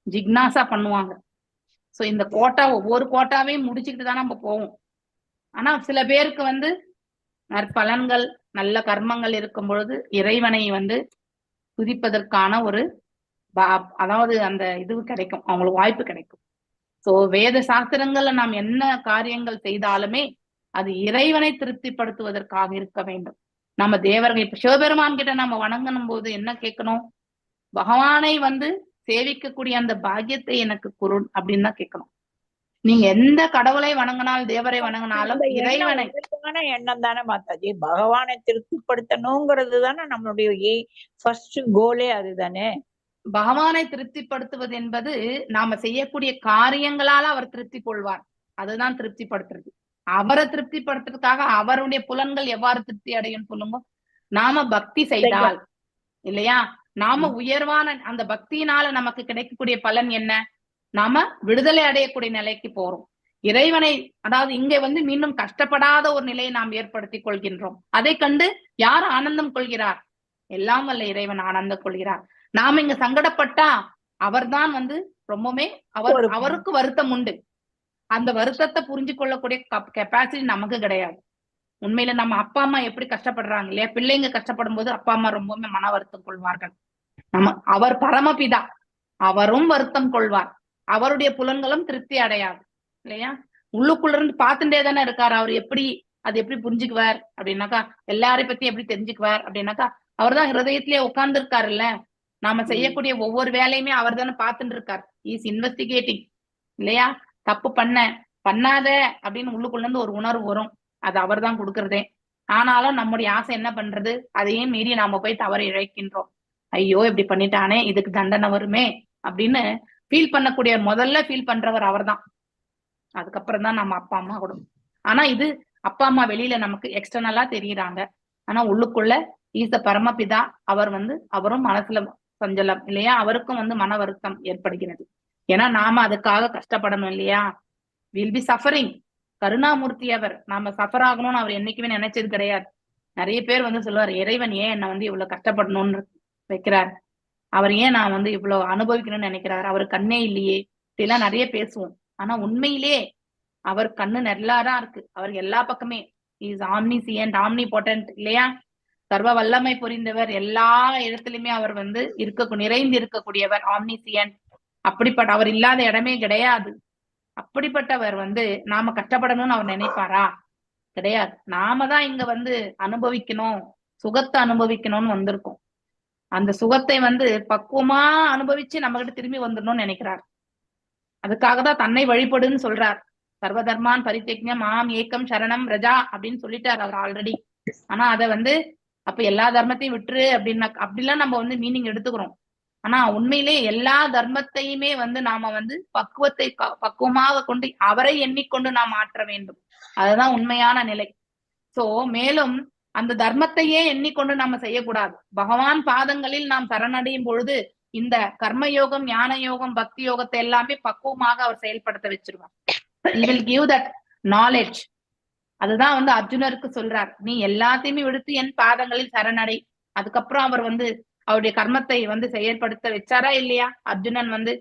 ஜிக்னாசா பண்ணுவாங்க. சோ இந்த கோட்டா ஒவ்வொரு கோட்டாவையும் முடிச்சுக்கிட்டு தான் நம்ம போவோம். ஆனா சில பேருக்கு வந்து நற்பலன்கள் நல்ல கர்மங்கள் இருக்கும் பொழுது இறைவனை வந்து துதிப்பதற்கான ஒரு அதாவது அந்த இது கிடைக்கும், அவங்களுக்கு வாய்ப்பு கிடைக்கும். சோ வேத சாஸ்திரங்கள்ல நாம் என்ன காரியங்கள் செய்தாலுமே அது இறைவனை திருப்திப்படுத்துவதற்காக இருக்க வேண்டும். நம்ம தேவர்கள் இப்ப சிவபெருமான் கிட்ட நம்ம வணங்கணும் போது என்ன கேட்கணும்? பகவானை வந்து சேவிக்கக்கூடிய அந்த பாக்கியத்தை எனக்கு குருள் அப்படின்னு தான் கேட்கணும். நீங்க எந்த கடவுளை வணங்கினாலும் தேவரை வணங்கினாலும் இறைவனை எண்ணம் தானே மாதாஜி, பகவானை திருப்திப்படுத்தணுங்கிறது தானே நம்மளுடைய ஃபர்ஸ்ட் கோலே. அதுதானே பகவானை திருப்திப்படுத்துவது என்பது நாம செய்யக்கூடிய காரியங்களால அவர் திருப்தி கொள்வார், அதுதான் திருப்திப்படுத்துறது. அவரை திருப்திப்படுத்துறதுக்காக அவருடைய புலன்கள் எவ்வாறு திருப்தி அடையும் சொல்லுங்க? நாம பக்தி செய்தால் இல்லையா, நாம உயர்வான அந்த பக்தியினால நமக்கு கிடைக்கக்கூடிய பலன் என்ன? நாம விடுதலை அடையக்கூடிய நிலைக்கு போறோம். இறைவனை அதாவது இங்க வந்து மீண்டும் கஷ்டப்படாத ஒரு நிலையை நாம் ஏற்படுத்தி கொள்கின்றோம். அதை கண்டு யார் ஆனந்தம் கொள்கிறார்? எல்லாம் வல்ல இறைவன் ஆனந்தம் கொள்கிறார். நாம இங்க சங்கடப்பட்டா அவர்தான் வந்து ரொம்பவுமே அவருக்கு வருத்தம் உண்டு. அந்த வருத்தத்தை புரிஞ்சு கொள்ளக்கூடிய கெப்பாசிட்டி நமக்கு கிடையாது. உண்மையில நம்ம அப்பா அம்மா எப்படி கஷ்டப்படுறாங்க இல்லையா? பிள்ளைங்க கஷ்டப்படும் போது அப்பா அம்மா ரொம்பவுமே மன வருத்தம் கொள்வார்கள். அவர் பரமபிதா, அவரும் வருத்தம் கொள்வார், அவருடைய புலன்களும் திருப்தி அடையாது இல்லையா? உள்ளுக்குள்ள இருந்து பார்த்துட்டே தானே இருக்காரு. அவர் எப்படி அது எப்படி புரிஞ்சுக்குவார் அப்படின்னாக்கா, எல்லாரையும் பத்தி எப்படி தெரிஞ்சுக்குவார் அப்படின்னாக்கா, அவர் தான் ஹிருதயத்திலேயே உட்கார்ந்து இருக்காருல்ல. நாம செய்யக்கூடிய ஒவ்வொரு வேலையுமே அவர் தானே பார்த்துட்டு இருக்காரு. இஸ் இன்வெஸ்டிகேட்டிங் இல்லையா? தப்பு பண்ணாத அப்படின்னு உள்ளுக்குள்ள இருந்து ஒரு உணர்வு வரும், அது அவர் தான் கொடுக்கறதே. ஆனாலும் நம்முடைய ஆசை என்ன பண்றது? அதையும் மீறி நாம போய் தவறு இழைக்கின்றோம். ஐயோ இப்படி பண்ணிட்டானே, இதுக்கு தண்டனை வருமே அப்படின்னு ஃபீல் பண்ணக்கூடிய முதல்ல ஃபீல் பண்றவர் அவர் தான். அதுக்கப்புறம் தான் நம்ம அப்பா அம்மா கூட. ஆனா இது அப்பா அம்மா வெளியில நமக்கு எக்ஸ்டர்னலா தெரியுறாங்க, ஆனா உள்ளுக்குள்ள ஈச பரமபிதா அவர் வந்து அவரும் மனசுல சஞ்சலம் இல்லையா? அவருக்கும் வந்து மன வருத்தம் ஏற்படுகிறது. ஏன்னா நாம அதுக்காக கஷ்டப்படணும் இல்லையா? Will be suffering. கருணாமூர்த்தி அவர், நாம சஃபர் ஆகணும்னு அவர் என்னைக்குமே நினைச்சது கிடையாது. நிறைய பேர் வந்து சொல்லுவார், இறைவன் ஏன் என்னை வந்து இவ்வளவு கஷ்டப்படணும்னு வைக்கிறார், அவர் ஏன் நான் வந்து இவ்வளவு அனுபவிக்கணும்னு நினைக்கிறார், அவர் கண்ணே இல்லையே இப்படிலாம் நிறைய பேசுவோம். ஆனா உண்மையிலே அவர் கண்ணு நெல்லாரா இருக்கு. அவர் எல்லா பக்கமே இஸ் ஆம்னிசியன்ட், ஆம்னிபொட்டன்ட் இல்லையா? சர்வ வல்லமை புரிந்தவர், எல்லா இடத்துலயுமே அவர் வந்து நிறைந்து இருக்கக்கூடியவர், ஆம்னிசியன்ட். அப்படிப்பட்ட அவர் இல்லாத இடமே கிடையாது. அப்படிப்பட்டவர் வந்து நாம கஷ்டப்படணும்னு அவர் நினைப்பாரா? கிடையாது. நாம தான் இங்க வந்து அனுபவிக்கணும், சுகத்தை அனுபவிக்கணும்னு வந்திருக்கோம். அந்த சுகத்தை வந்து பக்குவமா அனுபவிச்சு நம்ம கிட்ட திரும்பி வந்துடணும்னு நினைக்கிறார். அதுக்காக தான் தன்னை வழிபடுன்னு சொல்றார். சர்வதர்மான் பரித்யஜ்ஞம் மாம் ஏக்கம் சரணம் ரஜா அப்படின்னு சொல்லிட்டார் அவர் ஆல்ரெடி. ஆனா அதை வந்து அப்ப எல்லா தர்மத்தையும் விட்டுரு அப்படின்னா அப்படிலாம் நம்ம வந்து மீனிங் எடுத்துக்கிறோம். ஆனா உண்மையிலே எல்லா தர்மத்தையுமே வந்து நாம வந்து பக்குவமாக கொண்டு அவரை எண்ணிக்கொண்டு நாம் மாற்ற வேண்டும். அதுதான் உண்மையான நிலை. சோ மேலும் அந்த தர்மத்தையே எண்ணிக்கொண்டு நம்ம செய்யக்கூடாது. பகவான் பாதங்களில் நாம் சரணடையும் பொழுது இந்த கர்மயோகம், ஞான யோகம், பக்தி யோகத்தை எல்லாமே பக்குவமாக அவர் செயல்படுத்த வச்சிருவார். He will give that knowledge. அதுதான் வந்து அர்ஜுனருக்கு சொல்றார், நீ எல்லாத்தையுமே விடுத்து என் பாதங்களில் சரணடை. அதுக்கப்புறம் அவர் வந்து அவருடைய கர்மத்தை வந்து செயல்படுத்த வச்சாரா இல்லையா? அர்ஜுனன் வந்து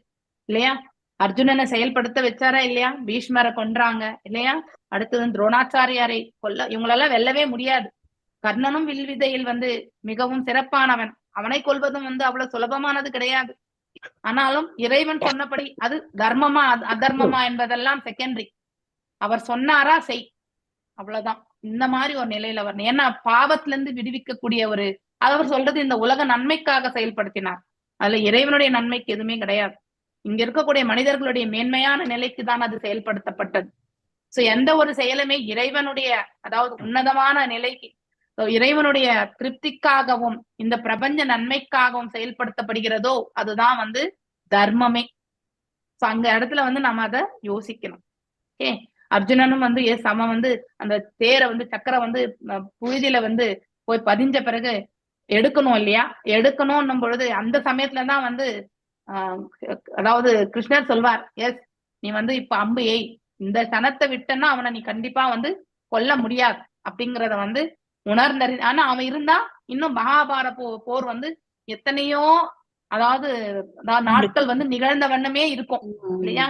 இல்லையா, அர்ஜுனனை செயல்படுத்த வச்சாரா இல்லையா? பீஷ்மரை கொன்றாங்க இல்லையா? அடுத்தது துரோணாச்சாரியாரை இவங்களெல்லாம் வெல்லவே முடியாது. கர்ணனும் வில்விதையில் வந்து மிகவும் சிறப்பானவன். அவனை கொல்வதும் வந்து அவ்வளவு சுலபமானது கிடையாது. ஆனாலும் இறைவன் சொன்னபடி அது தர்மமா அதர்மமா என்பதெல்லாம் செகண்டரி. அவர் சொன்னாரா செய், அவ்வளவுதான். இந்த மாதிரி ஒரு நிலையில அவர், ஏன்னா பாவத்துல இருந்து விடுவிக்கக்கூடிய ஒரு, அவர் சொல்றது இந்த உலக நன்மைக்காக செயல்படுத்தினார். அதுல இறைவனுடைய நன்மைக்கு எதுவுமே கிடையாது. இங்க இருக்கக்கூடிய மனிதர்களுடைய மேன்மையான நிலைக்கு தான் அது செயல்படுத்தப்பட்டது. சோ எந்த ஒரு செயலுமே இறைவனுடைய, அதாவது உன்னதமான நிலைக்கு, இறைவனுடைய திருப்திக்காகவும் இந்த பிரபஞ்ச நன்மைக்காகவும் செயல்படுத்தப்படுகிறதோ அதுதான் வந்து தர்மமே. சோ அங்க இடத்துல வந்து நம்ம அதை யோசிக்கணும். ஓகே, அர்ஜுனனும் வந்து அவன் வந்து அந்த தேரை வந்து சக்கரை வந்து புழுதியில வந்து போய் பதிஞ்ச பிறகு எடுக்கணும் இல்லையா? எடுக்கணும்னும் பொழுது அந்த சமயத்துலதான் வந்து அதாவது கிருஷ்ணர் சொல்வார், எஸ் நீ வந்து இப்ப அம்பு எய், இந்த சனத்தை விட்டன்னா அவனை நீ கண்டிப்பா வந்து கொல்ல முடியாது அப்படிங்கிறத வந்து உணர்ந்தறி. ஆனா அவன் இருந்தா இன்னும் மகாபாரத போர் வந்து எத்தனையோ, அதாவது நாட்கள் வந்து நிகழ்ந்த வண்ணமே இருக்கும் இல்லையா?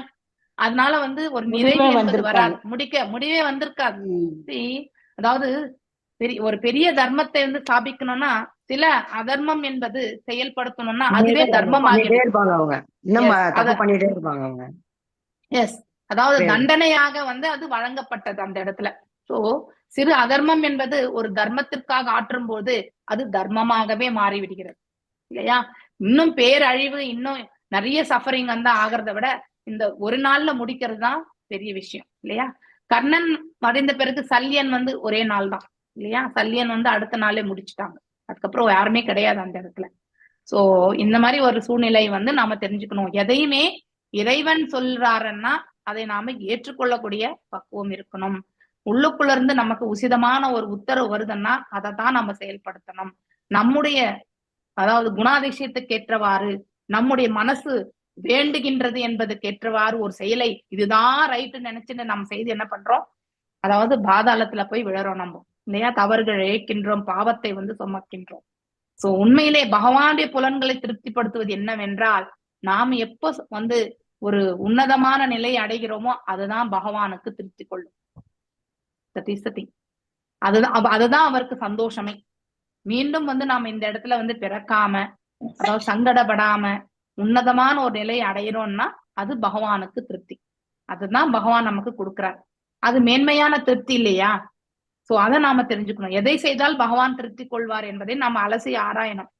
அதனால வந்து ஒரு நிறைவு என்பது வராது, முடிவே வந்திருக்காது. அதாவது ஒரு பெரிய தர்மத்தை வந்து ஸ்தாபிக்கணும்னா சில அதர்மம் என்பது செயல்படுத்தணும்னா அதுவே தர்மம் ஆகிடும். எஸ், அதாவது தண்டனையாக வந்து அது வழங்கப்பட்டது அந்த இடத்துல. சோ சிறு அதர்மம் என்பது ஒரு தர்மத்திற்காக ஆற்றும் போது அது தர்மமாகவே மாறிவிடுகிறது இல்லையா? இன்னும் பேரழிவு, இன்னும் நிறைய சஃபரிங் வந்து ஆகிறத விட இந்த ஒரு நாள்ல முடிக்கிறது தான் பெரிய விஷயம் இல்லையா? கர்ணன் மறைந்த பிறகு சல்யன் வந்து ஒரே நாள் தான் இல்லையா? சல்யன் வந்து அடுத்த நாளே முடிச்சுட்டாங்க. அதுக்கப்புறம் யாருமே கிடையாது அந்த இடத்துல. சோ இந்த மாதிரி ஒரு சூழ்நிலை வந்து நாம தெரிஞ்சுக்கணும். எதையுமே இறைவன் சொல்றாருன்னா அதை நாம ஏற்றுக்கொள்ளக்கூடிய பக்குவம் இருக்கணும். உள்ளுக்குள்ள இருந்து நமக்கு உசிதமான ஒரு உத்தரவு வருதுன்னா அதை தான் நம்ம செயல்படுத்தணும். நம்முடைய, அதாவது குணாதிசயத்துக்கு ஏற்றவாறு, நம்முடைய மனசு வேண்டுகின்றது என்பதுக்கு ஏற்றவாறு ஒரு செயலை இதுதான் ரைட்டு நினைச்சுன்னு நம்ம செய்து என்ன பண்றோம், அதாவது பாதாளத்துல போய் விழறோம் நம்ம இல்லையா? தவறுகள் இழைக்கின்றோம், பாவத்தை வந்து சுமக்கின்றோம். சோ உண்மையிலே பகவானுடைய புலன்களை திருப்திப்படுத்துவது என்னவென்றால், நாம் எப்போ வந்து ஒரு உன்னதமான நிலையை அடைகிறோமோ அதுதான் பகவானுக்கு திருப்தி கொள்ளும். அதுதான் அவருக்கு சந்தோஷமே. மீண்டும் வந்து நாம இந்த இடத்துல வந்து பிறக்காம, அதாவது சங்கடப்படாம உன்னதமான ஒரு நிலையை அடையிறோம்னா அது பகவானுக்கு திருப்தி. அதுதான் பகவான் நமக்கு கொடுக்கிறார். அது மேன்மையான திருப்தி இல்லையா? சோ அதை நாம தெரிஞ்சுக்கணும். எதை செய்தால் பகவான் திருப்தி கொள்வார் என்பதை நாம அலசி ஆராயணும்.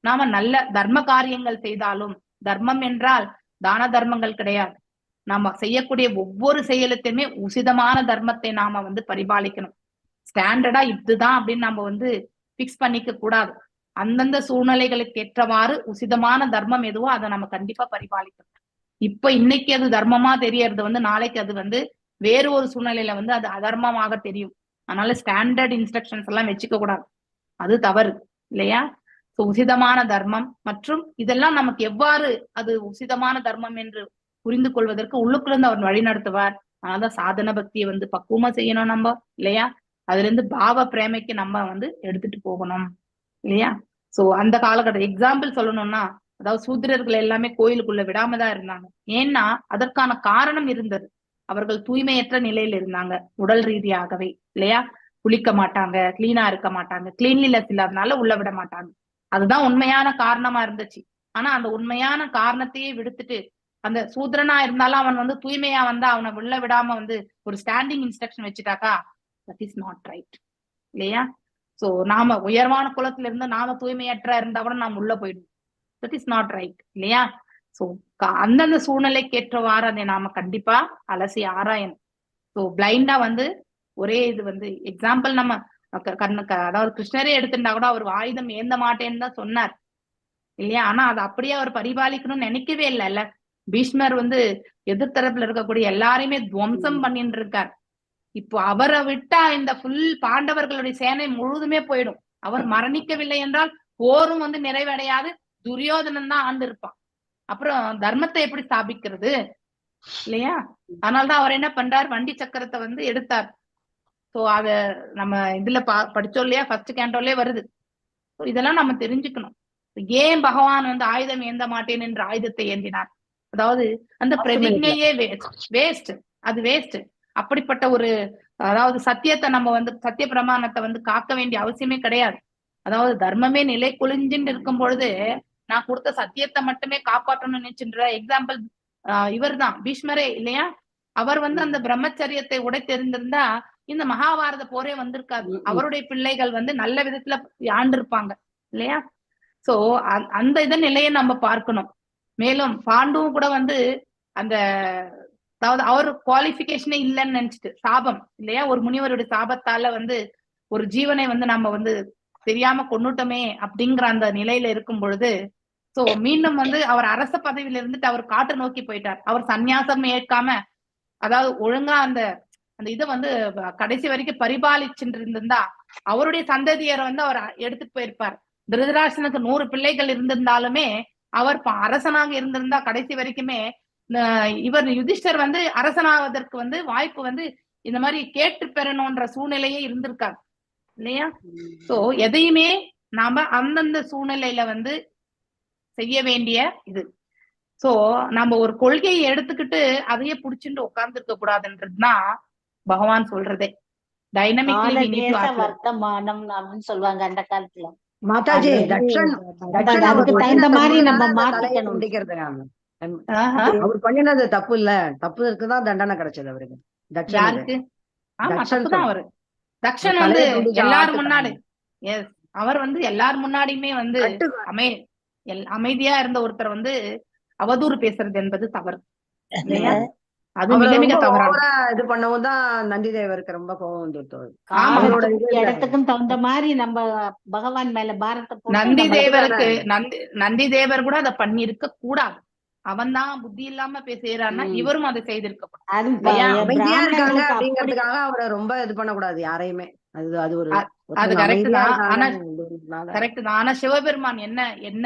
நாம நல்ல தர்ம காரியங்கள் செய்தாலும், தர்மம் என்றால் தான தர்மங்கள் கிடையாது, நாம செய்யக்கூடிய ஒவ்வொரு செயலுத்தையுமே உசிதமான தர்மத்தை நாம வந்து பரிபாலிக்கணும். ஸ்டாண்டர்டா இதுதான் அப்படின்னு நம்ம வந்து பிக்ஸ் பண்ணிக்க கூடாது. அந்தந்த சூழ்நிலைகளுக்கு ஏற்றவாறு உசிதமான தர்மம் எதுவோ அதை நம்ம கண்டிப்பா பரிபாலிக்கணும். இப்ப இன்னைக்கு அது தர்மமா தெரியறது வந்து நாளைக்கு அது வந்து வேறு ஒரு சூழ்நிலையில வந்து அது அதர்மமாக தெரியும். அதனால ஸ்டாண்டர்ட் இன்ஸ்ட்ரக்ஷன்ஸ் எல்லாம் வச்சுக்க கூடாது, அது தவறு இல்லையா? சோ உசிதமான தர்மம் மற்றும் இதெல்லாம் நமக்கு எவ்வாறு அது உசிதமான தர்மம் என்று புரிந்து கொள்வதற்கு உள்ளுக்குள்ள இருந்து அவர் வழி நடத்துவார். அதனால சாதன பக்தியை வந்து பக்குவமா செய்யணும் நம்ம இல்லையா? அதுல இருந்து பாவ பிரேமைக்கு நம்ம வந்து எடுத்துட்டு போகணும் இல்லையா? சோ அந்த காலகட்டம் எக்ஸாம்பிள் சொல்லணும்னா, அதாவது சூத்திரர்கள் எல்லாமே கோயிலுக்குள்ள விடாமதான் இருந்தாங்க. ஏன்னா அதற்கான காரணம் இருந்தது. அவர்கள் தூய்மையற்ற நிலையில இருந்தாங்க உடல் ரீதியாகவே இல்லையா? குளிக்க மாட்டாங்க, கிளீனா இருக்க மாட்டாங்க, கிளீன்லினஸ் இல்லாதனால உள்ள விட மாட்டாங்க. அதுதான் உண்மையான காரணமா இருந்துச்சு. ஆனா அந்த உண்மையான காரணத்தையே விடுத்துட்டு அந்த சூத்திரனா இருந்தாலும் அவன் வந்து தூய்மையா வந்தா அவனை உள்ள விடாம வந்து ஒரு ஸ்டாண்டிங் இன்ஸ்ட்ரக்ஷன் வச்சுட்டாக்கா, தட் இஸ் நாட் ரைட் இல்லையா? சோ நாம உயர்வான குலத்துல இருந்து நாம தூய்மையற்ற இருந்தா கூட நாம உள்ள போயிடுவோம். தட் இஸ் நாட் ரைட் இல்லையா? சோ அந்தந்த சூழ்நிலைக்கு ஏற்றவாறு அதை நாம கண்டிப்பா அலசி ஆராயணும். சோ பிளைண்டா வந்து ஒரே இது வந்து எக்ஸாம்பிள் நம்ம அதாவது கிருஷ்ணரே எடுத்துட்டா கூட அவர் ஆயுதம் ஏந்த மாட்டேன்னு தான் சொன்னார் இல்லையா? ஆனா அது அப்படியே அவர் பரிபாலிக்கணும்னு நினைக்கவே இல்லைல்ல. பீஷ்மர் வந்து எதிர்த்தரப்புல இருக்கக்கூடிய எல்லாரையுமே துவம்சம் பண்ணிட்டு இருக்கார். இப்போ அவரை விட்டா இந்த ஃபுல் பாண்டவர்களுடைய சேனை முழுதுமே போயிடும். அவர் மரணிக்கவில்லை என்றால் போரும் வந்து நிறைவடையாது, துரியோதனன் தான் ஆண்டு இருப்பான். அப்புறம் தர்மத்தை எப்படி ஸ்தாபிக்கிறது இல்லையா? அதனாலதான் அவர் என்ன பண்றார், வண்டி சக்கரத்தை வந்து எடுத்தார். சோ அத நம்ம இதுல படிச்சோம் இல்லையா, ஃபர்ஸ்ட் கேண்டோலே வருது. இதெல்லாம் நம்ம தெரிஞ்சுக்கணும். ஏன் பகவான் வந்து ஆயுதம் ஏந்த மாட்டேன் என்ற ஆயுதத்தை ஏந்தினார்? அதாவது அந்த பிரதிஜையே வேஸ்ட், அது வேஸ்ட். அப்படிப்பட்ட ஒரு அதாவது சத்தியத்தை நம்ம வந்து சத்திய பிரமாணத்தை வந்து காக்க வேண்டிய அவசியமே கிடையாது. அதாவது தர்மமே நிலை குளிஞ்சுன்னு இருக்கும் பொழுது நான் கொடுத்த சத்தியத்தை மட்டுமே காப்பாற்றணும்னு நினைச்சுன்ற எக்ஸாம்பிள் இவர் தான் பீஷ்மரே இல்லையா? அவர் வந்து அந்த பிரம்மச்சரியத்தை உடை தெரிந்திருந்தா இந்த மகாபாரத போரே வந்திருக்காது. அவருடைய பிள்ளைகள் வந்து நல்ல விதத்துல ஆண்டிருப்பாங்க இல்லையா? சோ அந்த இத நிலையை நம்ம பார்க்கணும். மேலும் பாண்டுவும் கூட வந்து அந்த அதாவது அவர் குவாலிபிகேஷனே இல்லைன்னு நினைச்சிட்டு சாபம் இல்லையா, ஒரு முனிவருடைய சாபத்தால வந்து ஒரு ஜீவனை வந்து நம்ம வந்து தெரியாம கொண்டுட்டோமே அப்படிங்கிற அந்த நிலையில இருக்கும் பொழுது சோ மீண்டும் வந்து அவர் அரச பதவியில இருந்துட்டு அவர் காட்டு நோக்கி போயிட்டார். அவர் சந்நியாசம் ஏற்காம அதாவது ஒழுங்கா அந்த அந்த இதை வந்து கடைசி வரைக்கும் பரிபாலிச்சுட்டு இருந்திருந்தா அவருடைய சந்ததியரை வந்து அவர் எடுத்துட்டு போயிருப்பார். திருதராஷ்டனுக்கு 100 பிள்ளைகள் இருந்திருந்தாலுமே அவர் அரசனாக இருந்திருந்தா கடைசி வரைக்குமே இவர் யுதிஷ்டர் வந்து அரசனாவதற்கு வந்து வாய்ப்பு வந்து இந்த மாதிரி கேட்டு பெறணும்ன்ற சூழ்நிலையே இருந்திருக்காரு இல்லையா? சோ எதையுமே நாம அந்தந்த சூழ்நிலையில வந்து செய்ய வேண்டிய இது. சோ நம்ம ஒரு கொள்கையை எடுத்துக்கிட்டு அதையே புடிச்சுட்டு உட்கார்ந்துருக்க கூடாதுன்றதுதான் பகவான் சொல்றதே. டைனமிக்லி வர்த்தமானம் அப்படின்னு சொல்லுவாங்க அந்த காலத்துல. மாதாஜி அதுக்கு தகுந்த மாதிரி நம்ம மாத்திக்கணும். அவர் பண்ணினது தப்பு இல்ல, தப்பு இருக்குதான் தண்டனை கிடைச்சது அவருக்கு. யாருக்கு? ஆமா தப்புதான். அவரு தக்ஷன் வந்து எல்லாரும் முன்னாடி அவர் வந்து எல்லார் முன்னாடியுமே வந்து அமைதியா இருந்த ஒருத்தர் வந்து அவதூறு பேசுறது என்பது தவறு இல்லையா? அது மிக மிக தவறான இது பண்ணவும் தான் நந்தி தேவருக்கு ரொம்ப கோபம் வந்துட்டு. இடத்துக்கும் தகுந்த மாதிரி நம்ம பகவான் மேல பாரத்தை நந்தி தேவர் கூட அதை பண்ணி இருக்க கூடாது. அவன் தான் புத்தி இல்லாம செய்யறான்னா இவரும் அதை செய்திருக்க அப்படிங்கிறதுக்காக அவரை ரொம்ப இது பண்ணக்கூடாது யாரையுமே. அது ஒரு அது கரெக்ட் தான். ஆனா கரெக்ட் தான். ஆனா சிவபெருமான் என்ன என்ன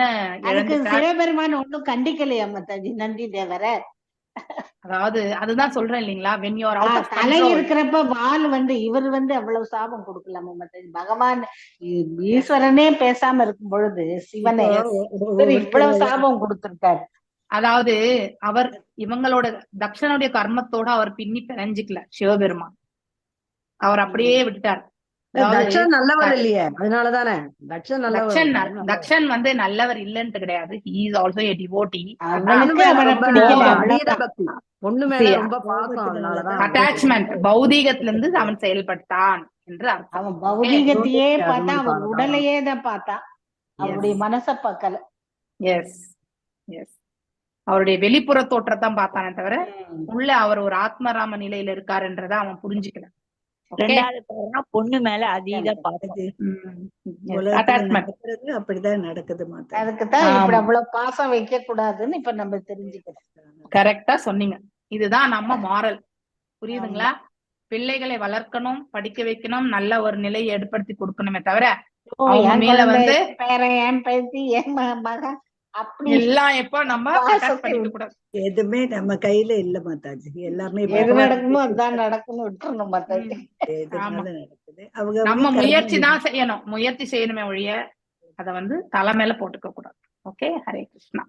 சிவபெருமான் ஒண்ணும் கண்டிக்கலையா மத்தாஜி நந்தி தேவர? அதாவது அதுதான் சொல்றேன் இல்லைங்களா, when you are out of தலை இருக்கிறப்ப வால் வந்து இவர் வந்து அவ்வளவு சாபம் கொடுக்கலாமா மத்தாஜி? பகவான் ஈஸ்வரனே பேசாம இருக்கும் பொழுது சிவனை இவ்வளவு சாபம் கொடுத்திருக்காரு. அதாவது அவர் இவங்களோட தக்ஷனுடைய கர்மத்தோட அவர் பின்னி பிணைஞ்சிக்கல சிவபெருமான், அவர் அப்படியே விட்டுட்டார். தக்ஷன் நல்லவர் இல்லையே, அதனாலதானே தக்ஷன் வந்து நல்லவர் இல்லன்னு கிடையாது. he is also a devotee. Attachment பௌதீகத்துல இருந்து அவன் செயல்பட்டான் என்று அர்த்தம். அவன் பௌதீகத்தையே பார்த்தா, அவன் உடலையே தான் பார்த்தான், அவருடைய மனசை பார்க்கல. எஸ் எஸ் அவருடைய வெளிப்புற தோற்றத்தான் பார்த்தானே தவிர உள்ள அவர் ஒரு ஆத்மராம நிலையில இருக்காருன்றத அவன் புரிஞ்சுக்கல. பொண்ணு மேல அதீத பார்த்தது அப்படிதான் நடக்குது. அதுக்குதான் இப்படி அவ்வளவு பாசம் வைக்க கூடாதுன்னு இப்ப நம்ம தெரிஞ்சுக்கிறோம். கரெக்டா சொன்னீங்க. இதுதான் நம்ம மாரல். புரியுதுங்களா? பிள்ளைகளை வளர்க்கணும், படிக்க வைக்கணும், நல்ல ஒரு நிலையை ஏற்படுத்தி கொடுக்கணுமே தவிர அவங்க மேல வந்து எல்லாம் எப்ப நம்ம பண்ணிக்க கூடாது. எதுவுமே நம்ம கையில இல்ல மாதாஜி, எல்லாமே எது நடக்குமோ அதுதான் நடக்கணும் விட்டுறணும் மாதாஜி. நடக்குது, அவங்க நம்ம முயற்சி தான் செய்யணும், முயற்சி செய்யணுமே ஒழிய அத வந்து தலை மேல போட்டுக்க கூடாது. ஓகே, ஹரே கிருஷ்ணா.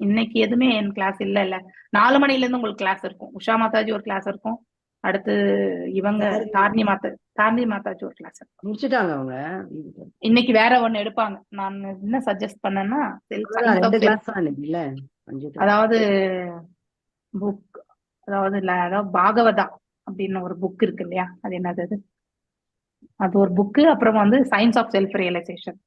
இன்னைக்கு எதுவுமே என் கிளாஸ் இல்ல 4 மணில இருந்து உங்களுக்கு கிளாஸ் இருக்கும். உஷா மாதாஜி ஒரு கிளாஸ் இருக்கும், அடுத்து இவங்க தாரணி மாதாஜி ஒரு கிளாஸ் முடிச்சுட்டாங்க அவங்க. இன்னைக்கு வேற ஒண்ணு எடுப்பாங்க. நான் என்ன சஜஸ்ட் பண்ணேன்னா அதாவது புக், அதாவது பாகவதா அப்படின்னு ஒரு புக் இருக்கு இல்லையா, அது என்னது, அது ஒரு புக்கு. அப்புறம் வந்து சயின்ஸ் ஆஃப் செல்ஃப் ரியலைசேஷன்,